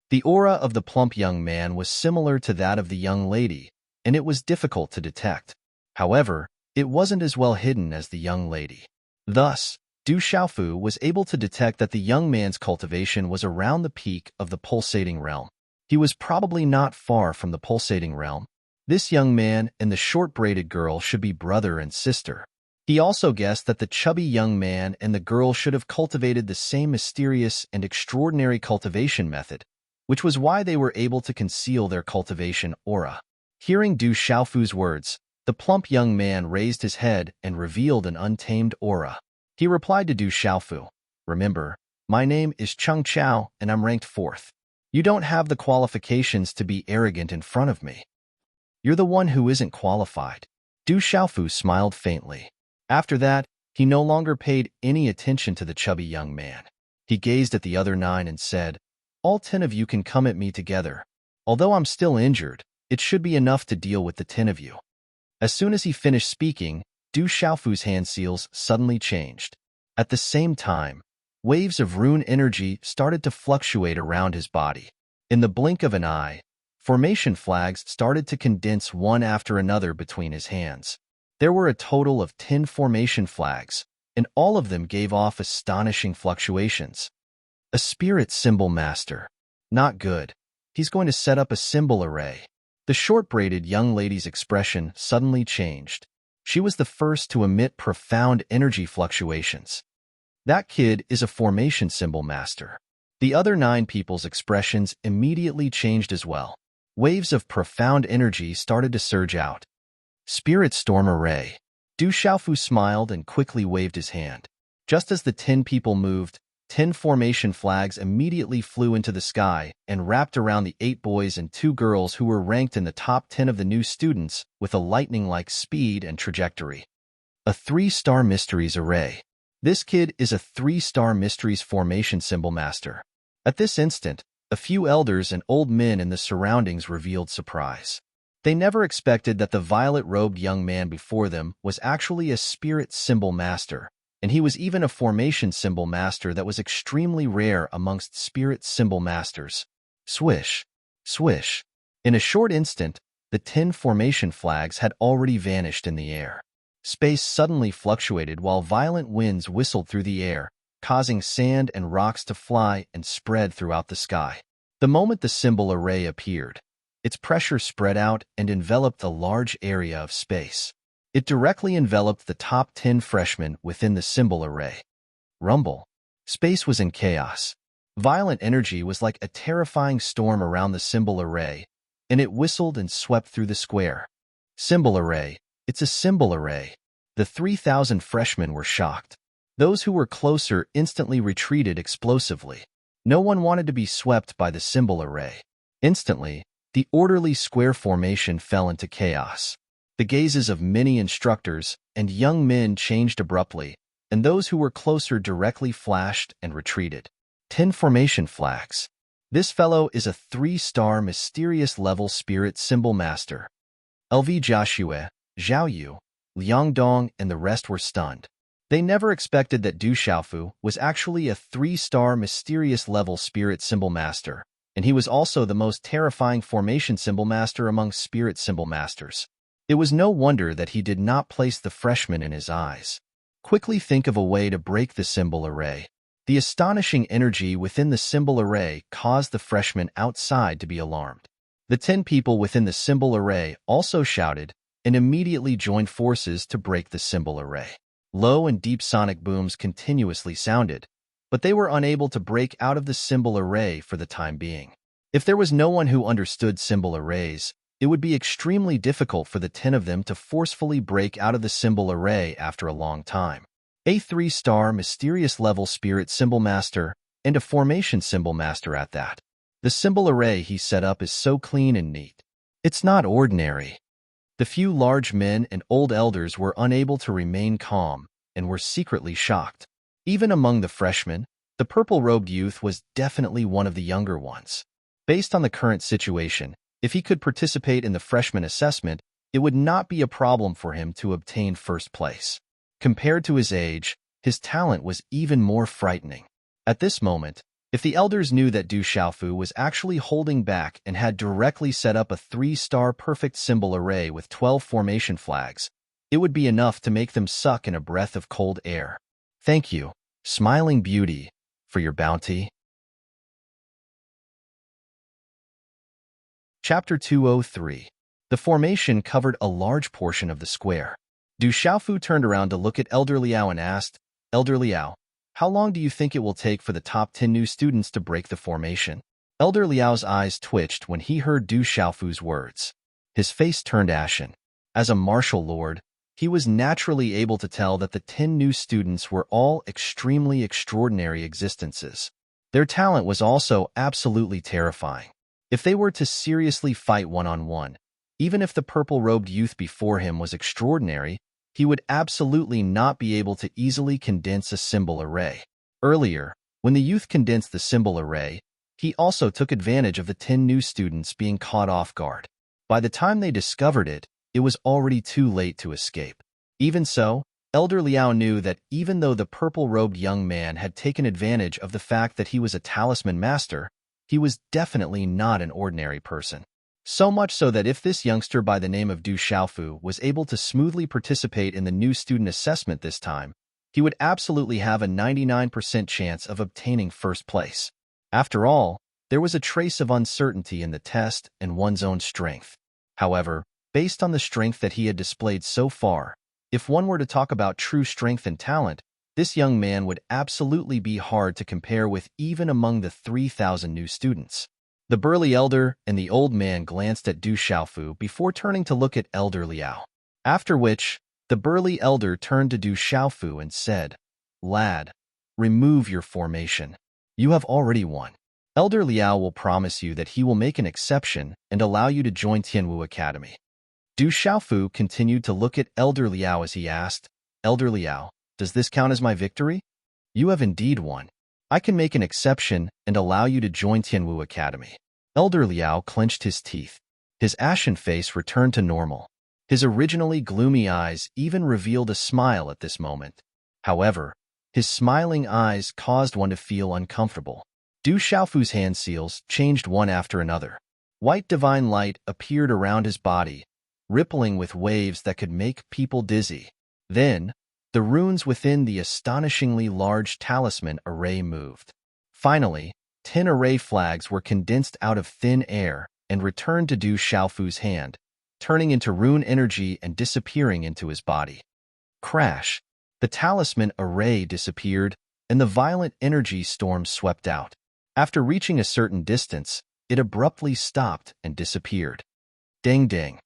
The aura of the plump young man was similar to that of the young lady, and it was difficult to detect. However, it wasn't as well hidden as the young lady. Thus, Du Xiaofu was able to detect that the young man's cultivation was around the peak of the pulsating realm. He was probably not far from the pulsating realm. This young man and the short-braided girl should be brother and sister. He also guessed that the chubby young man and the girl should have cultivated the same mysterious and extraordinary cultivation method, which was why they were able to conceal their cultivation aura. Hearing Du Xiaofu's words, the plump young man raised his head and revealed an untamed aura. He replied to Du Xiaofu, "Remember, my name is Cheng Chao and I'm ranked 4th. You don't have the qualifications to be arrogant in front of me. You're the one who isn't qualified." Du Xiaofu smiled faintly. After that, he no longer paid any attention to the chubby young man. He gazed at the other 9 and said, "All 10 of you can come at me together. Although I'm still injured, it should be enough to deal with the 10 of you." As soon as he finished speaking, Du Xiaofu's hand seals suddenly changed. At the same time, waves of rune energy started to fluctuate around his body. In the blink of an eye, formation flags started to condense one after another between his hands. There were a total of 10 formation flags, and all of them gave off astonishing fluctuations. A spirit symbol master. Not good. He's going to set up a symbol array. The short-braided young lady's expression suddenly changed. She was the first to emit profound energy fluctuations. That kid is a formation symbol master. The other 9 people's expressions immediately changed as well. Waves of profound energy started to surge out. Spirit storm array. Du Xiaofu smiled and quickly waved his hand. Just as the 10 people moved, 10 formation flags immediately flew into the sky and wrapped around the 8 boys and 2 girls who were ranked in the top 10 of the new students with a lightning-like speed and trajectory. A 3-star mysteries array. This kid is a 3-star mysteries formation symbol master. At this instant, a few elders and old men in the surroundings revealed surprise. They never expected that the violet-robed young man before them was actually a spirit symbol master, and he was even a formation symbol master that was extremely rare amongst spirit symbol masters. Swish, swish. In a short instant, the 10 formation flags had already vanished in the air. Space suddenly fluctuated while violent winds whistled through the air, causing sand and rocks to fly and spread throughout the sky. The moment the symbol array appeared, its pressure spread out and enveloped a large area of space. It directly enveloped the top 10 freshmen within the symbol array. Rumble. Space was in chaos. Violent energy was like a terrifying storm around the symbol array, and it whistled and swept through the square. Symbol array. It's a symbol array. The 3,000 freshmen were shocked. Those who were closer instantly retreated explosively. No one wanted to be swept by the symbol array. Instantly, the orderly square formation fell into chaos. The gazes of many instructors and young men changed abruptly, and those who were closer directly flashed and retreated. 10 formation flags. This fellow is a 3-star mysterious level spirit symbol master. LV Jiaxue, Zhao Yu, Liang Dong, and the rest were stunned. They never expected that Du Xiaofu was actually a 3-star mysterious level spirit symbol master, and he was also the most terrifying formation symbol master among spirit symbol masters. It was no wonder that he did not place the freshman in his eyes. Quickly think of a way to break the symbol array. The astonishing energy within the symbol array caused the freshmen outside to be alarmed. The 10 people within the symbol array also shouted and immediately joined forces to break the symbol array. Low and deep sonic booms continuously sounded, but they were unable to break out of the symbol array for the time being. If there was no one who understood symbol arrays, it would be extremely difficult for the 10 of them to forcefully break out of the symbol array after a long time. A 3-star mysterious level spirit symbol master, and a formation symbol master at that. The symbol array he set up is so clean and neat. It's not ordinary. The few large men and old elders were unable to remain calm and were secretly shocked. Even among the freshmen, the purple-robed youth was definitely one of the younger ones. Based on the current situation, if he could participate in the freshman assessment, it would not be a problem for him to obtain first place. Compared to his age, his talent was even more frightening. At this moment, If the elders knew that Du Xiaofu was actually holding back and had directly set up a 3-star perfect symbol array with 12 formation flags, it would be enough to make them suck in a breath of cold air. Thank you, smiling beauty, for your bounty. Chapter 203. The formation covered a large portion of the square. Du Xiaofu turned around to look at Elder Liao and asked, Elder Liao, how long do you think it will take for the top 10 new students to break the formation? Elder Liao's eyes twitched when he heard Du Xiaofu's words. His face turned ashen. As a martial lord, he was naturally able to tell that the 10 new students were all extremely extraordinary existences. Their talent was also absolutely terrifying. If they were to seriously fight one-on-one, even if the purple-robed youth before him was extraordinary, he would absolutely not be able to easily condense a symbol array. Earlier, when the youth condensed the symbol array, he also took advantage of the 10 new students being caught off guard. By the time they discovered it, it was already too late to escape. Even so, Elder Liao knew that even though the purple-robed young man had taken advantage of the fact that he was a talisman master, he was definitely not an ordinary person. So much so that if this youngster by the name of Du Xiaofu was able to smoothly participate in the new student assessment this time, he would absolutely have a 99% chance of obtaining first place. After all, there was a trace of uncertainty in the test and one's own strength. However, based on the strength that he had displayed so far, if one were to talk about true strength and talent, this young man would absolutely be hard to compare with even among the 3,000 new students. The burly elder and the old man glanced at Du Xiaofu before turning to look at Elder Liao. After which, the burly elder turned to Du Xiaofu and said, Lad, remove your formation. You have already won. Elder Liao will promise you that he will make an exception and allow you to join Tianwu Academy. Du Xiaofu continued to look at Elder Liao as he asked, Elder Liao, does this count as my victory? You have indeed won. I can make an exception and allow you to join Tianwu Academy. Elder Liao clenched his teeth. His ashen face returned to normal. His originally gloomy eyes even revealed a smile at this moment. However, his smiling eyes caused one to feel uncomfortable. Du Xiaofu's hand seals changed one after another. White divine light appeared around his body, rippling with waves that could make people dizzy. Then, the runes within the astonishingly large talisman array moved. Finally, 10 array flags were condensed out of thin air and returned to Du Xiaofu's hand, turning into rune energy and disappearing into his body. Crash! The talisman array disappeared, and the violent energy storm swept out. After reaching a certain distance, it abruptly stopped and disappeared. Dang dang!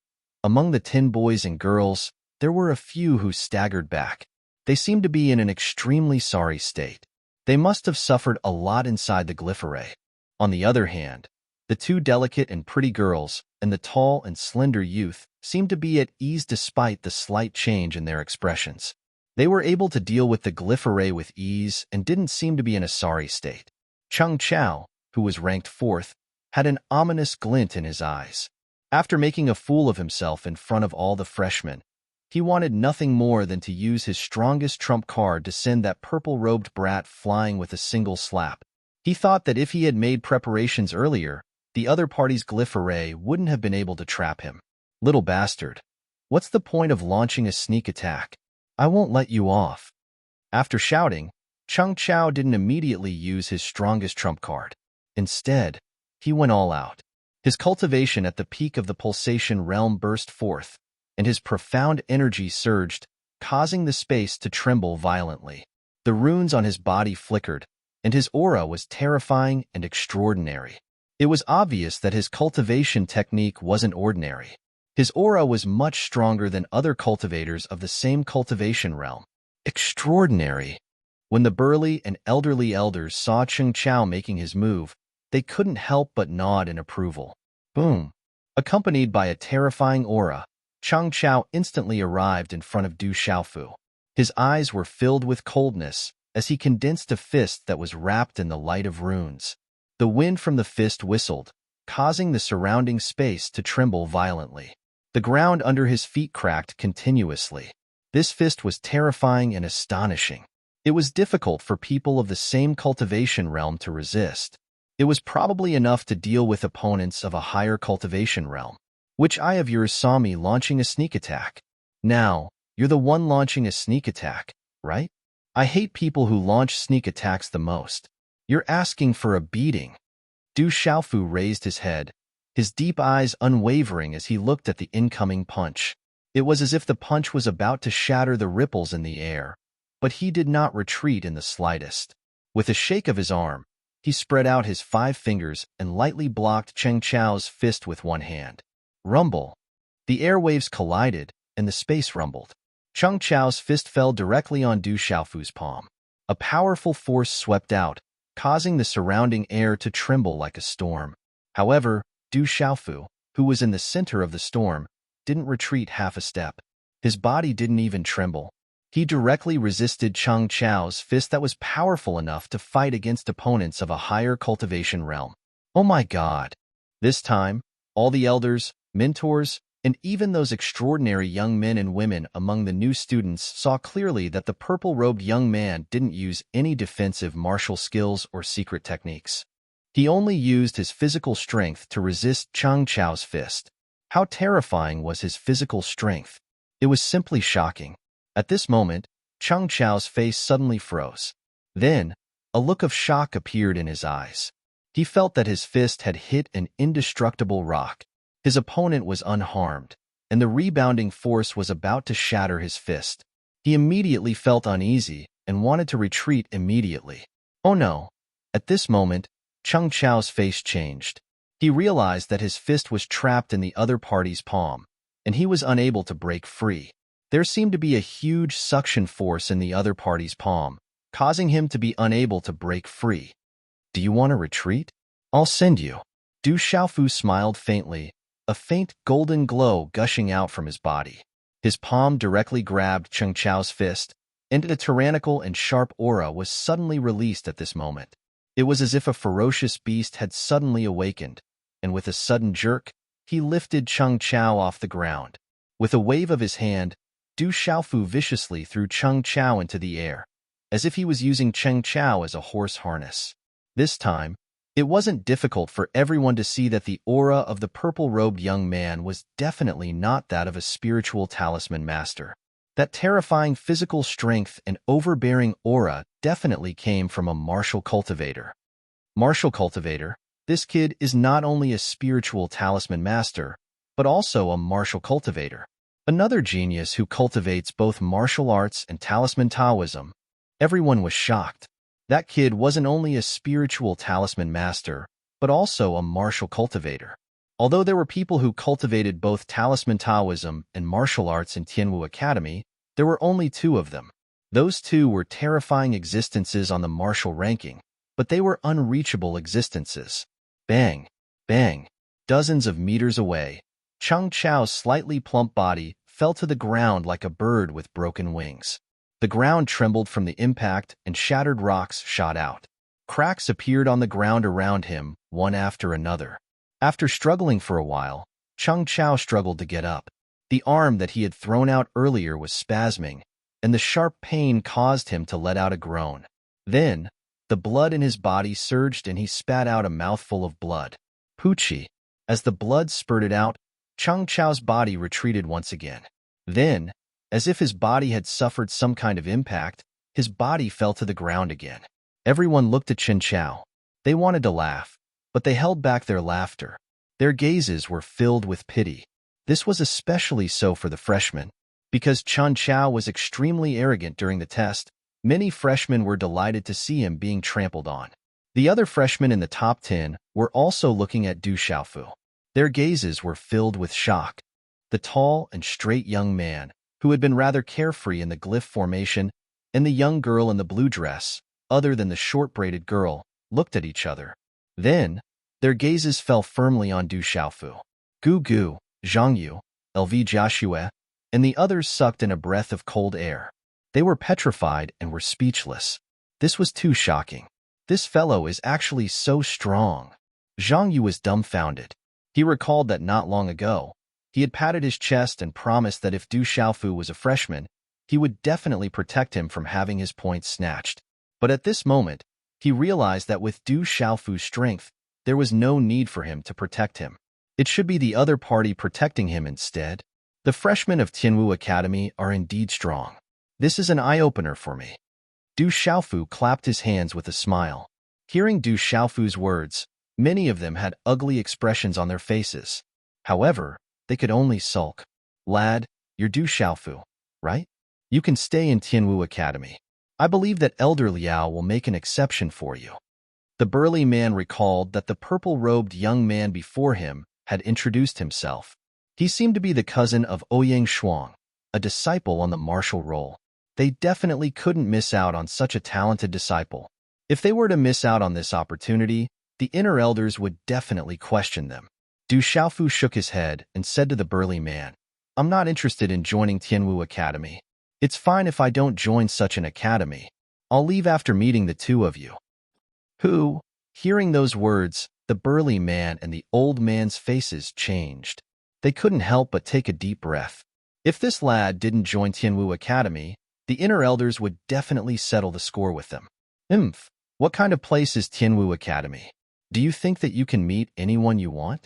Among the 10 boys and girls, there were a few who staggered back. They seemed to be in an extremely sorry state. They must have suffered a lot inside the glyph array. On the other hand, the 2 delicate and pretty girls and the tall and slender youth seemed to be at ease despite the slight change in their expressions. They were able to deal with the glyph array with ease and didn't seem to be in a sorry state. Cheng Chao, who was ranked 4th, had an ominous glint in his eyes. After making a fool of himself in front of all the freshmen, he wanted nothing more than to use his strongest trump card to send that purple-robed brat flying with a single slap. He thought that if he had made preparations earlier, the other party's glyph array wouldn't have been able to trap him. Little bastard, what's the point of launching a sneak attack? I won't let you off. After shouting, Cheng Chao didn't immediately use his strongest trump card. Instead, he went all out. His cultivation at the peak of the pulsation realm burst forth, and his profound energy surged, causing the space to tremble violently. The runes on his body flickered, and his aura was terrifying and extraordinary. It was obvious that his cultivation technique wasn't ordinary. His aura was much stronger than other cultivators of the same cultivation realm. Extraordinary! When the burly and elderly elders saw Cheng Chao making his move, they couldn't help but nod in approval. Boom! Accompanied by a terrifying aura, Cheng Chao instantly arrived in front of Du Xiaofu. His eyes were filled with coldness as he condensed a fist that was wrapped in the light of runes. The wind from the fist whistled, causing the surrounding space to tremble violently. The ground under his feet cracked continuously. This fist was terrifying and astonishing. It was difficult for people of the same cultivation realm to resist. It was probably enough to deal with opponents of a higher cultivation realm. Which eye of yours saw me launching a sneak attack? Now, you're the one launching a sneak attack, right? I hate people who launch sneak attacks the most. You're asking for a beating. Du Xiaofu raised his head, his deep eyes unwavering as he looked at the incoming punch. It was as if the punch was about to shatter the ripples in the air, but he did not retreat in the slightest. With a shake of his arm, he spread out his 5 fingers and lightly blocked Cheng Chao's fist with one hand. Rumble. The airwaves collided, and the space rumbled. Cheng Chao's fist fell directly on Du Xiaofu's palm. A powerful force swept out, causing the surrounding air to tremble like a storm. However, Du Xiaofu, who was in the center of the storm, didn't retreat half a step. His body didn't even tremble. He directly resisted Cheng Chao's fist that was powerful enough to fight against opponents of a higher cultivation realm. Oh my God! This time, all the elders, mentors, and even those extraordinary young men and women among the new students saw clearly that the purple-robed young man didn't use any defensive martial skills or secret techniques. He only used his physical strength to resist Cheng Chao's fist. How terrifying was his physical strength? It was simply shocking. At this moment, Cheng Chao's face suddenly froze. Then, a look of shock appeared in his eyes. He felt that his fist had hit an indestructible rock. His opponent was unharmed, and the rebounding force was about to shatter his fist. He immediately felt uneasy and wanted to retreat immediately. Oh no! At this moment, Cheng Chao's face changed. He realized that his fist was trapped in the other party's palm, and he was unable to break free. There seemed to be a huge suction force in the other party's palm, causing him to be unable to break free. Do you want to retreat? I'll send you. Du Xiaofu smiled faintly, a faint golden glow gushing out from his body. His palm directly grabbed Cheng Chao's fist, and a tyrannical and sharp aura was suddenly released at this moment. It was as if a ferocious beast had suddenly awakened, and with a sudden jerk, he lifted Cheng Chao off the ground. With a wave of his hand, Du Xiaofu viciously threw Cheng Chao into the air, as if he was using Cheng Chao as a horse harness. This time, it wasn't difficult for everyone to see that the aura of the purple-robed young man was definitely not that of a spiritual talisman master. That terrifying physical strength and overbearing aura definitely came from a martial cultivator. Martial cultivator, this kid is not only a spiritual talisman master, but also a martial cultivator. Another genius who cultivates both martial arts and talisman Taoism. Everyone was shocked. That kid wasn't only a spiritual talisman master, but also a martial cultivator. Although there were people who cultivated both talisman Taoism and martial arts in Tianwu Academy, there were only 2 of them. Those 2 were terrifying existences on the martial ranking, but they were unreachable existences. Bang! Bang! Dozens of meters away, Cheng Chao's slightly plump body fell to the ground like a bird with broken wings. The ground trembled from the impact and shattered rocks shot out. Cracks appeared on the ground around him, one after another. After struggling for a while, Cheng Chao struggled to get up. The arm that he had thrown out earlier was spasming, and the sharp pain caused him to let out a groan. Then, the blood in his body surged and he spat out a mouthful of blood. Poochie. As the blood spurted out, Cheng Chao's body retreated once again. Then, as if his body had suffered some kind of impact, his body fell to the ground again. Everyone looked at Cheng Chao. They wanted to laugh, but they held back their laughter. Their gazes were filled with pity. This was especially so for the freshmen. Because Cheng Chao was extremely arrogant during the test, many freshmen were delighted to see him being trampled on. The other freshmen in the top 10 were also looking at Du Xiaofu. Their gazes were filled with shock. The tall and straight young man, who had been rather carefree in the glyph formation, and the young girl in the blue dress, other than the short-braided girl, looked at each other. Then, their gazes fell firmly on Du Xiaofu. Gu Gu, Zhang Yu, LV Jiaxue, and the others sucked in a breath of cold air. They were petrified and were speechless. This was too shocking. This fellow is actually so strong. Zhang Yu was dumbfounded. He recalled that not long ago, he had patted his chest and promised that if Du Xiaofu was a freshman, he would definitely protect him from having his points snatched. But at this moment, he realized that with Du Xiaofu's strength, there was no need for him to protect him. It should be the other party protecting him instead. The freshmen of Tianwu Academy are indeed strong. This is an eye-opener for me. Du Xiaofu clapped his hands with a smile. Hearing Du Xiaofu's words, many of them had ugly expressions on their faces. However, they could only sulk. Lad, you're Du Xiaofu, right? You can stay in Tianwu Academy. I believe that Elder Liao will make an exception for you. The burly man recalled that the purple-robed young man before him had introduced himself. He seemed to be the cousin of Ouyang Shuang, a disciple on the martial roll. They definitely couldn't miss out on such a talented disciple. If they were to miss out on this opportunity, the inner elders would definitely question them. Du Xiaofu shook his head and said to the burly man, I'm not interested in joining Tianwu Academy. It's fine if I don't join such an academy. I'll leave after meeting the two of you. Who? Hearing those words, the burly man and the old man's faces changed. They couldn't help but take a deep breath. If this lad didn't join Tianwu Academy, the inner elders would definitely settle the score with them. What kind of place is Tianwu Academy? Do you think that you can meet anyone you want?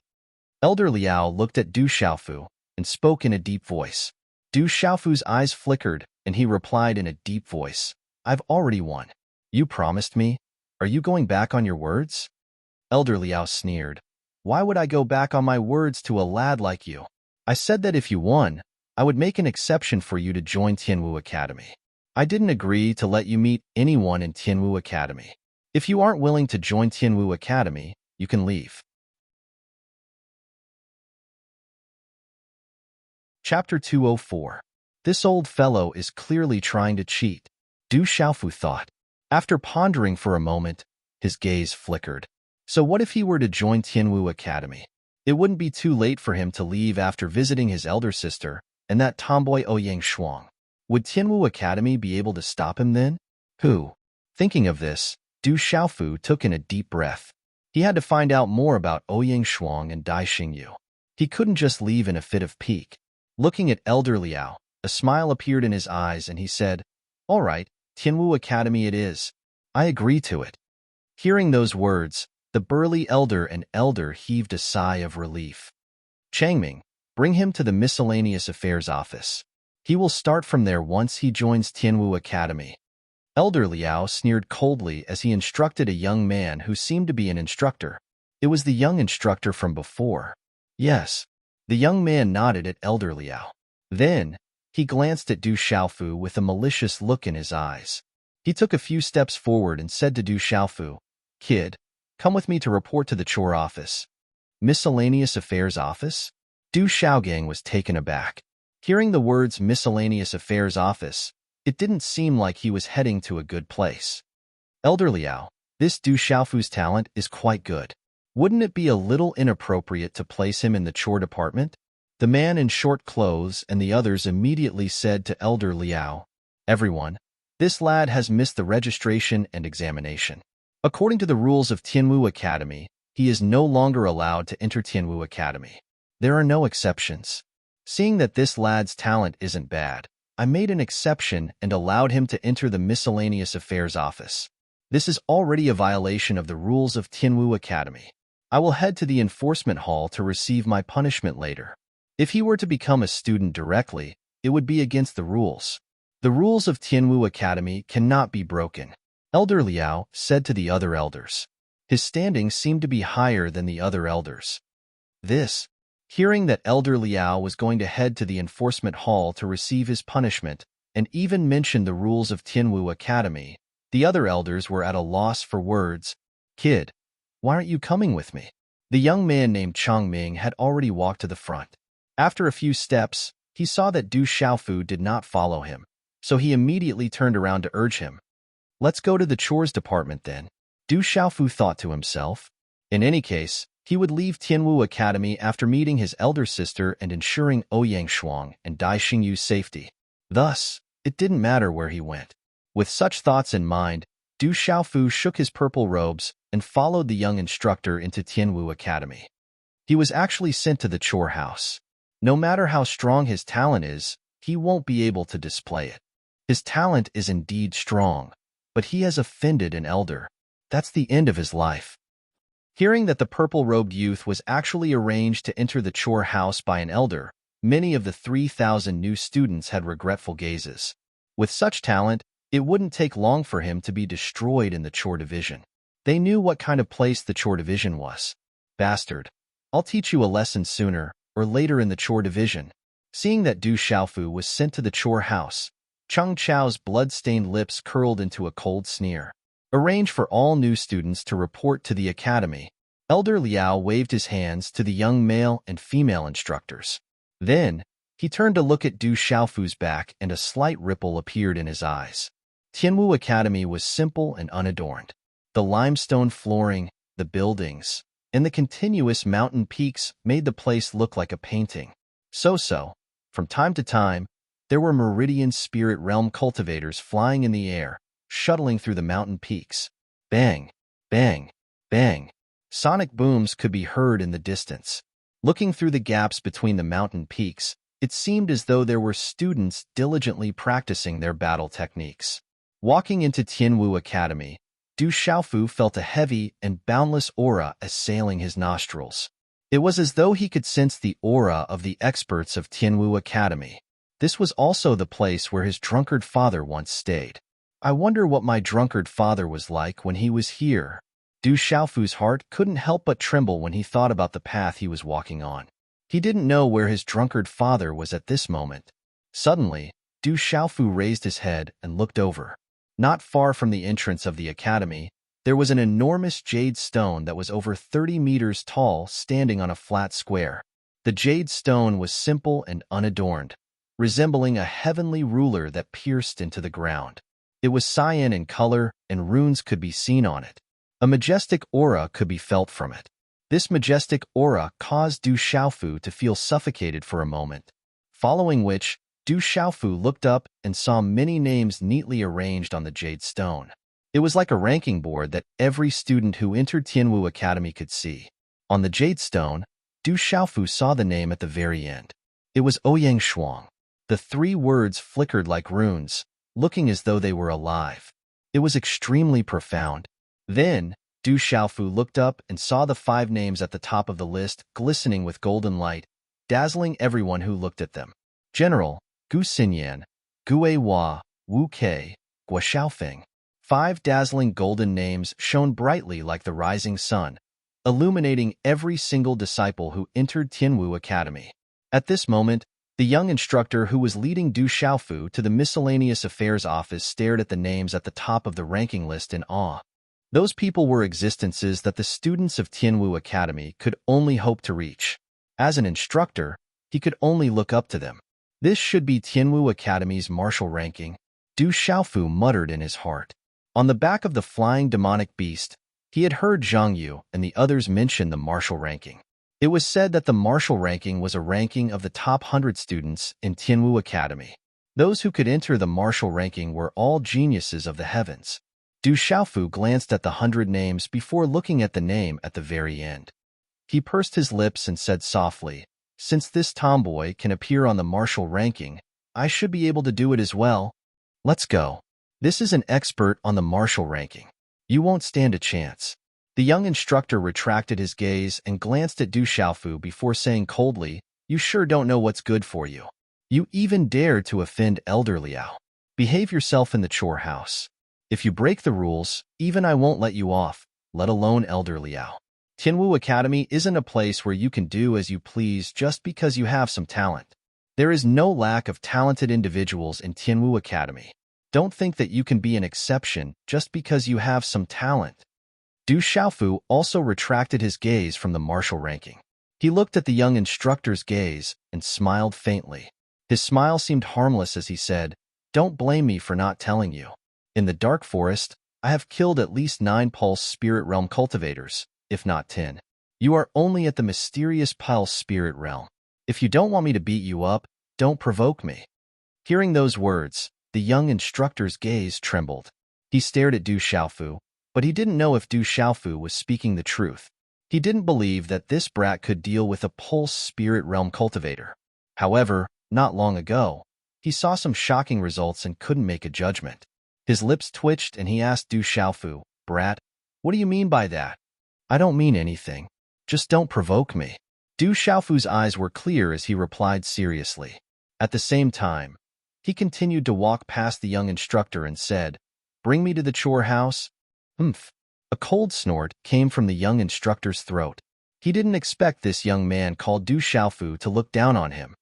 Elder Liao looked at Du Xiaofu and spoke in a deep voice. Du Xiaofu's eyes flickered, and he replied in a deep voice, I've already won. You promised me. Are you going back on your words? Elder Liao sneered. Why would I go back on my words to a lad like you? I said that if you won, I would make an exception for you to join Tianwu Academy. I didn't agree to let you meet anyone in Tianwu Academy. If you aren't willing to join Tianwu Academy, you can leave. Chapter 204. This old fellow is clearly trying to cheat, Du Xiaofu thought. After pondering for a moment, his gaze flickered. So what if he were to join Tianwu Academy? It wouldn't be too late for him to leave after visiting his elder sister and that tomboy Ouyang Shuang. Would Tianwu Academy be able to stop him then? Thinking of this, Du Xiaofu took in a deep breath. He had to find out more about Ouyang Shuang and Dai Xingyu. He couldn't just leave in a fit of pique. Looking at Elder Liao, a smile appeared in his eyes and he said, All right, Tianwu Academy it is. I agree to it. Hearing those words, the burly elder and elder heaved a sigh of relief. Changming, bring him to the miscellaneous affairs office. He will start from there once he joins Tianwu Academy. Elder Liao sneered coldly as he instructed a young man who seemed to be an instructor. It was the young instructor from before. Yes. The young man nodded at Elder Liao. Then, he glanced at Du Xiaofu with a malicious look in his eyes. He took a few steps forward and said to Du Xiaofu, Kid, come with me to report to the chore office. Miscellaneous affairs office? Du Xiaogang was taken aback. Hearing the words miscellaneous affairs office, it didn't seem like he was heading to a good place. Elder Liao, this Du Xiaofu's talent is quite good. Wouldn't it be a little inappropriate to place him in the chore department? The man in short clothes and the others immediately said to Elder Liao, Everyone, this lad has missed the registration and examination. According to the rules of Tianwu Academy, he is no longer allowed to enter Tianwu Academy. There are no exceptions. Seeing that this lad's talent isn't bad, I made an exception and allowed him to enter the miscellaneous affairs office. This is already a violation of the rules of Tianwu Academy. I will head to the enforcement hall to receive my punishment later. If he were to become a student directly, it would be against the rules. The rules of Tianwu Academy cannot be broken, Elder Liao said to the other elders. His standing seemed to be higher than the other elders. Hearing that Elder Liao was going to head to the enforcement hall to receive his punishment and even mentioned the rules of Tianwu Academy, the other elders were at a loss for words. Kid, why aren't you coming with me? The young man named Changming had already walked to the front. After a few steps, he saw that Du Xiaofu did not follow him, so he immediately turned around to urge him. Let's go to the chores department then, Du Xiaofu thought to himself. In any case, he would leave Tianwu Academy after meeting his elder sister and ensuring Ouyang Shuang and Dai Xingyu's safety. Thus, it didn't matter where he went. With such thoughts in mind, Du Xiaofu shook his purple robes and followed the young instructor into Tianwu Academy. He was actually sent to the chore house. No matter how strong his talent is, he won't be able to display it. His talent is indeed strong, but he has offended an elder. That's the end of his life. Hearing that the purple-robed youth was actually arranged to enter the chore house by an elder, many of the 3,000 new students had regretful gazes. With such talent, it wouldn't take long for him to be destroyed in the chore division. They knew what kind of place the chore division was. Bastard. I'll teach you a lesson sooner or later in the chore division. Seeing that Du Xiaofu was sent to the chore house, Cheng Chao's blood-stained lips curled into a cold sneer. Arrange for all new students to report to the academy. Elder Liao waved his hands to the young male and female instructors. Then, he turned to look at Du Xiaofu's back and a slight ripple appeared in his eyes. Tianwu Academy was simple and unadorned. The limestone flooring, the buildings, and the continuous mountain peaks made the place look like a painting. From time to time, there were Meridian Spirit Realm cultivators flying in the air, shuttling through the mountain peaks. Bang, bang, bang. Sonic booms could be heard in the distance. Looking through the gaps between the mountain peaks, it seemed as though there were students diligently practicing their battle techniques. Walking into Tianwu Academy, Du Xiaofu felt a heavy and boundless aura assailing his nostrils. It was as though he could sense the aura of the experts of Tianwu Academy. This was also the place where his drunkard father once stayed. I wonder what my drunkard father was like when he was here. Du Xiaofu's heart couldn't help but tremble when he thought about the path he was walking on. He didn't know where his drunkard father was at this moment. Suddenly, Du Xiaofu raised his head and looked over. Not far from the entrance of the academy, there was an enormous jade stone that was over 30 meters tall standing on a flat square. The jade stone was simple and unadorned, resembling a heavenly ruler that pierced into the ground. It was cyan in color, and runes could be seen on it. A majestic aura could be felt from it. This majestic aura caused Du Xiaofu to feel suffocated for a moment, following which, Du Xiaofu looked up and saw many names neatly arranged on the jade stone. It was like a ranking board that every student who entered Tianwu Academy could see. On the jade stone, Du Xiaofu saw the name at the very end. It was Ouyang Shuang. The 3 words flickered like runes, looking as though they were alive. It was extremely profound. Then, Du Xiaofu looked up and saw the 5 names at the top of the list glistening with golden light, dazzling everyone who looked at them. General, Gu Xinyan, Gue Hua, Wu Kei, Guo Xiaofeng. 5 dazzling golden names shone brightly like the rising sun, illuminating every single disciple who entered Tianwu Academy. At this moment, the young instructor who was leading Du Xiaofu to the miscellaneous affairs office stared at the names at the top of the ranking list in awe. Those people were existences that the students of Tianwu Academy could only hope to reach. As an instructor, he could only look up to them. This should be Tianwu Academy's martial ranking, Du Xiaofu muttered in his heart. On the back of the flying demonic beast, he had heard Zhang Yu and the others mention the martial ranking. It was said that the martial ranking was a ranking of the top 100 students in Tianwu Academy. Those who could enter the martial ranking were all geniuses of the heavens. Du Xiaofu glanced at the 100 names before looking at the name at the very end. He pursed his lips and said softly, "Since this tomboy can appear on the martial ranking, I should be able to do it as well. Let's go. This is an expert on the martial ranking. You won't stand a chance." The young instructor retracted his gaze and glanced at Du Xiaofu before saying coldly, "You sure don't know what's good for you. You even dared to offend Elder Liao. Behave yourself in the chore house. If you break the rules, even I won't let you off, let alone Elder Liao. Tianwu Academy isn't a place where you can do as you please just because you have some talent. There is no lack of talented individuals in Tianwu Academy. Don't think that you can be an exception just because you have some talent." Du Xiaofu also retracted his gaze from the martial ranking. He looked at the young instructor's gaze and smiled faintly. His smile seemed harmless as he said, "Don't blame me for not telling you. In the dark forest, I have killed at least 9 pulse spirit realm cultivators, if not 10. You are only at the mysterious pulse spirit realm. If you don't want me to beat you up, don't provoke me." Hearing those words, the young instructor's gaze trembled. He stared at Du Xiaofu, but he didn't know if Du Xiaofu was speaking the truth. He didn't believe that this brat could deal with a pulse spirit realm cultivator. However, not long ago, He saw some shocking results and couldn't make a judgment. His lips twitched and he asked Du Xiaofu, "Brat, what do you mean by that?" "I don't mean anything. Just don't provoke me." Du Xiaofu's eyes were clear as he replied seriously. At the same time, he continued to walk past the young instructor and said, "Bring me to the chore house." Humph. A cold snort came from the young instructor's throat. He didn't expect this young man called Du Xiaofu to look down on him.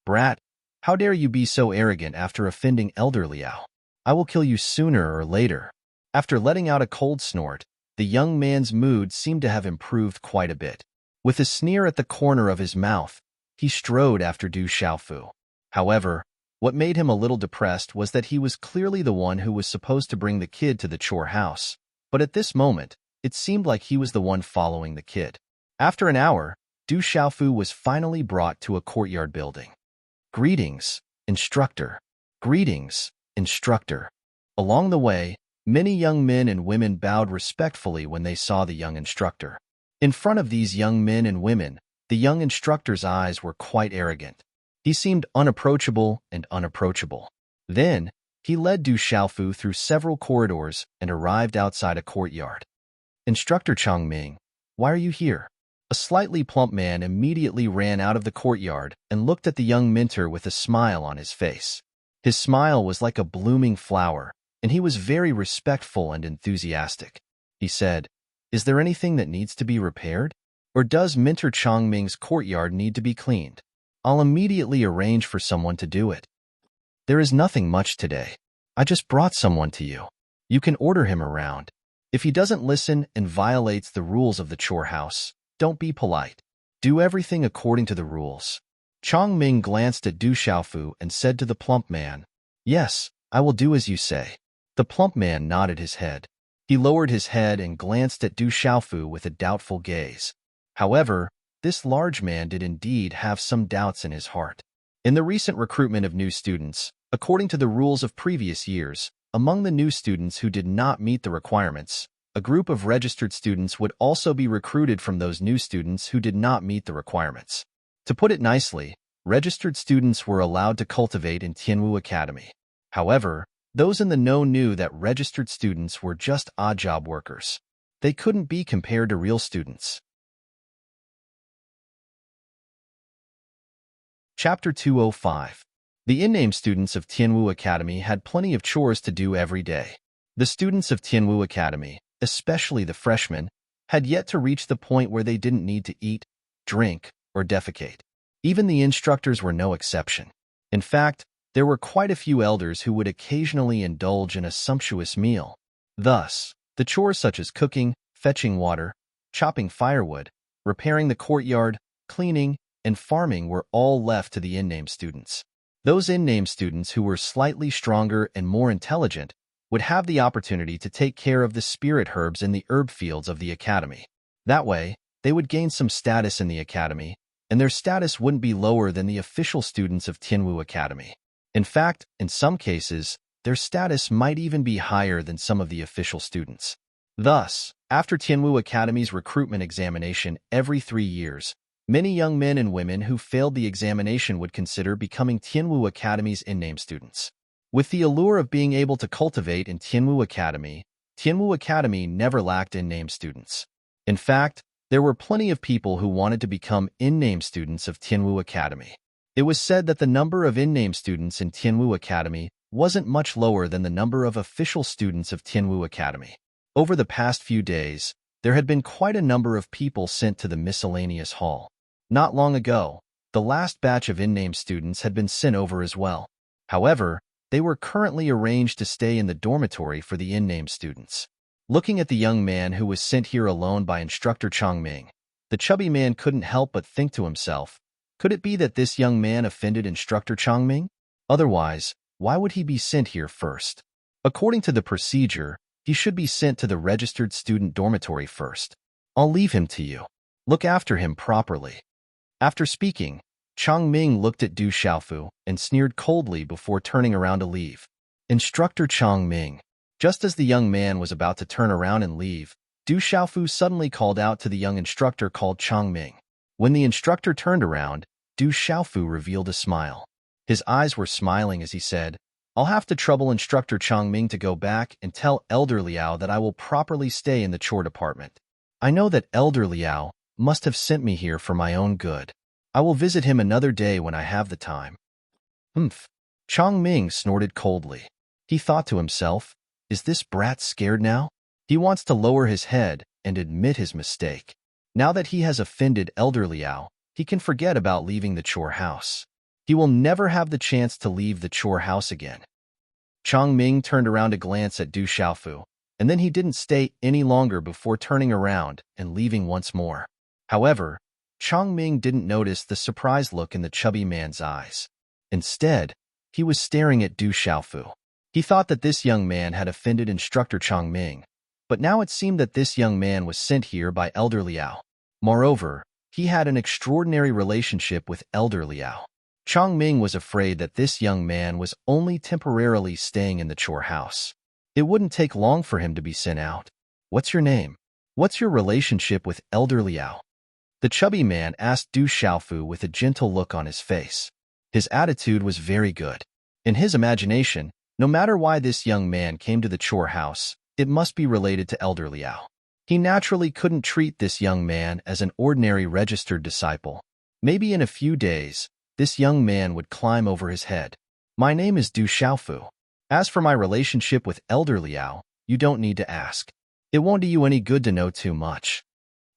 "Brat, how dare you be so arrogant after offending Elder Liao? I will kill you sooner or later." After letting out a cold snort, the young man's mood seemed to have improved quite a bit. With a sneer at the corner of his mouth, he strode after Du Xiaofu. However, what made him a little depressed was that he was clearly the one who was supposed to bring the kid to the chore house. But at this moment, it seemed like he was the one following the kid. After an hour, Du Xiaofu was finally brought to a courtyard building. "Greetings, instructor." "Greetings, instructor." Along the way, many young men and women bowed respectfully when they saw the young instructor. In front of these young men and women, the young instructor's eyes were quite arrogant. He seemed unapproachable and unapproachable. Then, he led Du Xiaofu through several corridors and arrived outside a courtyard. "Instructor Changming, why are you here?" A slightly plump man immediately ran out of the courtyard and looked at the young mentor with a smile on his face. His smile was like a blooming flower, and he was very respectful and enthusiastic. He said, "Is there anything that needs to be repaired? Or does Mentor Changming's courtyard need to be cleaned? I'll immediately arrange for someone to do it." "There is nothing much today. I just brought someone to you. You can order him around. If he doesn't listen and violates the rules of the chore house, don't be polite. Do everything according to the rules." Changming glanced at Du Xiaofu and said to the plump man, "Yes, I will do as you say." The plump man nodded his head. He lowered his head and glanced at Du Xiaofu with a doubtful gaze. However, this large man did indeed have some doubts in his heart. In the recent recruitment of new students, according to the rules of previous years, among the new students who did not meet the requirements, a group of registered students would also be recruited from those new students who did not meet the requirements. To put it nicely, registered students were allowed to cultivate in Tianwu Academy. However, those in the know knew that registered students were just odd job workers. They couldn't be compared to real students. Chapter 205. The in-name students of Tianwu Academy had plenty of chores to do every day. The students of Tianwu Academy, especially the freshmen, had yet to reach the point where they didn't need to eat, drink, or defecate. Even the instructors were no exception. In fact, there were quite a few elders who would occasionally indulge in a sumptuous meal. Thus, the chores such as cooking, fetching water, chopping firewood, repairing the courtyard, cleaning, and farming were all left to the in-name students. Those in-name students who were slightly stronger and more intelligent would have the opportunity to take care of the spirit herbs in the herb fields of the academy. That way, they would gain some status in the academy, and their status wouldn't be lower than the official students of Tianwu Academy. In fact, in some cases, their status might even be higher than some of the official students. Thus, after Tianwu Academy's recruitment examination every 3 years, many young men and women who failed the examination would consider becoming Tianwu Academy's in-name students. With the allure of being able to cultivate in Tianwu Academy never lacked in-name students. In fact, there were plenty of people who wanted to become in-name students of Tianwu Academy. It was said that the number of in-name students in Tianwu Academy wasn't much lower than the number of official students of Tianwu Academy. Over the past few days, there had been quite a number of people sent to the miscellaneous hall. Not long ago, the last batch of in-name students had been sent over as well. However, they were currently arranged to stay in the dormitory for the in-name students. Looking at the young man who was sent here alone by Instructor Changming, the chubby man couldn't help but think to himself, could it be that this young man offended Instructor Changming? Otherwise, why would he be sent here first? According to the procedure, he should be sent to the registered student dormitory first. I'll leave him to you. Look after him properly. After speaking, Changming looked at Du Xiaofu and sneered coldly before turning around to leave. Instructor Changming. Just as the young man was about to turn around and leave, Du Xiaofu suddenly called out to the young instructor called Changming. When the instructor turned around, Du Xiaofu revealed a smile. His eyes were smiling as he said, I'll have to trouble instructor Changming to go back and tell Elder Liao that I will properly stay in the chore department. I know that Elder Liao must have sent me here for my own good. I will visit him another day when I have the time. Humph. Changming snorted coldly. He thought to himself, is this brat scared now? He wants to lower his head and admit his mistake. Now that he has offended Elder Liao, he can forget about leaving the chore house. He will never have the chance to leave the chore house again. Changming turned around to glance at Du Xiaofu, and then he didn't stay any longer before turning around and leaving once more. However, Changming didn't notice the surprised look in the chubby man's eyes. Instead, he was staring at Du Xiaofu. He thought that this young man had offended instructor Changming, but now it seemed that this young man was sent here by Elder Liao. Moreover, he had an extraordinary relationship with Elder Liao. Changming was afraid that this young man was only temporarily staying in the chore house. It wouldn't take long for him to be sent out. What's your name? What's your relationship with Elder Liao? The chubby man asked Du Xiaofu with a gentle look on his face. His attitude was very good. In his imagination, no matter why this young man came to the chore house, it must be related to Elder Liao. He naturally couldn't treat this young man as an ordinary registered disciple. Maybe in a few days, this young man would climb over his head. My name is Du Xiaofu. As for my relationship with Elder Liao, you don't need to ask. It won't do you any good to know too much.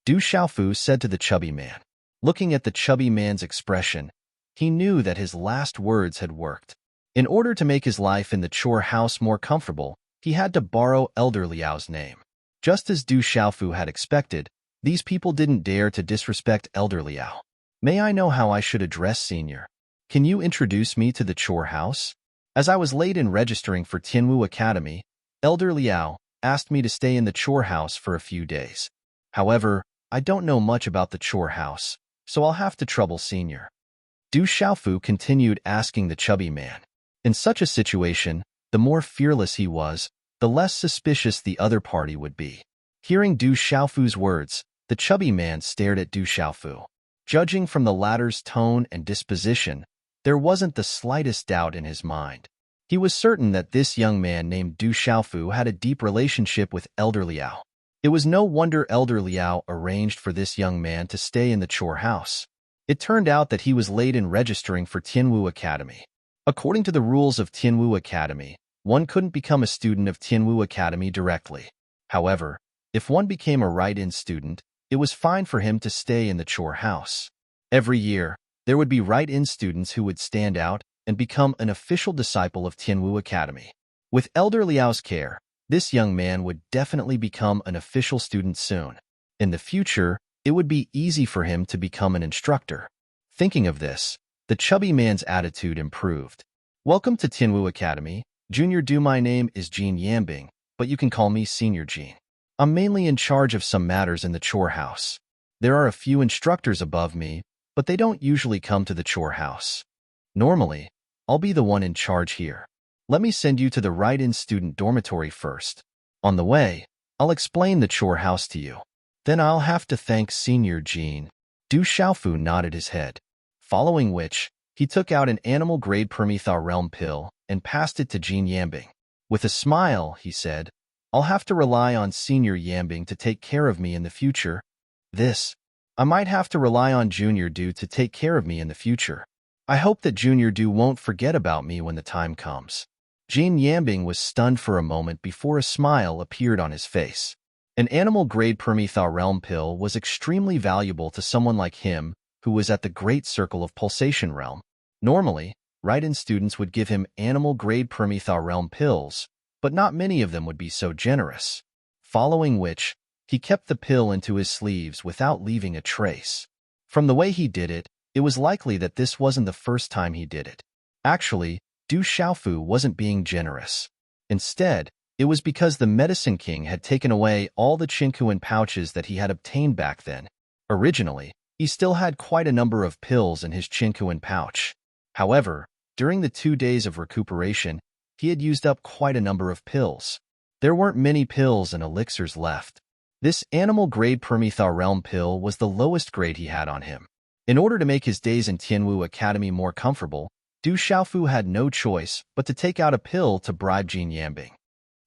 Du Xiaofu said to the chubby man. Looking at the chubby man's expression, he knew that his last words had worked. In order to make his life in the chore house more comfortable, he had to borrow Elder Liao's name. Just as Du Xiaofu had expected, these people didn't dare to disrespect Elder Liao. May I know how I should address Senior? Can you introduce me to the chore house? As I was late in registering for Tianwu Academy, Elder Liao asked me to stay in the chore house for a few days. However, I don't know much about the chore house, so I'll have to trouble Senior. Du Xiaofu continued asking the chubby man. In such a situation, the more fearless he was, the less suspicious the other party would be. Hearing Du Xiaofu's words, the chubby man stared at Du Xiaofu. Judging from the latter's tone and disposition, there wasn't the slightest doubt in his mind. He was certain that this young man named Du Xiaofu had a deep relationship with Elder Liao. It was no wonder Elder Liao arranged for this young man to stay in the chore house. It turned out that he was late in registering for Tianwu Academy. According to the rules of Tianwu Academy, one couldn't become a student of Tianwu Academy directly. However, if one became a write-in student, it was fine for him to stay in the chore house. Every year, there would be write-in students who would stand out and become an official disciple of Tianwu Academy. With Elder Liao's care, this young man would definitely become an official student soon. In the future, it would be easy for him to become an instructor. Thinking of this, the chubby man's attitude improved. Welcome to Tianwu Academy, Junior Du. My name is Jean Yambing, but you can call me Senior Jean. I'm mainly in charge of some matters in the chore house. There are a few instructors above me, but they don't usually come to the chore house. Normally, I'll be the one in charge here. Let me send you to the write-in student dormitory first. On the way, I'll explain the chore house to you. Then I'll have to thank Senior Jean. Du Xiaofu nodded his head. Following which, he took out an animal-grade permethar realm pill and passed it to Jean Yambing. With a smile, he said, I'll have to rely on Senior Yambing to take care of me in the future. I might have to rely on Junior Du to take care of me in the future. I hope that Junior Du won't forget about me when the time comes. Jean Yambing was stunned for a moment before a smile appeared on his face. An animal-grade permethar realm pill was extremely valuable to someone like him who was at the Great Circle of Pulsation Realm. Normally, write-in students would give him animal-grade permethar realm pills, but not many of them would be so generous. Following which, he kept the pill into his sleeves without leaving a trace. From the way he did it, it was likely that this wasn't the first time he did it. Actually, Du Xiaofu wasn't being generous. Instead, it was because the Medicine King had taken away all the Qinkuan pouches that he had obtained back then. Originally, he still had quite a number of pills in his Qinkuan pouch. However, during the 2 days of recuperation, he had used up quite a number of pills. There weren't many pills and elixirs left. This animal-grade permethar realm pill was the lowest grade he had on him. In order to make his days in Tianwu Academy more comfortable, Du Xiaofu had no choice but to take out a pill to bribe Jin Yambing.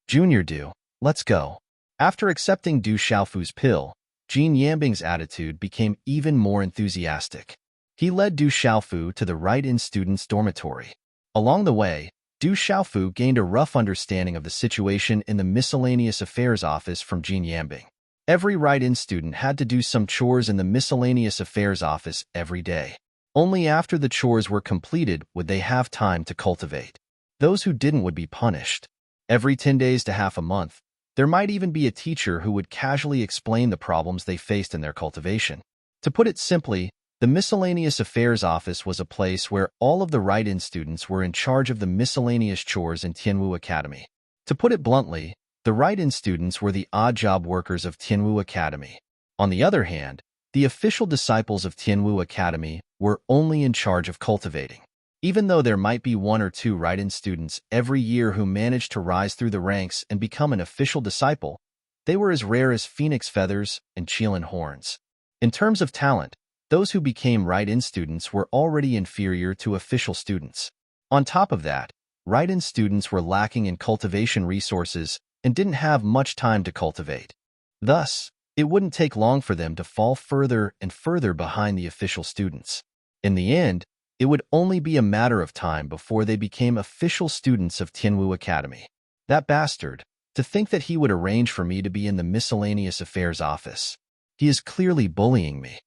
Junior Du, let's go. After accepting Du Xiaofu's pill, Jin Yambing's attitude became even more enthusiastic. He led Du Xiaofu to the Right-In students' dormitory. Along the way, Du Xiaofu gained a rough understanding of the situation in the miscellaneous affairs office from Jin Yambing. Every Right-In student had to do some chores in the miscellaneous affairs office every day. Only after the chores were completed would they have time to cultivate. Those who didn't would be punished. Every 10 days to half a month, there might even be a teacher who would casually explain the problems they faced in their cultivation. To put it simply, the miscellaneous affairs office was a place where all of the Right-In students were in charge of the miscellaneous chores in Tianwu Academy. To put it bluntly, the Right-In students were the odd job workers of Tianwu Academy. On the other hand, the official disciples of Tianwu Academy were only in charge of cultivating. Even though there might be 1 or 2 Right-In students every year who managed to rise through the ranks and become an official disciple, they were as rare as phoenix feathers and Qilin horns. In terms of talent, those who became Right-In students were already inferior to official students. On top of that, Right-In students were lacking in cultivation resources and didn't have much time to cultivate. Thus, it wouldn't take long for them to fall further and further behind the official students. In the end, it would only be a matter of time before they became official students of Tianwu Academy. That bastard, to think that he would arrange for me to be in the miscellaneous affairs office. He is clearly bullying me.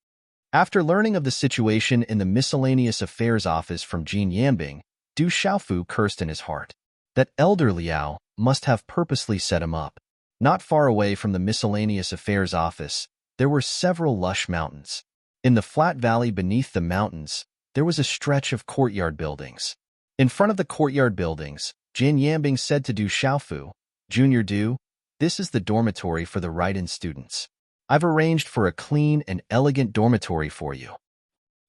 After learning of the situation in the miscellaneous affairs office from Jin Yambing, Du Xiaofu cursed in his heart. That elder Liao must have purposely set him up. Not far away from the miscellaneous affairs office, there were several lush mountains. In the flat valley beneath the mountains, there was a stretch of courtyard buildings. In front of the courtyard buildings, Jin Yambing said to Du Xiaofu, "Junior Du, this is the dormitory for the Right-In students. I've arranged for a clean and elegant dormitory for you."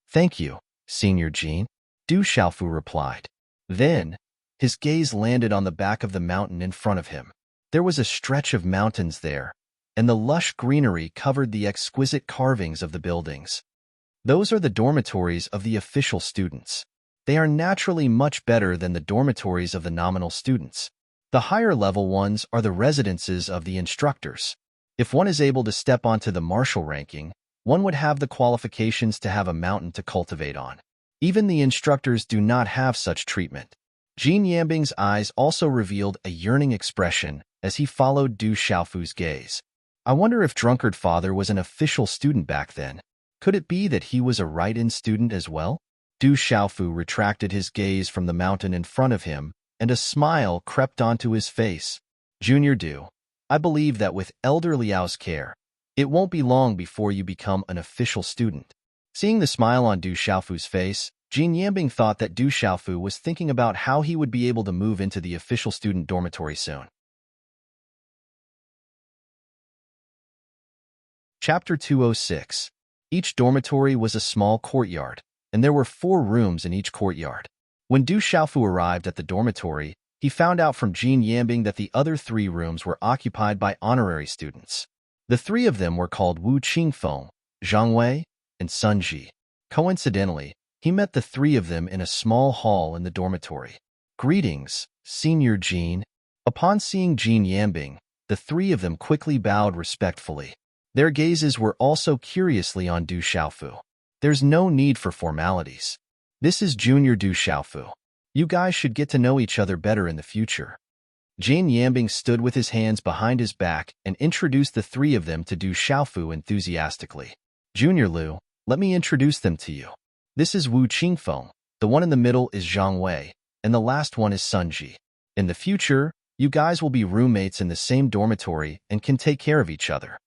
"Thank you, Senior Jin," Du Xiaofu replied. Then, his gaze landed on the back of the mountain in front of him. There was a stretch of mountains there, and the lush greenery covered the exquisite carvings of the buildings. Those are the dormitories of the official students. They are naturally much better than the dormitories of the nominal students. The higher-level ones are the residences of the instructors. If one is able to step onto the martial ranking, one would have the qualifications to have a mountain to cultivate on. Even the instructors do not have such treatment. Jin Yambing's eyes also revealed a yearning expression as he followed Du Xiaofu's gaze. I wonder if Drunkard Father was an official student back then. Could it be that he was a Right-In student as well? Du Xiaofu retracted his gaze from the mountain in front of him, and a smile crept onto his face. "Junior Du, I believe that with Elder Liao's care, it won't be long before you become an official student." Seeing the smile on Du Xiaofu's face, Jin Yambing thought that Du Xiaofu was thinking about how he would be able to move into the official student dormitory soon. Chapter 206. Each dormitory was a small courtyard, and there were 4 rooms in each courtyard. When Du Xiaofu arrived at the dormitory, he found out from Jin Yambing that the other 3 rooms were occupied by honorary students. The 3 of them were called Wu Qingfeng, Zhang Wei, and Sun Ji. Coincidentally, he met the 3 of them in a small hall in the dormitory. "Greetings, Senior Jin." Upon seeing Jin Yambing, the 3 of them quickly bowed respectfully. Their gazes were also curiously on Du Xiaofu. There's no need for formalities. This is Junior Du Xiaofu. You guys should get to know each other better in the future. Jin Yambing stood with his hands behind his back and introduced the 3 of them to Du Xiaofu enthusiastically. "Junior Lu, let me introduce them to you. This is Wu Qingfeng, the one in the middle is Zhang Wei, and the last one is Sun Ji. In the future, you guys will be roommates in the same dormitory and can take care of each other."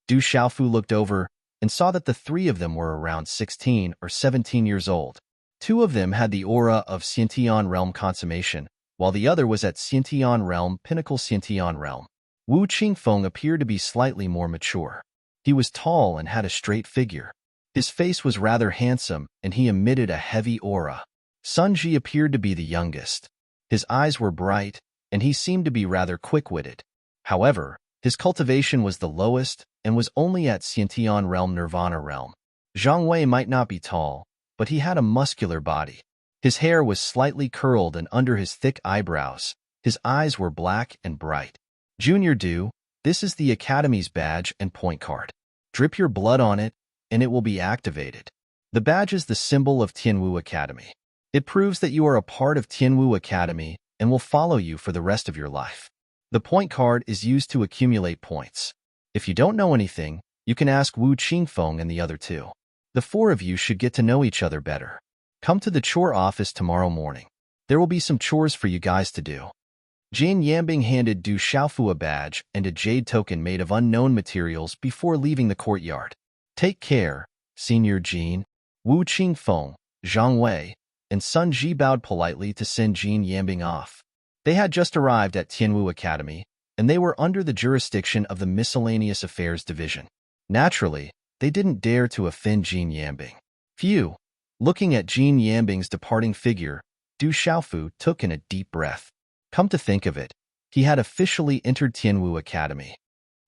Du Xiaofu looked over and saw that the 3 of them were around 16 or 17 years old. 2 of them had the aura of Xiantian Realm consummation, while the other was at Xiantian Realm Pinnacle Xiantian Realm. Wu Qingfeng appeared to be slightly more mature. He was tall and had a straight figure. His face was rather handsome, and he emitted a heavy aura. Sun Ji appeared to be the youngest. His eyes were bright, and he seemed to be rather quick-witted. However, his cultivation was the lowest and was only at Xiantian Realm Nirvana Realm. Zhang Wei might not be tall, but he had a muscular body. His hair was slightly curled, and under his thick eyebrows, his eyes were black and bright. Junior Du, this is the Academy's badge and point card. Drip your blood on it, and it will be activated. The badge is the symbol of Tianwu Academy. It proves that you are a part of Tianwu Academy and will follow you for the rest of your life. The point card is used to accumulate points. If you don't know anything, you can ask Wu Qingfeng and the other two. The four of you should get to know each other better. Come to the chore office tomorrow morning. There will be some chores for you guys to do. Jin Yambing handed Du Xiaofu a badge and a jade token made of unknown materials before leaving the courtyard. Take care, Senior Jin. Wu Qingfeng, Zhang Wei, and Sun Ji bowed politely to send Jin Yambing off. They had just arrived at Tianwu Academy, and they were under the jurisdiction of the Miscellaneous Affairs Division. Naturally, they didn't dare to offend Jin Yambing. Phew! Looking at Jin Yambing's departing figure, Du Xiaofu took in a deep breath. Come to think of it, he had officially entered Tianwu Academy.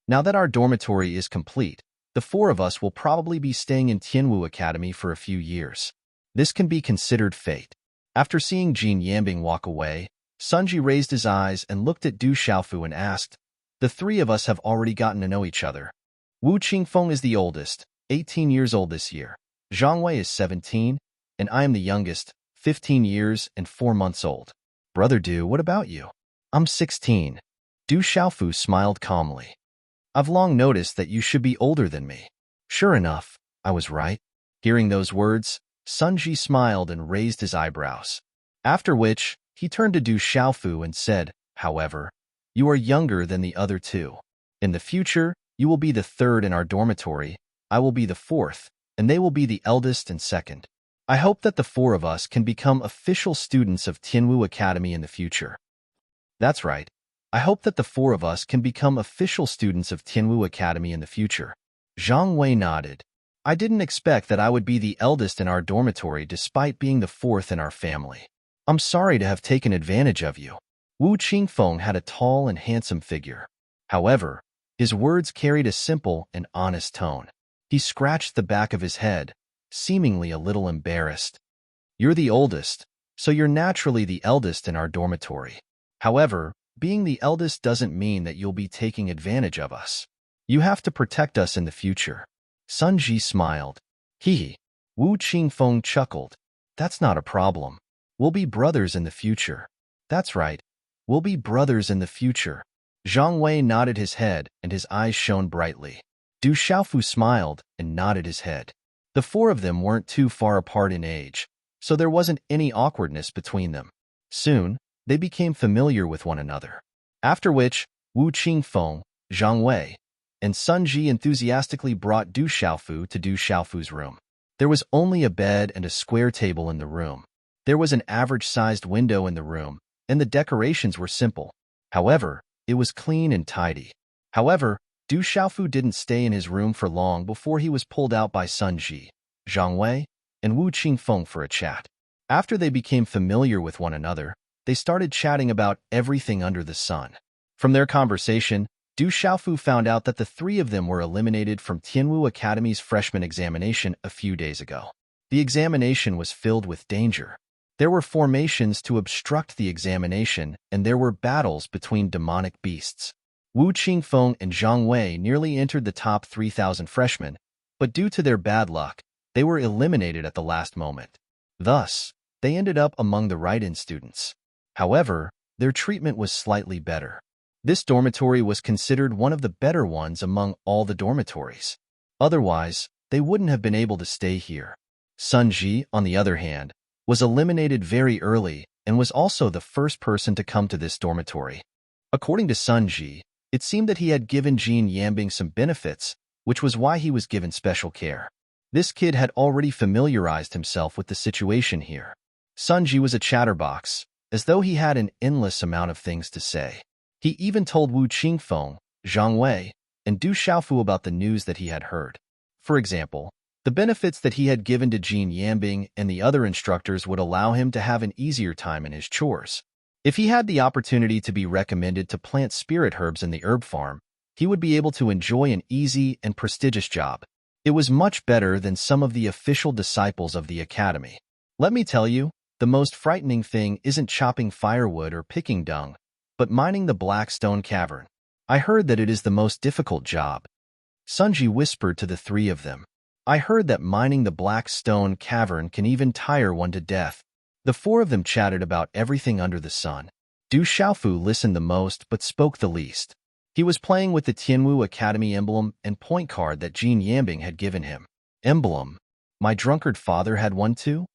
Now that our dormitory is complete, the four of us will probably be staying in Tianwu Academy for a few years. This can be considered fate. After seeing Jin Yambing walk away, Sunji raised his eyes and looked at Du Xiaofu and asked, "The three of us have already gotten to know each other. Wu Qingfeng is the oldest, 18 years old this year. Zhang Wei is 17, and I am the youngest, 15 years and 4 months old. Brother Du, what about you?" "I'm 16. Du Xiaofu smiled calmly. "I've long noticed that you should be older than me." Sure enough, I was right. Hearing those words, Sunji smiled and raised his eyebrows. After which, he turned to Du Xiaofu and said, "However, you are younger than the other two. In the future, you will be the third in our dormitory, I will be the fourth, and they will be the eldest and second. I hope that the four of us can become official students of Tianwu Academy in the future." That's right. I hope that the four of us can become official students of Tianwu Academy in the future. Zhang Wei nodded. I didn't expect that I would be the eldest in our dormitory despite being the fourth in our family. I'm sorry to have taken advantage of you. Wu Qingfeng had a tall and handsome figure. However, his words carried a simple and honest tone. He scratched the back of his head, seemingly a little embarrassed. You're the oldest, so you're naturally the eldest in our dormitory. However, being the eldest doesn't mean that you'll be taking advantage of us. You have to protect us in the future. Sun Ji smiled. Hee. Wu Qingfeng chuckled. That's not a problem. We'll be brothers in the future. That's right. We'll be brothers in the future. Zhang Wei nodded his head and his eyes shone brightly. Du Xiaofu smiled and nodded his head. The four of them weren't too far apart in age, so there wasn't any awkwardness between them. Soon, they became familiar with one another. After which, Wu Qingfeng, Zhang Wei, and Sun Ji enthusiastically brought Du Xiaofu to Du Xiaofu's room. There was only a bed and a square table in the room. There was an average-sized window in the room, and the decorations were simple. However, it was clean and tidy. However, Du Xiaofu didn't stay in his room for long before he was pulled out by Sun Ji, Zhang Wei, and Wu Qingfeng for a chat. After they became familiar with one another, they started chatting about everything under the sun. From their conversation, Du Xiaofu found out that the three of them were eliminated from Tianwu Academy's freshman examination a few days ago. The examination was filled with danger. There were formations to obstruct the examination, and there were battles between demonic beasts. Wu Qingfeng and Zhang Wei nearly entered the top 3,000 freshmen, but due to their bad luck, they were eliminated at the last moment. Thus, they ended up among the write-in students. However, their treatment was slightly better. This dormitory was considered one of the better ones among all the dormitories. Otherwise, they wouldn't have been able to stay here. Sun Ji, on the other hand, was eliminated very early and was also the first person to come to this dormitory. According to Sun Ji, it seemed that he had given Jin Yambing some benefits, which was why he was given special care. This kid had already familiarized himself with the situation here. Sun Ji was a chatterbox, as though he had an endless amount of things to say. He even told Wu Qingfeng, Zhang Wei, and Du Xiaofu about the news that he had heard. For example, the benefits that he had given to Jin Yambing and the other instructors would allow him to have an easier time in his chores. If he had the opportunity to be recommended to plant spirit herbs in the herb farm, he would be able to enjoy an easy and prestigious job. It was much better than some of the official disciples of the academy. Let me tell you, The most frightening thing isn't chopping firewood or picking dung, but mining the black stone cavern. I heard that it is the most difficult job. Sunji whispered to the three of them. I heard that mining the black stone cavern can even tire one to death. The four of them chatted about everything under the sun. Du Xiaofu listened the most but spoke the least. He was playing with the Tianwu Academy emblem and point card that Jin Yambing had given him. Emblem? My drunkard father had one too?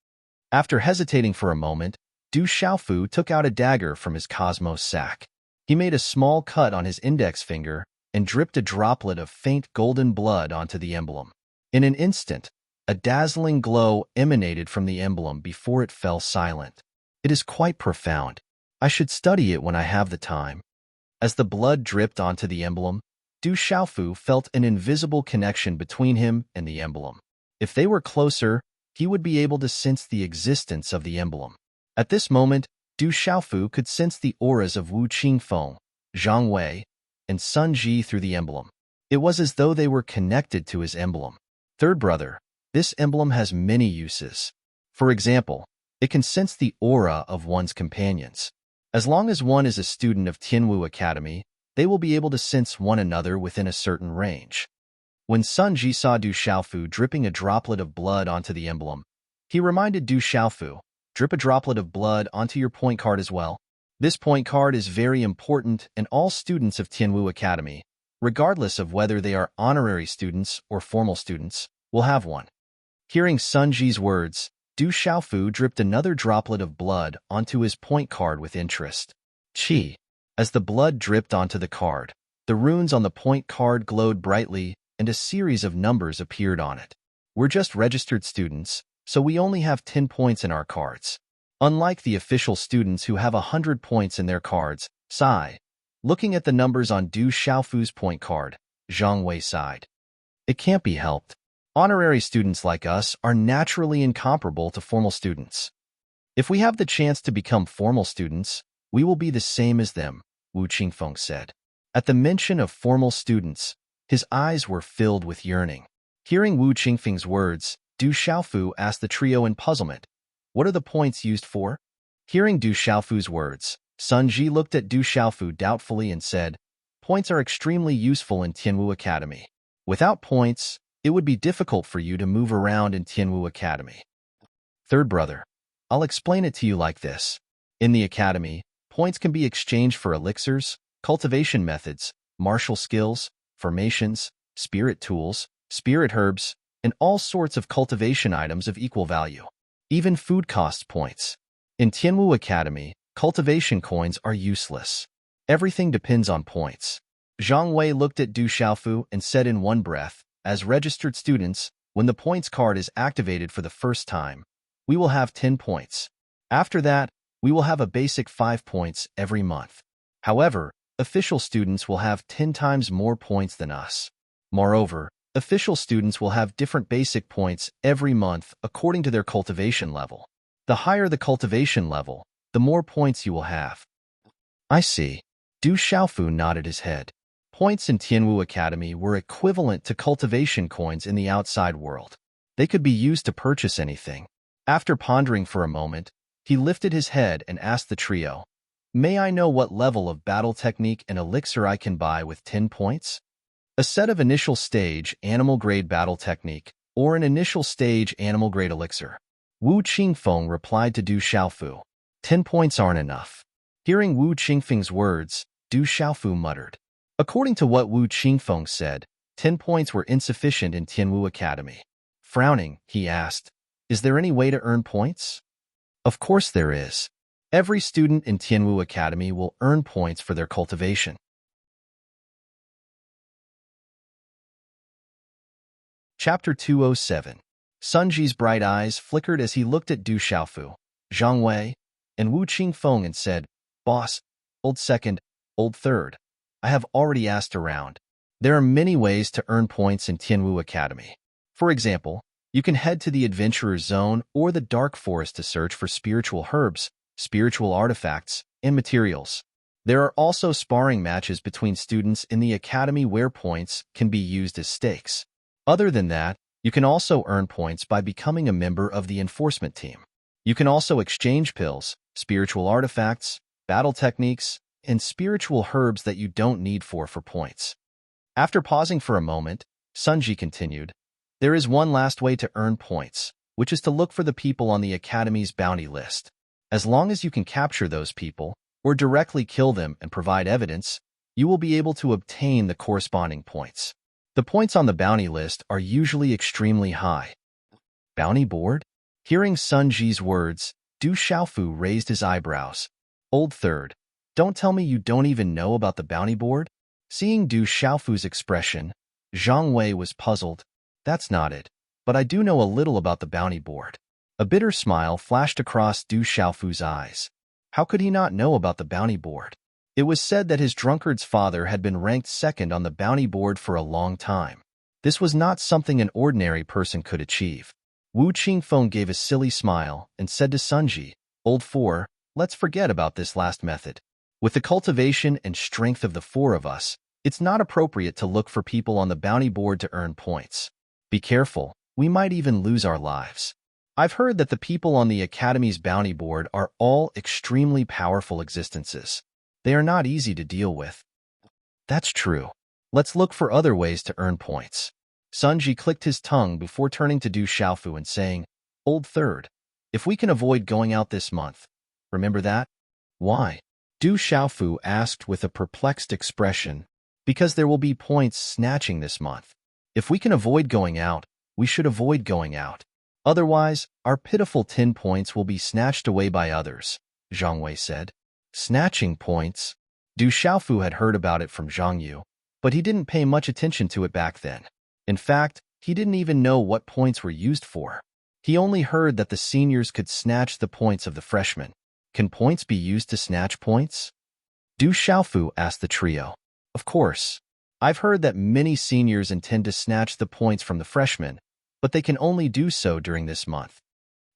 After hesitating for a moment, Du Xiaofu took out a dagger from his cosmos sack. He made a small cut on his index finger and dripped a droplet of faint golden blood onto the emblem. In an instant, a dazzling glow emanated from the emblem before it fell silent. It is quite profound. I should study it when I have the time. As the blood dripped onto the emblem, Du Xiaofu felt an invisible connection between him and the emblem. If they were closer, he would be able to sense the existence of the emblem. At this moment, Du Xiaofu could sense the auras of Wu Qingfeng, Zhang Wei, and Sun Ji through the emblem. It was as though they were connected to his emblem. Third brother, this emblem has many uses. For example, it can sense the aura of one's companions. As long as one is a student of Tianwu Academy, they will be able to sense one another within a certain range. When Sun Ji saw Du Xiaofu dripping a droplet of blood onto the emblem, he reminded Du Xiaofu, drip a droplet of blood onto your point card as well. This point card is very important, and all students of Tianwu Academy, regardless of whether they are honorary students or formal students, will have one. Hearing Sun Ji's words, Du Xiaofu dripped another droplet of blood onto his point card with interest. Qi. As the blood dripped onto the card, the runes on the point card glowed brightly and a series of numbers appeared on it. We're just registered students, so we only have 10 points in our cards. Unlike the official students who have 100 points in their cards, sigh. Looking at the numbers on Du Xiaofu's point card, Zhang Wei sighed. It can't be helped. Honorary students like us are naturally incomparable to formal students. If we have the chance to become formal students, we will be the same as them, Wu Qingfeng said. At the mention of formal students, his eyes were filled with yearning. Hearing Wu Qingfeng's words, Du Xiaofu asked the trio in puzzlement, what are the points used for? Hearing Du Xiaofu's words, Sun Ji looked at Du Xiaofu doubtfully and said, points are extremely useful in Tianwu Academy. Without points, it would be difficult for you to move around in Tianwu Academy. Third brother, I'll explain it to you like this. In the academy, points can be exchanged for elixirs, cultivation methods, martial skills, formations, spirit tools, spirit herbs, and all sorts of cultivation items of equal value. Even food costs points. In Tianwu Academy, cultivation coins are useless. Everything depends on points. Zhang Wei looked at Du Xiaofu and said in one breath, as registered students, when the points card is activated for the first time, we will have 10 points. After that, we will have a basic 5 points every month. However, official students will have 10 times more points than us. Moreover, official students will have different basic points every month according to their cultivation level. The higher the cultivation level, the more points you will have. I see. Du Xiaofu nodded his head. Points in Tianwu Academy were equivalent to cultivation coins in the outside world. They could be used to purchase anything. After pondering for a moment, he lifted his head and asked the trio, may I know what level of battle technique and elixir I can buy with 10 points? A set of initial stage animal-grade battle technique or an initial stage animal-grade elixir. Wu Qingfeng replied to Du Xiaofu. 10 points aren't enough. Hearing Wu Qingfeng's words, Du Xiaofu muttered. According to what Wu Qingfeng said, 10 points were insufficient in Tianwu Academy. Frowning, he asked, is there any way to earn points? Of course there is. Every student in Tianwu Academy will earn points for their cultivation. Chapter 207. Sun Ji's bright eyes flickered as he looked at Du Xiaofu, Zhang Wei, and Wu Qingfeng and said, boss, old second, old third. I have already asked around. There are many ways to earn points in Tianwu Academy. For example, you can head to the Adventurer's Zone or the Dark Forest to search for spiritual herbs, spiritual artifacts, and materials. There are also sparring matches between students in the academy where points can be used as stakes. Other than that, you can also earn points by becoming a member of the enforcement team. You can also exchange pills, spiritual artifacts, battle techniques, and spiritual herbs that you don't need for points. After pausing for a moment, Sunji continued, there is one last way to earn points, which is to look for the people on the Academy's bounty list. As long as you can capture those people, or directly kill them and provide evidence, you will be able to obtain the corresponding points. The points on the bounty list are usually extremely high. Bounty board? Hearing Sunji's words, Du Xiaofu raised his eyebrows. Old third, don't tell me you don't even know about the bounty board? Seeing Du Xiaofu's expression, Zhang Wei was puzzled. That's not it, but I do know a little about the bounty board. A bitter smile flashed across Du Xiaofu's eyes. How could he not know about the bounty board? It was said that his drunkard's father had been ranked second on the bounty board for a long time. This was not something an ordinary person could achieve. Wu Qingfeng gave a silly smile and said to Sunji, Old four, let's forget about this last method. With the cultivation and strength of the four of us, it's not appropriate to look for people on the bounty board to earn points. Be careful, we might even lose our lives. I've heard that the people on the Academy's bounty board are all extremely powerful existences. They are not easy to deal with. That's true. Let's look for other ways to earn points. Sunji clicked his tongue before turning to Du Xiaofu and saying, Old third, if we can avoid going out this month, remember that? Why? Du Xiaofu asked with a perplexed expression. Because there will be points snatching this month. If we can avoid going out, we should avoid going out. Otherwise, our pitiful 10 points will be snatched away by others, Zhang Wei said. Snatching points? Du Xiaofu had heard about it from Zhang Yu, but he didn't pay much attention to it back then. In fact, he didn't even know what points were used for. He only heard that the seniors could snatch the points of the freshmen. Can points be used to snatch points? Du Xiaofu asked the trio. Of course. I've heard that many seniors intend to snatch the points from the freshmen, but they can only do so during this month.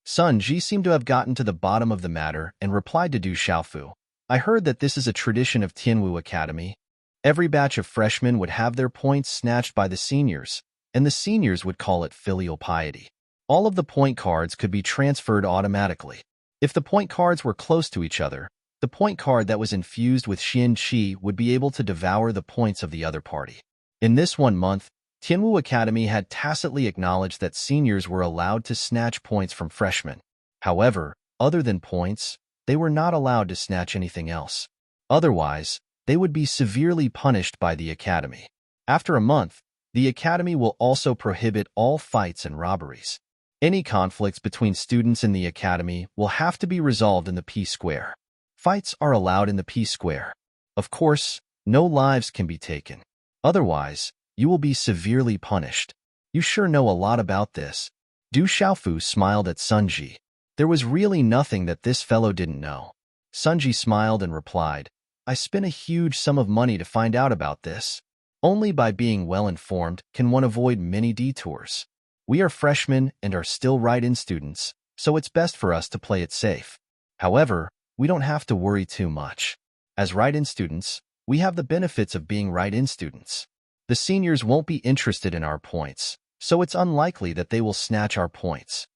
Sun Ji seemed to have gotten to the bottom of the matter and replied to Du Xiaofu, I heard that this is a tradition of Tianwu Academy. Every batch of freshmen would have their points snatched by the seniors, and the seniors would call it filial piety. All of the point cards could be transferred automatically. If the point cards were close to each other, the point card that was infused with Xian Qi would be able to devour the points of the other party. In this 1 month, Tianwu Academy had tacitly acknowledged that seniors were allowed to snatch points from freshmen. However, other than points, they were not allowed to snatch anything else. Otherwise, they would be severely punished by the Academy. After a month, the Academy will also prohibit all fights and robberies. Any conflicts between students in the Academy will have to be resolved in the P Square. Fights are allowed in the P Square. Of course, no lives can be taken. Otherwise, you will be severely punished. You sure know a lot about this. Du Xiaofu smiled at Sunji. There was really nothing that this fellow didn't know. Sunji smiled and replied, I spent a huge sum of money to find out about this. Only by being well-informed can one avoid many detours. We are freshmen and are still write-in students, so it's best for us to play it safe. However, we don't have to worry too much. As write-in students, we have the benefits of being write-in students. The seniors won't be interested in our points, so it's unlikely that they will snatch our points.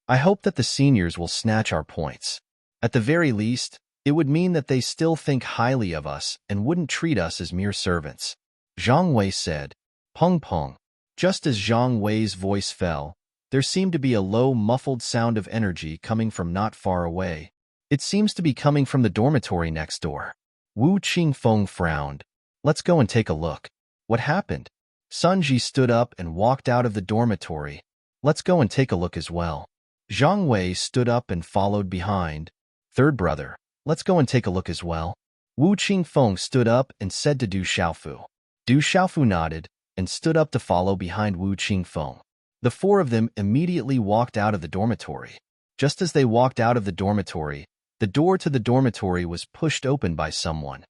I hope that the seniors will snatch our points. At the very least, it would mean that they still think highly of us and wouldn't treat us as mere servants. Zhang Wei said, Peng Peng. Just as Zhang Wei's voice fell, there seemed to be a low, muffled sound of energy coming from not far away. It seems to be coming from the dormitory next door. Wu Qingfeng frowned. Let's go and take a look. What happened? Sunji stood up and walked out of the dormitory. Let's go and take a look as well. Zhang Wei stood up and followed behind. Third brother, let's go and take a look as well. Wu Qingfeng stood up and said to Du Xiaofu. Du Xiaofu nodded and stood up to follow behind Wu Qingfeng. The four of them immediately walked out of the dormitory. Just as they walked out of the dormitory, the door to the dormitory was pushed open by someone.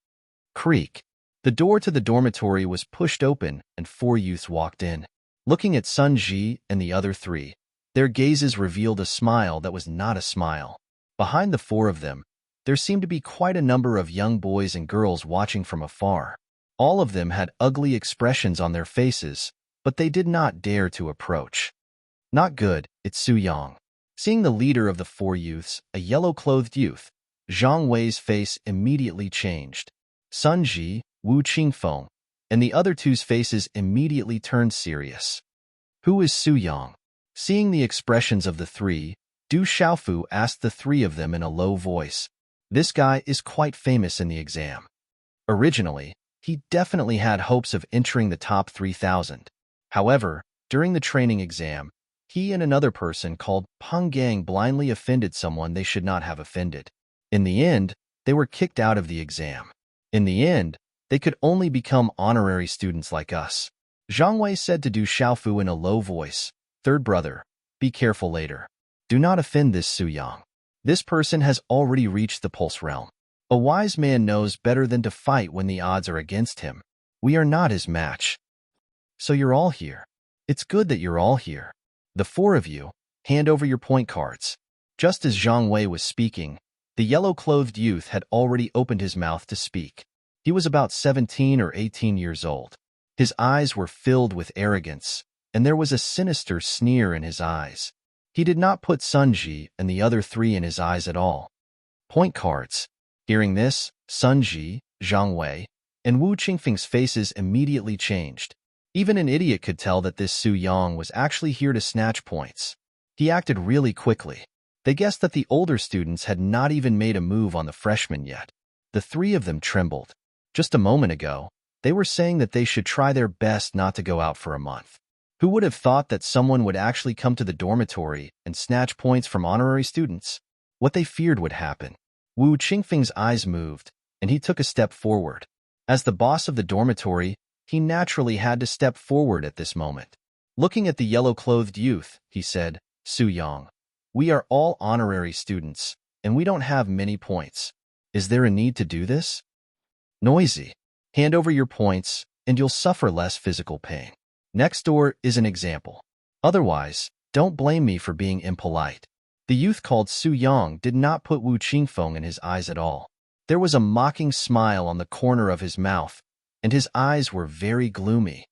Creak. The door to the dormitory was pushed open and four youths walked in. Looking at Sun Ji and the other three, their gazes revealed a smile that was not a smile. Behind the four of them, there seemed to be quite a number of young boys and girls watching from afar. All of them had ugly expressions on their faces, but they did not dare to approach. Not good, it's Su Yang. Seeing the leader of the four youths, a yellow-clothed youth, Zhang Wei's face immediately changed. Sun Ji, Wu Qingfeng, and the other two's faces immediately turned serious. Who is Su Yang? Seeing the expressions of the three, Du Xiaofu asked the three of them in a low voice. This guy is quite famous in the exam. Originally, he definitely had hopes of entering the top 3,000. However, during the training exam, he and another person called Peng Gang blindly offended someone they should not have offended. In the end, they were kicked out of the exam. In the end, they could only become honorary students like us. Zhang Wei said to Du Xiaofu in a low voice, "Third brother, be careful later. Do not offend this Su Yang. This person has already reached the pulse realm. A wise man knows better than to fight when the odds are against him. We are not his match." So you're all here. It's good that you're all here. The four of you, hand over your point cards. Just as Zhang Wei was speaking, the yellow-clothed youth had already opened his mouth to speak. He was about 17 or 18 years old. His eyes were filled with arrogance, and there was a sinister sneer in his eyes. He did not put Sun Ji and the other three in his eyes at all. Point cards. Hearing this, Sun Ji, Zhang Wei, and Wu Qingfeng's faces immediately changed. Even an idiot could tell that this Su Yang was actually here to snatch points. He acted really quickly. They guessed that the older students had not even made a move on the freshmen yet. The three of them trembled. Just a moment ago, they were saying that they should try their best not to go out for a month. Who would have thought that someone would actually come to the dormitory and snatch points from honorary students? What they feared would happen. Wu Qingfeng's eyes moved, and he took a step forward. As the boss of the dormitory, he naturally had to step forward at this moment. Looking at the yellow-clothed youth, he said, "Su Yang, we are all honorary students, and we don't have many points. Is there a need to do this? Noisy. Hand over your points, and you'll suffer less physical pain. Next door is an example. Otherwise, don't blame me for being impolite." The youth called Su Yang did not put Wu Qingfeng in his eyes at all. There was a mocking smile on the corner of his mouth, and his eyes were very gloomy.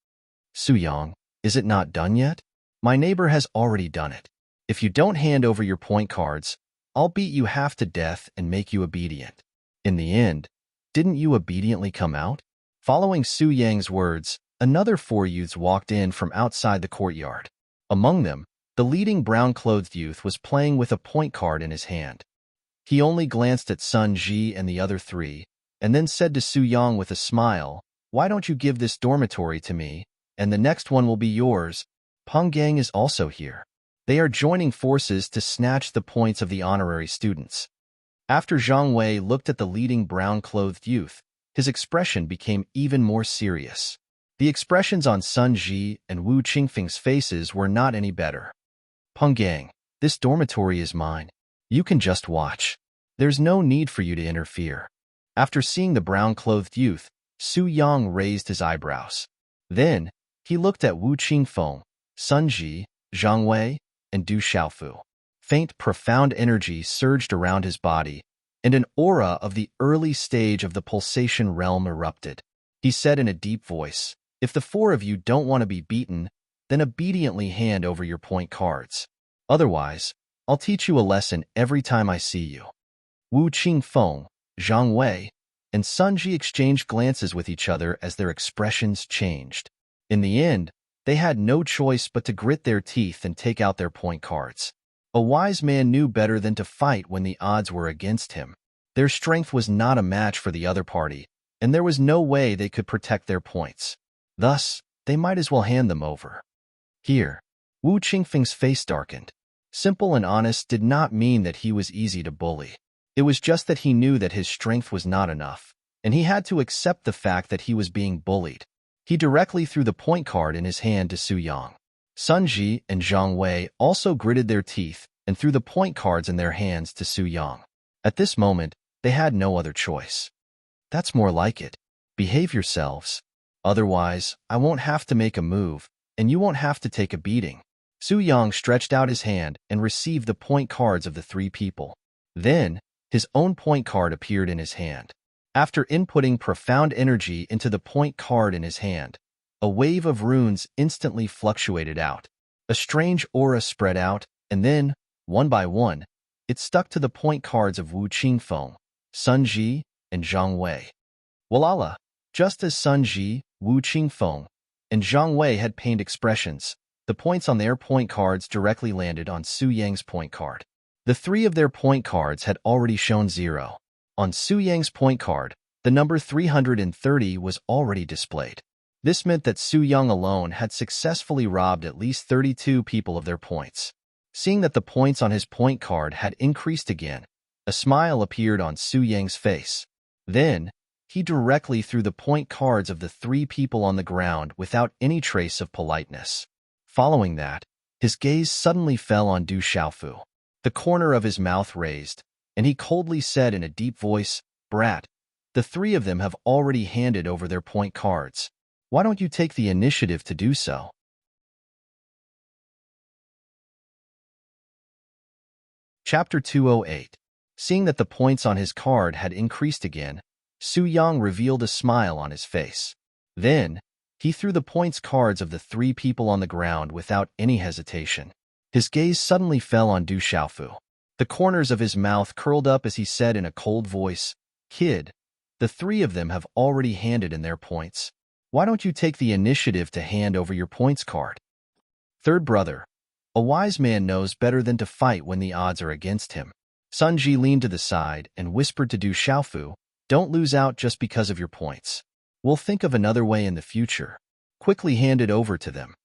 "Su Yang, is it not done yet? My neighbor has already done it. If you don't hand over your point cards, I'll beat you half to death and make you obedient." In the end, didn't you obediently come out? Following Su Yang's words, another four youths walked in from outside the courtyard. Among them, the leading brown-clothed youth was playing with a point card in his hand. He only glanced at Sun Ji and the other three, and then said to Su Yang with a smile, "Why don't you give this dormitory to me, and the next one will be yours?" Peng Gang is also here. They are joining forces to snatch the points of the honorary students. After Zhang Wei looked at the leading brown-clothed youth, his expression became even more serious. The expressions on Sun Ji and Wu Qingfeng's faces were not any better. "Peng Gang, this dormitory is mine. You can just watch. There's no need for you to interfere." After seeing the brown-clothed youth, Su Yang raised his eyebrows. Then, he looked at Wu Qingfeng, Sun Ji, Zhang Wei, and Du Xiaofu. Faint, profound energy surged around his body, and an aura of the early stage of the pulsation realm erupted. He said in a deep voice, "If the four of you don't want to be beaten, then obediently hand over your point cards. Otherwise, I'll teach you a lesson every time I see you." Wu Qingfeng, Zhang Wei, and Sun Ji exchanged glances with each other as their expressions changed. In the end, they had no choice but to grit their teeth and take out their point cards. A wise man knew better than to fight when the odds were against him. Their strength was not a match for the other party, and there was no way they could protect their points. Thus, they might as well hand them over. Here, Wu Qingfeng's face darkened. Simple and honest did not mean that he was easy to bully. It was just that he knew that his strength was not enough, and he had to accept the fact that he was being bullied. He directly threw the point card in his hand to Su Yang. Sun Ji and Zhang Wei also gritted their teeth and threw the point cards in their hands to Su Yang. At this moment, they had no other choice. "That's more like it. Behave yourselves. Otherwise, I won't have to make a move, and you won't have to take a beating." Su Yang stretched out his hand and received the point cards of the three people. Then, his own point card appeared in his hand. After inputting profound energy into the point card in his hand, a wave of runes instantly fluctuated out. A strange aura spread out, and then, One by one, it stuck to the point cards of Wu Qingfeng, Sun Ji, and Zhang Wei. Walala! Just as Sun Ji, Wu Qingfeng, and Zhang Wei had pained expressions, the points on their point cards directly landed on Su Yang's point card. The three of their point cards had already shown 0. On Su Yang's point card, the number 330 was already displayed. This meant that Su Yang alone had successfully robbed at least 32 people of their points. Seeing that the points on his point card had increased again, a smile appeared on Su Yang's face. Then, he directly threw the point cards of the 3 people on the ground without any trace of politeness. Following that, his gaze suddenly fell on Du Xiaofu. The corner of his mouth raised, and he coldly said in a deep voice, "Brat, the 3 of them have already handed over their point cards. Why don't you take the initiative to do so?" Chapter 208. Seeing that the points on his card had increased again, Su Yang revealed a smile on his face. Then, he threw the points cards of the 3 people on the ground without any hesitation. His gaze suddenly fell on Du Xiaofu. The corners of his mouth curled up as he said in a cold voice, "Kid, the 3 of them have already handed in their points. Why don't you take the initiative to hand over your points card?" Third brother, a wise man knows better than to fight when the odds are against him. Sun Ji leaned to the side and whispered to Du Xiaofu, "Don't lose out just because of your points. We'll think of another way in the future. Quickly hand it over to them."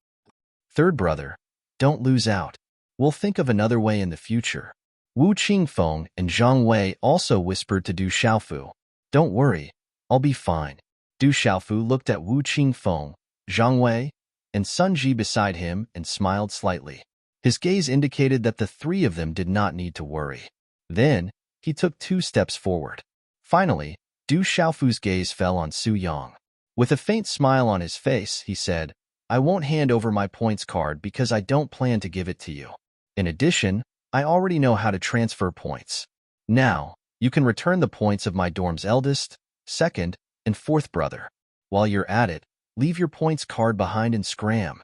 Third brother, "Don't lose out. We'll think of another way in the future." Wu Qingfeng and Zhang Wei also whispered to Du Xiaofu, "Don't worry, I'll be fine." Du Xiaofu looked at Wu Qingfeng, Zhang Wei, and Sun Ji beside him and smiled slightly. His gaze indicated that the 3 of them did not need to worry. Then, he took 2 steps forward. Finally, Du Xiaofu's gaze fell on Su Yang. With a faint smile on his face, he said, "I won't hand over my points card because I don't plan to give it to you. In addition, I already know how to transfer points. Now, you can return the points of my dorm's eldest, second, and 4th brother. While you're at it, leave your points card behind and scram."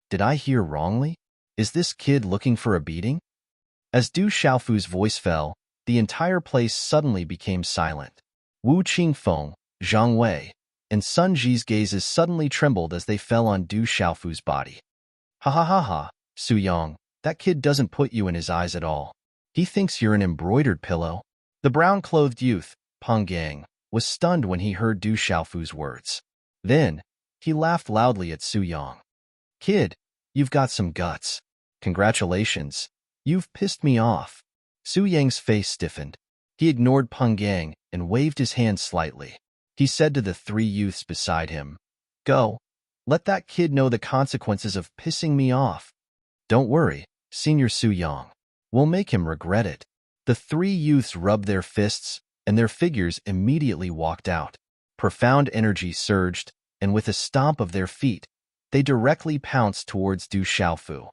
Did I hear wrongly? Is this kid looking for a beating? As Du Xiaofu's voice fell, the entire place suddenly became silent. Wu Qingfeng, Zhang Wei, and Sun Ji's gazes suddenly trembled as they fell on Du Xiaofu's body. "Ha ha ha ha, Su Yang, that kid doesn't put you in his eyes at all. He thinks you're an embroidered pillow." The brown-clothed youth, Peng Gang, was stunned when he heard Du Xiaofu's words. Then, he laughed loudly at Su Yang. "Kid, you've got some guts. Congratulations. You've pissed me off." Su Yang's face stiffened. He ignored Peng Gang and waved his hand slightly. He said to the 3 youths beside him, "Go. Let that kid know the consequences of pissing me off. Don't worry, Senior Su Yang. We'll make him regret it." The 3 youths rubbed their fists, and their figures immediately walked out. Profound energy surged, and with a stomp of their feet, they directly pounced towards Du Xiaofu.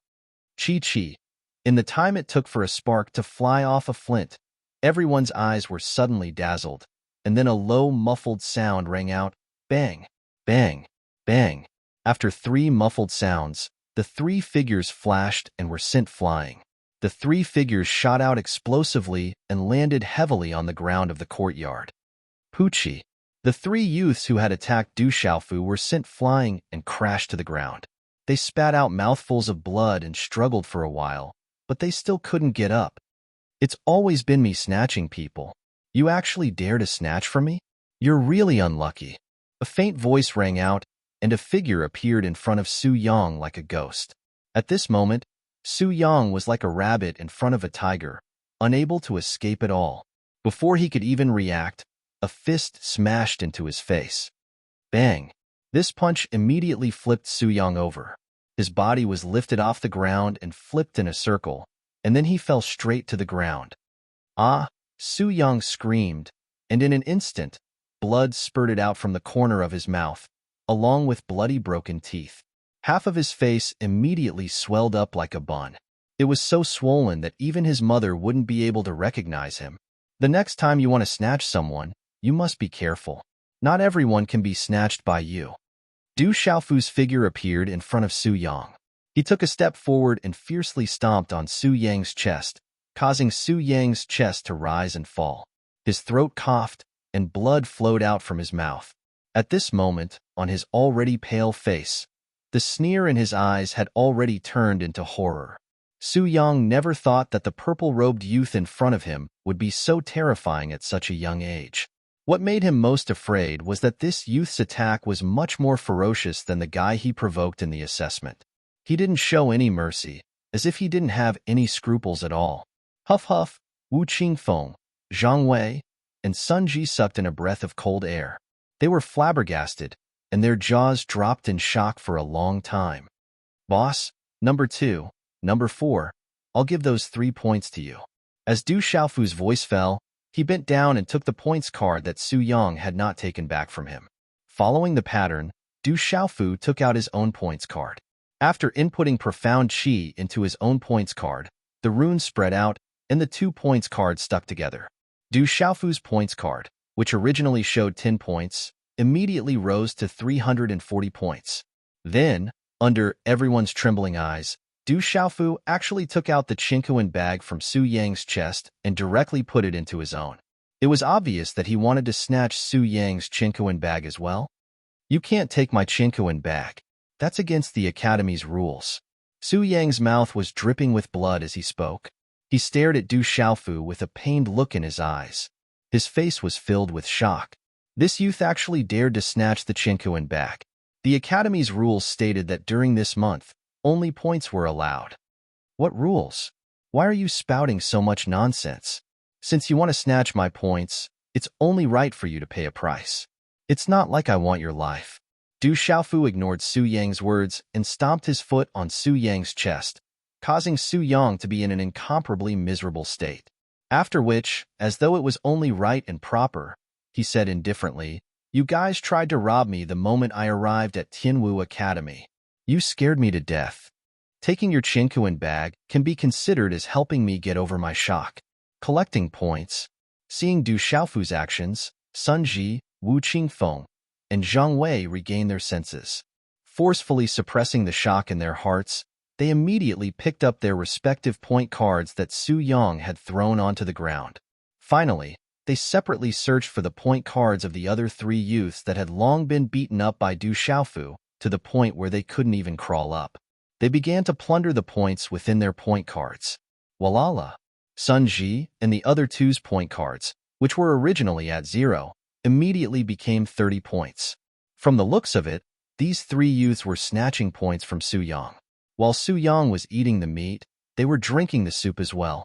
Chi-chi. In the time it took for a spark to fly off a flint, everyone's eyes were suddenly dazzled, and then a low, muffled sound rang out, bang, bang, bang. After 3 muffled sounds, the 3 figures flashed and were sent flying. The 3 figures shot out explosively and landed heavily on the ground of the courtyard. Poochie. The 3 youths who had attacked Du Xiaofu were sent flying and crashed to the ground. They spat out mouthfuls of blood and struggled for a while, but they still couldn't get up. "It's always been me snatching people. You actually dare to snatch from me? You're really unlucky." A faint voice rang out, and a figure appeared in front of Su Yang like a ghost. At this moment, Su Yang was like a rabbit in front of a tiger, unable to escape at all. Before he could even react, a fist smashed into his face. Bang! This punch immediately flipped Su Yang over. His body was lifted off the ground and flipped in a circle, and then he fell straight to the ground. "Ah!" Su Yang screamed, and in an instant, blood spurted out from the corner of his mouth, along with bloody broken teeth. Half of his face immediately swelled up like a bun. It was so swollen that even his mother wouldn't be able to recognize him. The next time you want to snatch someone, you must be careful. Not everyone can be snatched by you. Du Xiaofu's figure appeared in front of Su Yang. He took a step forward and fiercely stomped on Su Yang's chest, causing Su Yang's chest to rise and fall. His throat coughed, and blood flowed out from his mouth. At this moment, on his already pale face, the sneer in his eyes had already turned into horror. Su Yang never thought that the purple-robed youth in front of him would be so terrifying at such a young age. What made him most afraid was that this youth's attack was much more ferocious than the guy he provoked in the assessment. He didn't show any mercy, as if he didn't have any scruples at all. Huff huff, Wu Qingfeng, Zhang Wei, and Sun Ji sucked in a breath of cold air. They were flabbergasted, and their jaws dropped in shock for a long time. Boss, number 2, number 4, I'll give those 3 points to you. As Du Xiaofu's voice fell, he bent down and took the points card that Su Yang had not taken back from him. Following the pattern, Du Xiaofu took out his own points card. After inputting profound qi into his own points card, the runes spread out, and the 2 points cards stuck together. Du Xiaofu's points card, which originally showed 10 points, immediately rose to 340 points. Then, under everyone's trembling eyes, Du Xiaofu actually took out the Qingkuan bag from Su Yang's chest and directly put it into his own. It was obvious that he wanted to snatch Su Yang's Qingkuan bag as well. You can't take my Qingkuan bag. That's against the Academy's rules. Su Yang's mouth was dripping with blood as he spoke. He stared at Du Xiaofu with a pained look in his eyes. His face was filled with shock. This youth actually dared to snatch the Qingkuan bag. The Academy's rules stated that during this month, only points were allowed. What rules? Why are you spouting so much nonsense? Since you want to snatch my points, it's only right for you to pay a price. It's not like I want your life. Du Xiaofu ignored Su Yang's words and stomped his foot on Su Yang's chest, causing Su Yang to be in an incomparably miserable state. After which, as though it was only right and proper, he said indifferently, "You guys tried to rob me the moment I arrived at Tianwu Academy. You scared me to death. Taking your Qingkuan bag can be considered as helping me get over my shock." Collecting points. Seeing Du Xiaofu's actions, Sun Ji, Wu Qingfeng, and Zhang Wei regained their senses. Forcefully suppressing the shock in their hearts, they immediately picked up their respective point cards that Su Yang had thrown onto the ground. Finally, they separately searched for the point cards of the other 3 youths that had long been beaten up by Du Xiaofu to the point where they couldn't even crawl up. They began to plunder the points within their point cards. Walala! Sun Ji and the other 2's point cards, which were originally at 0, immediately became 30 points. From the looks of it, these 3 youths were snatching points from Su Yang. While Su Yang was eating the meat, they were drinking the soup as well.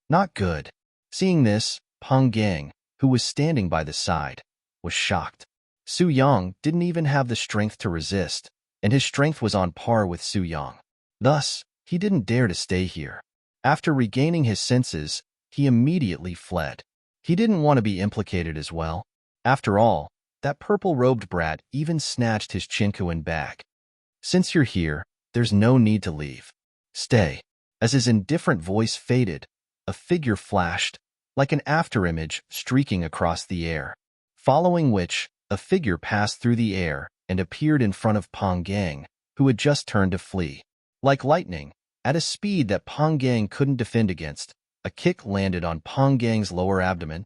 Not good. Seeing this, Peng Gang, who was standing by the side, was shocked. Su Yang didn't even have the strength to resist, and his strength was on par with Su Yang. Thus, he didn't dare to stay here. After regaining his senses, he immediately fled. He didn't want to be implicated as well. After all, that purple-robed brat even snatched his Qingkuan bag. Since you're here, there's no need to leave. Stay. As his indifferent voice faded, a figure flashed, like an afterimage streaking across the air. Following which, a figure passed through the air and appeared in front of Peng Gang, who had just turned to flee. Like lightning, at a speed that Peng Gang couldn't defend against, a kick landed on Peng Gang's lower abdomen.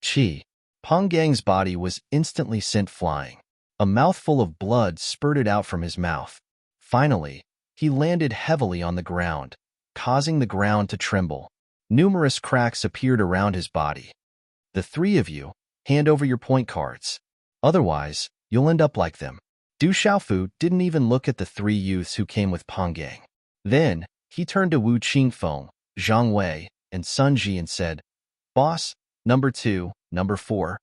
Chi. Peng Gang's body was instantly sent flying. A mouthful of blood spurted out from his mouth. Finally, he landed heavily on the ground, causing the ground to tremble. Numerous cracks appeared around his body. The 3 of you, hand over your point cards. Otherwise, you'll end up like them. Du Xiaofu didn't even look at the 3 youths who came with Peng Gang. Then, he turned to Wu Qingfeng, Zhang Wei, and Sun Ji and said, "Boss, number 2, number 4,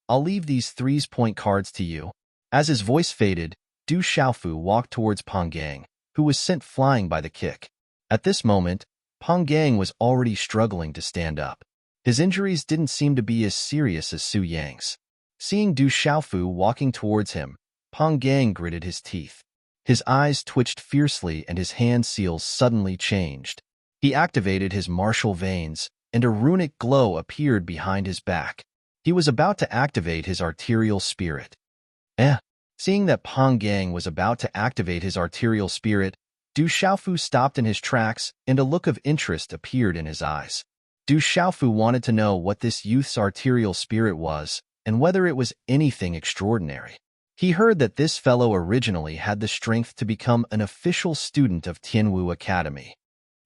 I'll leave these 3's point cards to you." As his voice faded, Du Xiaofu walked towards Peng Gang, who was sent flying by the kick. At this moment, Peng Gang was already struggling to stand up. His injuries didn't seem to be as serious as Su Yang's. Seeing Du Xiaofu walking towards him, Peng Gang gritted his teeth. His eyes twitched fiercely and his hand seals suddenly changed. He activated his martial veins, and a runic glow appeared behind his back. He was about to activate his arterial spirit. Seeing that Peng Gang was about to activate his arterial spirit, Du Xiaofu stopped in his tracks, and a look of interest appeared in his eyes. Du Xiaofu wanted to know what this youth's arterial spirit was, and whether it was anything extraordinary. He heard that this fellow originally had the strength to become an official student of Tianwu Academy.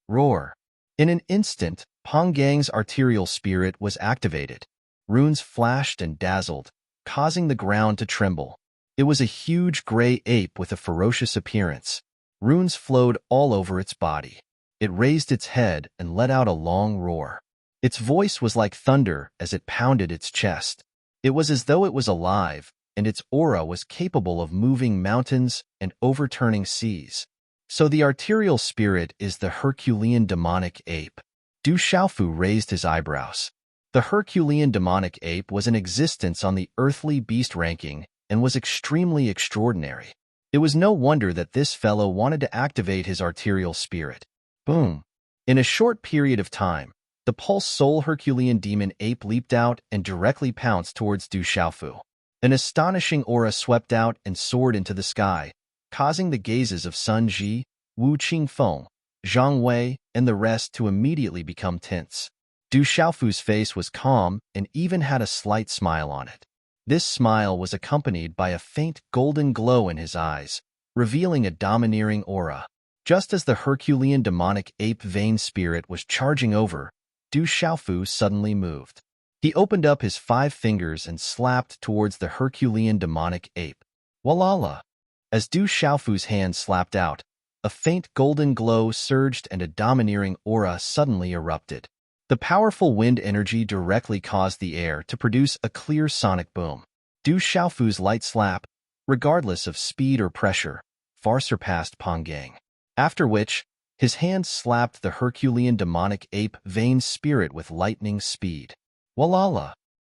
Roar. In an instant, Pang Gang's arterial spirit was activated. Runes flashed and dazzled, causing the ground to tremble. It was a huge gray ape with a ferocious appearance. Runes flowed all over its body. It raised its head and let out a long roar. Its voice was like thunder as it pounded its chest. It was as though it was alive, and its aura was capable of moving mountains and overturning seas. So the arterial spirit is the Herculean demonic ape. Du Xiaofu raised his eyebrows. The Herculean demonic ape was in existence on the earthly beast ranking and was extremely extraordinary. It was no wonder that this fellow wanted to activate his arterial spirit. Boom! In a short period of time, the pulse soul Herculean demon ape leaped out and directly pounced towards Du Xiaofu. An astonishing aura swept out and soared into the sky, causing the gazes of Sun Ji, Wu Qingfeng, Zhang Wei, and the rest to immediately become tense. Du Xiaofu's face was calm and even had a slight smile on it. This smile was accompanied by a faint golden glow in his eyes, revealing a domineering aura. Just as the Herculean demonic ape vein spirit was charging over, Du Xiaofu suddenly moved. He opened up his 5 fingers and slapped towards the Herculean demonic ape. Walala! As Du Xiaofu's hand slapped out, a faint golden glow surged and a domineering aura suddenly erupted. The powerful wind energy directly caused the air to produce a clear sonic boom. Du Xiaofu's light slap, regardless of speed or pressure, far surpassed Pang Gang. After which, his hand slapped the Herculean demonic ape vein spirit with lightning speed. Walala!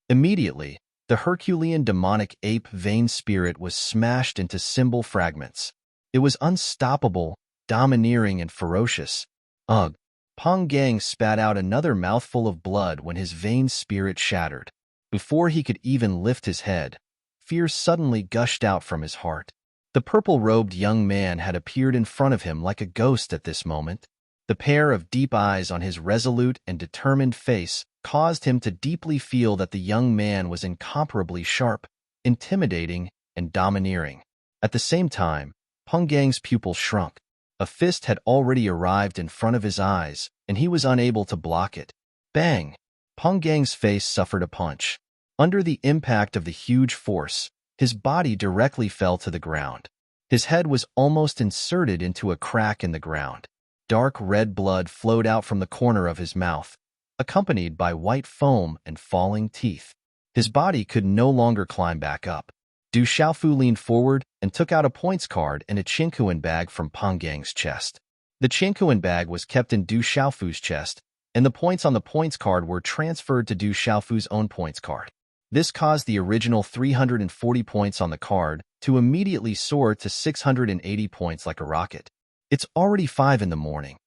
Immediately, the Herculean demonic ape vein spirit was smashed into symbol fragments. It was unstoppable, domineering, and ferocious. Ugh! Pang Gang spat out another mouthful of blood when his vein spirit shattered. Before he could even lift his head, fear suddenly gushed out from his heart. The purple-robed young man had appeared in front of him like a ghost at this moment. The pair of deep eyes on his resolute and determined face caused him to deeply feel that the young man was incomparably sharp, intimidating, and domineering. At the same time, Pang Gang's pupils shrunk. A fist had already arrived in front of his eyes, and he was unable to block it. Bang! Pang Gang's face suffered a punch. Under the impact of the huge force, his body directly fell to the ground. His head was almost inserted into a crack in the ground. Dark red blood flowed out from the corner of his mouth, accompanied by white foam and falling teeth. His body could no longer climb back up. Du Xiaofu leaned forward and took out a points card and a Qingkuan bag from Pang Gang's chest. The Qingkuan bag was kept in Du Xiaofu's chest, and the points on the points card were transferred to Du Xiaofu's own points card. This caused the original 340 points on the card to immediately soar to 680 points like a rocket. It's already 5 in the morning.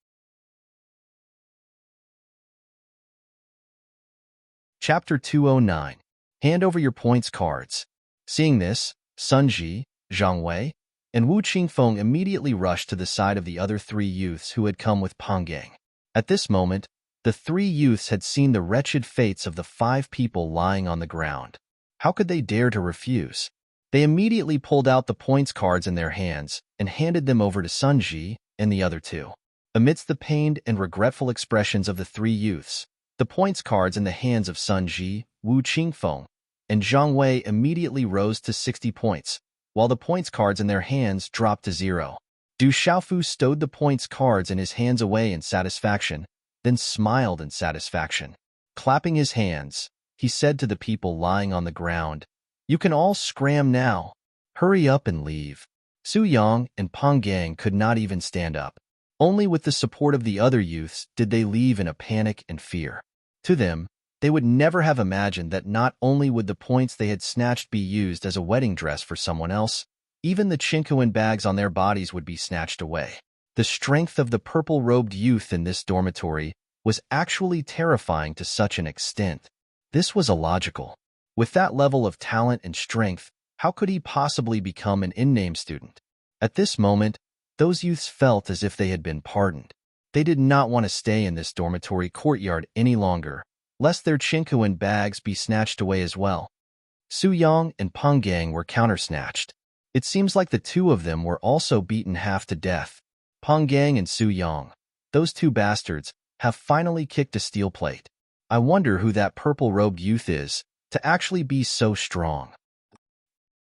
Chapter 209. Hand over your points cards. Seeing this, Sun Ji, Zhang Wei, and Wu Qingfeng immediately rushed to the side of the other 3 youths who had come with Pang Gang. At this moment, the 3 youths had seen the wretched fates of the 5 people lying on the ground. How could they dare to refuse? They immediately pulled out the points cards in their hands and handed them over to Sun Ji and the other 2. Amidst the pained and regretful expressions of the 3 youths, the points cards in the hands of Sun Ji, Wu Qingfeng, and Zhang Wei immediately rose to 60 points, while the points cards in their hands dropped to 0. Du Xiaofu stowed the points cards in his hands away in satisfaction, then smiled in satisfaction. Clapping his hands, he said to the people lying on the ground, "You can all scram now. Hurry up and leave." Su Yang and Pang Gang could not even stand up. Only with the support of the other youths did they leave in a panic and fear. To them, they would never have imagined that not only would the points they had snatched be used as a wedding dress for someone else, even the Qingkuan bags on their bodies would be snatched away. The strength of the purple-robed youth in this dormitory was actually terrifying to such an extent. This was illogical. With that level of talent and strength, how could he possibly become an in-name student? At this moment, those youths felt as if they had been pardoned. They did not want to stay in this dormitory courtyard any longer, lest their chinku and bags be snatched away as well. Su Yang and Peng Gang were counter-snatched. It seems like the two of them were also beaten half to death. Peng Gang and Su Yang, those two bastards, have finally kicked a steel plate. I wonder who that purple-robed youth is, to actually be so strong.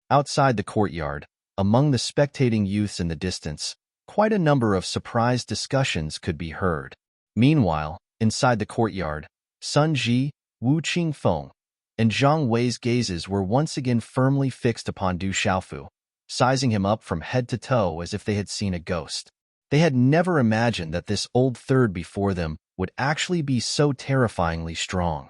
Outside the courtyard, among the spectating youths in the distance, quite a number of surprised discussions could be heard. Meanwhile, inside the courtyard, Sun Ji, Wu Qingfeng, and Zhang Wei's gazes were once again firmly fixed upon Du Xiaofu, sizing him up from head to toe as if they had seen a ghost. They had never imagined that this old third before them would actually be so terrifyingly strong.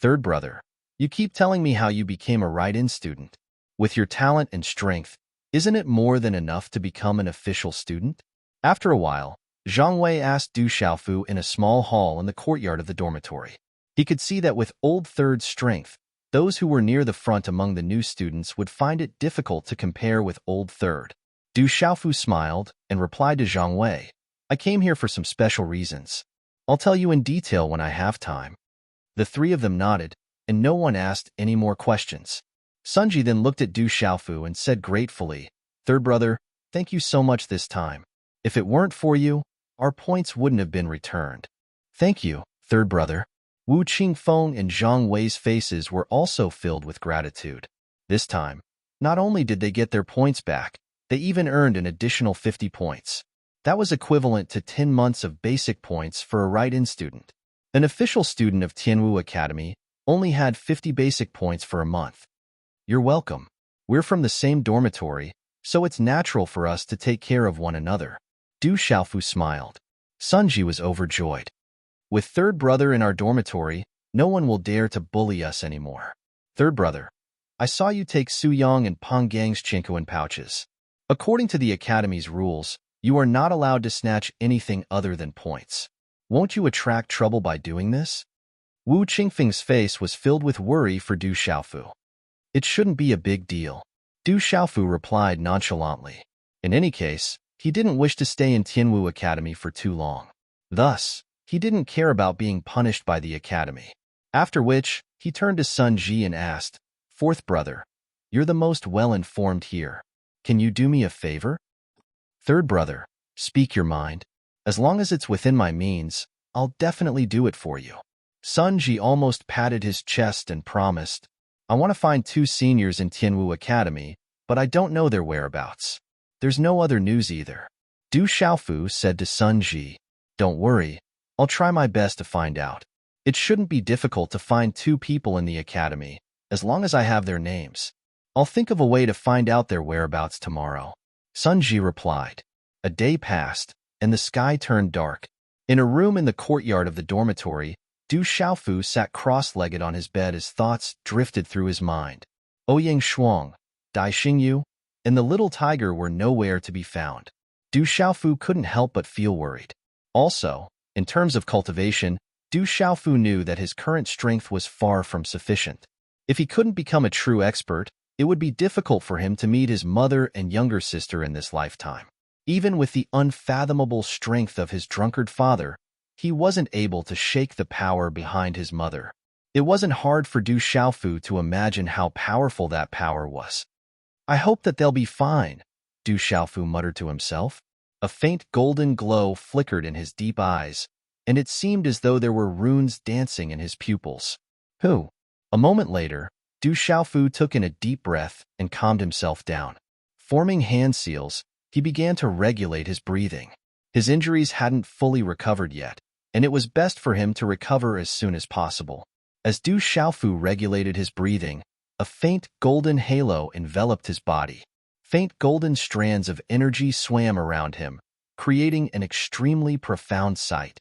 Third brother, you keep telling me how you became a write-in student. With your talent and strength, isn't it more than enough to become an official student? After a while, Zhang Wei asked Du Xiaofu in a small hall in the courtyard of the dormitory. He could see that with old third's strength, those who were near the front among the new students would find it difficult to compare with old third. Du Xiaofu smiled and replied to Zhang Wei, I came here for some special reasons. I'll tell you in detail when I have time. The three of them nodded, and no one asked any more questions. Sunji then looked at Du Xiaofu and said gratefully, Third brother, thank you so much this time. If it weren't for you, our points wouldn't have been returned. Thank you, third brother. Wu Qingfeng and Zhang Wei's faces were also filled with gratitude. This time, not only did they get their points back, they even earned an additional 50 points. That was equivalent to 10 months of basic points for a write-in student. An official student of Tianwu Academy only had 50 basic points for a month. You're welcome. We're from the same dormitory, so it's natural for us to take care of one another. Du Xiaofu smiled. Sunji was overjoyed. With third brother in our dormitory, no one will dare to bully us anymore. Third brother, I saw you take Su Yang and Peng Gang's chinko pouches. According to the Academy's rules, you are not allowed to snatch anything other than points. Won't you attract trouble by doing this? Wu Qingfeng's face was filled with worry for Du Xiaofu. It shouldn't be a big deal. Du Xiaofu replied nonchalantly. In any case, he didn't wish to stay in Tianwu Academy for too long. Thus, he didn't care about being punished by the Academy. After which, he turned to Sun Ji and asked, Fourth brother, you're the most well-informed here. Can you do me a favor? Third brother, speak your mind. As long as it's within my means, I'll definitely do it for you. Sun Ji almost patted his chest and promised, I want to find 2 seniors in Tianwu Academy, but I don't know their whereabouts. There's no other news either. Du Xiaofu said to Sun Ji, Don't worry, I'll try my best to find out. It shouldn't be difficult to find 2 people in the academy, as long as I have their names. I'll think of a way to find out their whereabouts tomorrow. Sun Ji replied. A day passed, and the sky turned dark. In a room in the courtyard of the dormitory, Du Xiaofu sat cross-legged on his bed as thoughts drifted through his mind. Ouyang Shuang, Dai Xingyu, and the little tiger were nowhere to be found. Du Xiaofu couldn't help but feel worried. Also, in terms of cultivation, Du Xiaofu knew that his current strength was far from sufficient. If he couldn't become a true expert, it would be difficult for him to meet his mother and younger sister in this lifetime. Even with the unfathomable strength of his drunkard father, he wasn't able to shake the power behind his mother. It wasn't hard for Du Xiaofu to imagine how powerful that power was. I hope that they'll be fine, Du Xiaofu muttered to himself. A faint golden glow flickered in his deep eyes, and it seemed as though there were runes dancing in his pupils. A moment later, Du Xiaofu took in a deep breath and calmed himself down. Forming hand seals, he began to regulate his breathing. His injuries hadn't fully recovered yet, and it was best for him to recover as soon as possible. As Du Xiaofu regulated his breathing, a faint golden halo enveloped his body. Faint golden strands of energy swam around him, creating an extremely profound sight.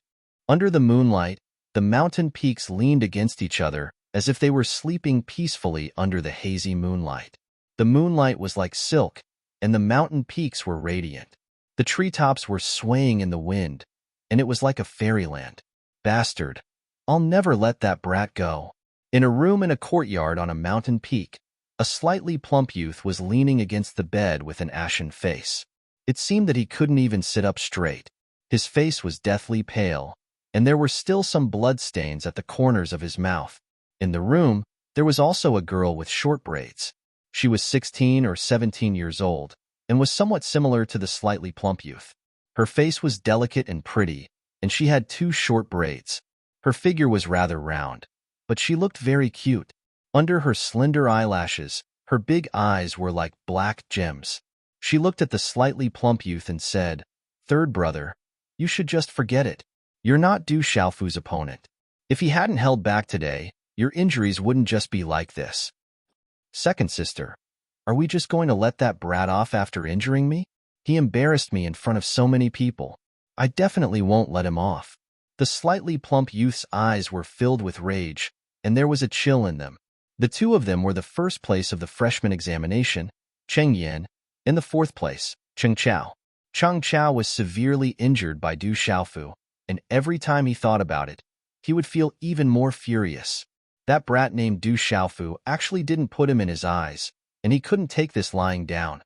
Under the moonlight, the mountain peaks leaned against each other as if they were sleeping peacefully under the hazy moonlight. The moonlight was like silk, and the mountain peaks were radiant. The treetops were swaying in the wind, and it was like a fairyland. Bastard, I'll never let that brat go. In a room in a courtyard on a mountain peak, a slightly plump youth was leaning against the bed with an ashen face. It seemed that he couldn't even sit up straight. His face was deathly pale, and there were still some bloodstains at the corners of his mouth. In the room, there was also a girl with short braids. She was 16 or 17 years old, and was somewhat similar to the slightly plump youth. Her face was delicate and pretty, and she had 2 short braids. Her figure was rather round, but she looked very cute. Under her slender eyelashes, her big eyes were like black gems. She looked at the slightly plump youth and said, "Third brother, you should just forget it. You're not Du Xiaofu's opponent. If he hadn't held back today, your injuries wouldn't just be like this. Second sister, are we just going to let that brat off after injuring me? He embarrassed me in front of so many people. I definitely won't let him off." The slightly plump youth's eyes were filled with rage, and there was a chill in them. The 2 of them were the first place of the freshman examination, Cheng Yan, in the 4th place, Cheng Chao. Cheng Chao was severely injured by Du Xiaofu, and every time he thought about it, he would feel even more furious. That brat named Du Xiaofu actually didn't put him in his eyes, and he couldn't take this lying down.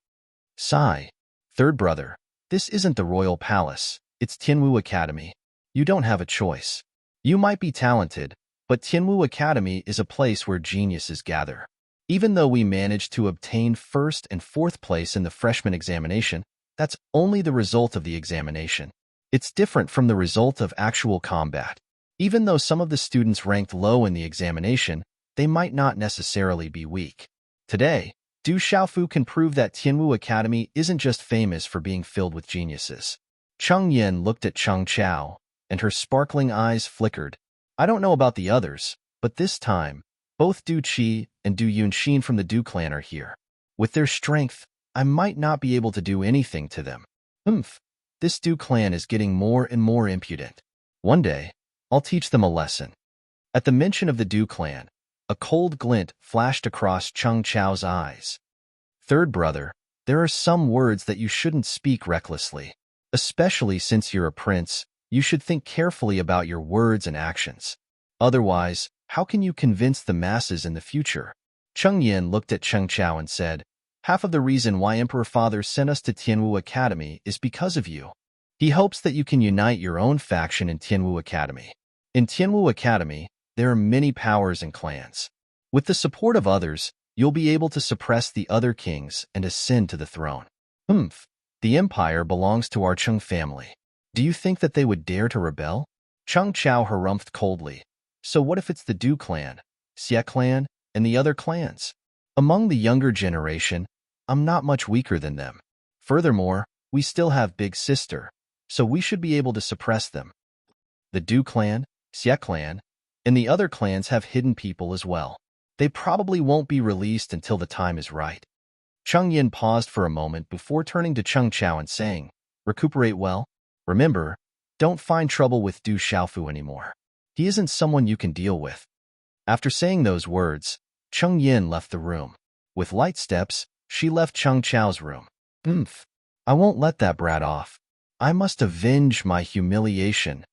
Sigh. Third brother, this isn't the royal palace, it's Tianwu Academy. You don't have a choice. You might be talented, but Tianwu Academy is a place where geniuses gather. Even though we managed to obtain 1st and 4th place in the freshman examination, that's only the result of the examination. It's different from the result of actual combat. Even though some of the students ranked low in the examination, they might not necessarily be weak. Today, Du Xiaofu can prove that Tianwu Academy isn't just famous for being filled with geniuses. Cheng Yan looked at Cheng Chao, and her sparkling eyes flickered. I don't know about the others, but this time, both Du Qi and Du Yunxin from the Du clan are here. With their strength, I might not be able to do anything to them. This Du clan is getting more and more impudent. One day, I'll teach them a lesson. At the mention of the Du clan, a cold glint flashed across Cheng Chao's eyes. Third brother, there are some words that you shouldn't speak recklessly. Especially since you're a prince, you should think carefully about your words and actions. Otherwise, how can you convince the masses in the future? Cheng Yan looked at Cheng Chao and said, "Half of the reason why Emperor Father sent us to Tianwu Academy is because of you. He hopes that you can unite your own faction in Tianwu Academy. In Tianwu Academy, there are many powers and clans. With the support of others, you'll be able to suppress the other kings and ascend to the throne. The empire belongs to our Cheng family. Do you think that they would dare to rebel?" Cheng Chao harumphed coldly. So what if it's the Du clan, Xie clan, and the other clans? Among the younger generation, I'm not much weaker than them. Furthermore, we still have Big Sister, so we should be able to suppress them. The Du clan, Xie clan, and the other clans have hidden people as well. They probably won't be released until the time is right. Cheng Yan paused for a moment before turning to Cheng Chao and saying, "Recuperate well. Remember, don't find trouble with Du Xiaofu anymore. He isn't someone you can deal with." After saying those words, Cheng Yan left the room. With light steps, she left Cheng Chao's room. I won't let that brat off. I must avenge my humiliation.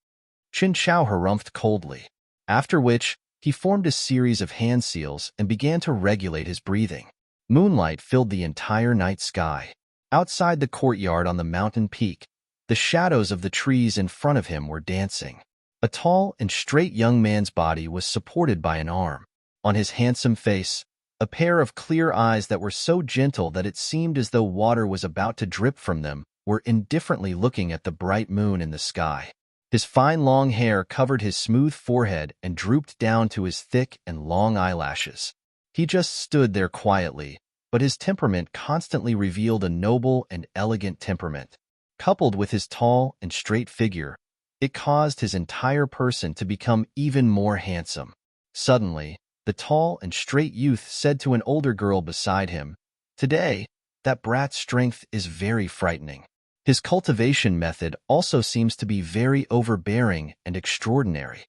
Qin Chao harumphed coldly. After which, he formed a series of hand seals and began to regulate his breathing. Moonlight filled the entire night sky. Outside the courtyard on the mountain peak, the shadows of the trees in front of him were dancing. A tall and straight young man's body was supported by an arm. On his handsome face, a pair of clear eyes that were so gentle that it seemed as though water was about to drip from them were indifferently looking at the bright moon in the sky. His fine long hair covered his smooth forehead and drooped down to his thick and long eyelashes. He just stood there quietly, but his temperament constantly revealed a noble and elegant temperament. Coupled with his tall and straight figure, it caused his entire person to become even more handsome. Suddenly, the tall and straight youth said to an older girl beside him, "Today, that brat's strength is very frightening. His cultivation method also seems to be very overbearing and extraordinary."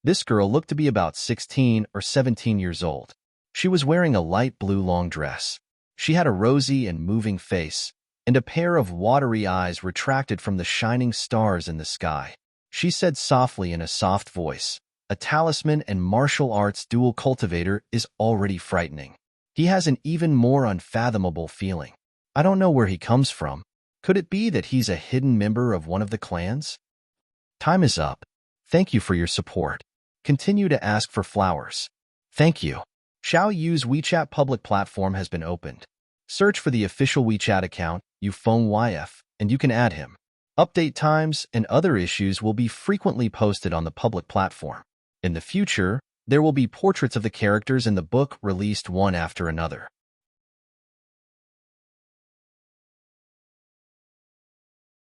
This girl looked to be about 16 or 17 years old. She was wearing a light blue long dress. She had a rosy and moving face, and a pair of watery eyes retracted from the shining stars in the sky. She said softly in a soft voice, "A talisman and martial arts dual cultivator is already frightening. He has an even more unfathomable feeling. I don't know where he comes from, Could it be that he's a hidden member of one of the clans? Time is up. Thank you for your support. Continue to ask for flowers. Thank you. Xiao Yu's WeChat public platform has been opened. Search for the official WeChat account, YF, and you can add him. Update times and other issues will be frequently posted on the public platform. In the future, there will be portraits of the characters in the book released one after another.